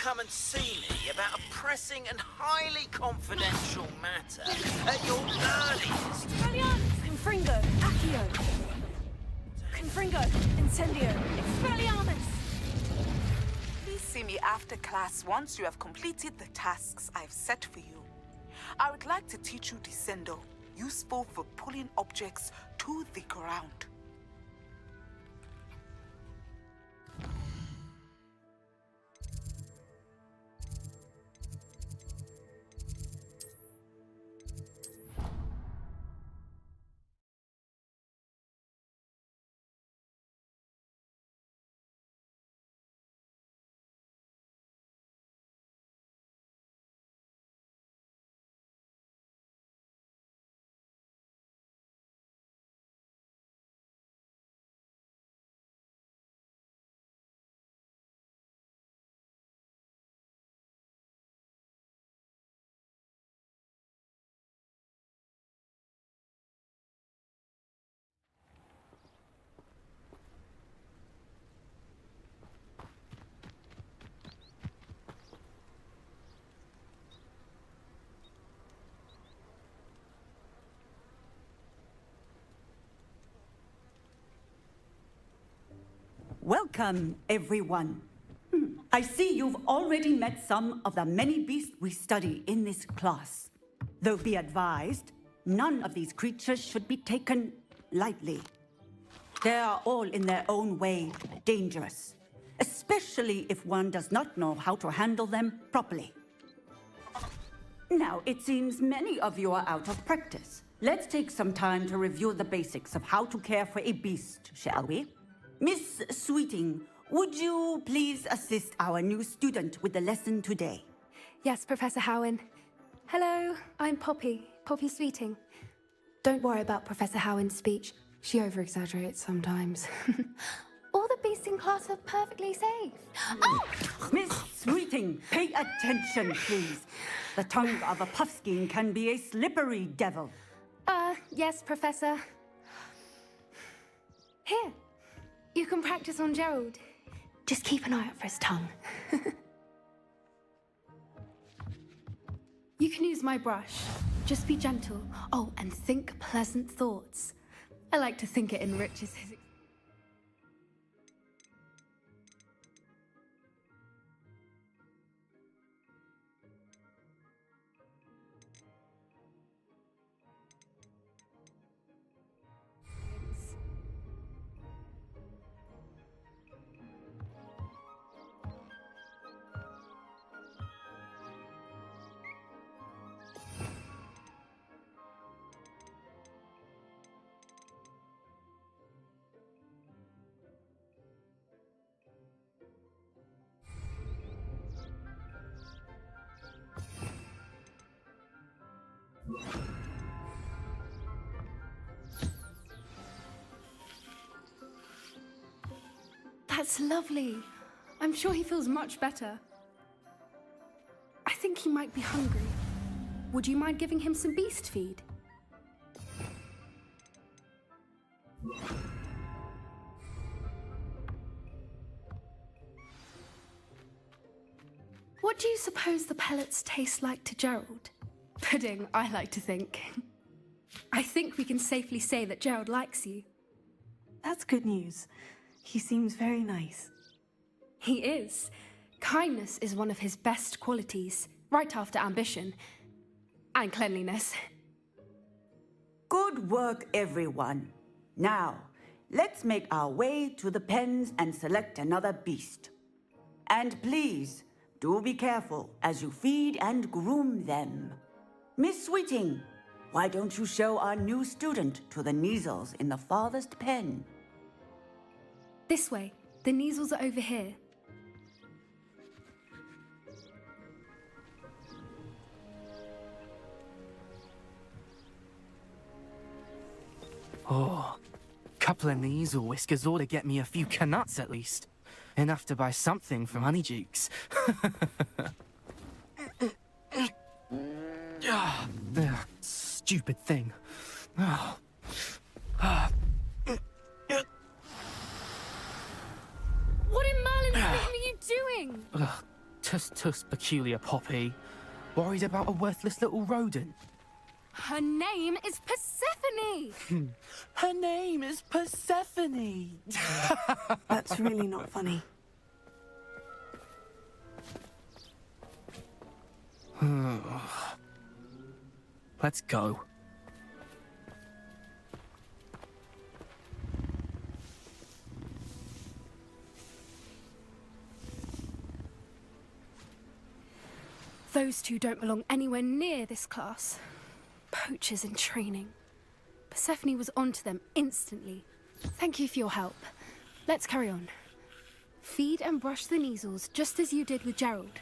come and see me about a pressing and highly confidential matter at your earliest. Confringo, Accio. Confringo, Incendio, Expelliarmus. Please see me after class once you have completed the tasks I've set for you. I would like to teach you Descendo, useful for pulling objects to the ground. Welcome, everyone. I see you've already met some of the many beasts we study in this class. Though be advised, none of these creatures should be taken lightly. They are all in their own way dangerous, especially if one does not know how to handle them properly. Now, it seems many of you are out of practice. Let's take some time to review the basics of how to care for a beast, shall we? Miss Sweeting, would you please assist our new student with the lesson today? Yes, Professor Howen. Hello, I'm Poppy Sweeting. Don't worry about Professor Howen's speech. She over-exaggerates sometimes. All the beasts in class are perfectly safe. Oh! Miss Sweeting, pay attention, please. The tongue of a puffskein can be a slippery devil. Yes, Professor. Here, you can practice on Gerald. Just keep an eye out for his tongue. You can use my brush. Just be gentle. Oh, and think pleasant thoughts. I like to think it enriches his... That's lovely. I'm sure he feels much better. I think he might be hungry. Would you mind giving him some beast feed? What do you suppose the pellets taste like to Gerald? Pudding, I like to think. I think we can safely say that Gerald likes you. That's good news. He seems very nice. He is. Kindness is one of his best qualities, right after ambition. And cleanliness. Good work, everyone. Now, let's make our way to the pens and select another beast. And please, do be careful as you feed and groom them. Miss Sweeting, why don't you show our new student to the Neasels in the farthest pen? This way. The Neasels are over here. Oh, couple of Neasel whiskers ought to get me a few canuts at least. Enough to buy something from Honeydukes. Stupid thing. Oh. What in Merlin's name are you doing? Tuss peculiar poppy. Worried about a worthless little rodent. Her name is Persephone! Her name is Persephone! That's really not funny. Let's go. Those two don't belong anywhere near this class. Poachers in training. Persephone was onto them instantly. Thank you for your help. Let's carry on. Feed and brush the measles just as you did with Gerald.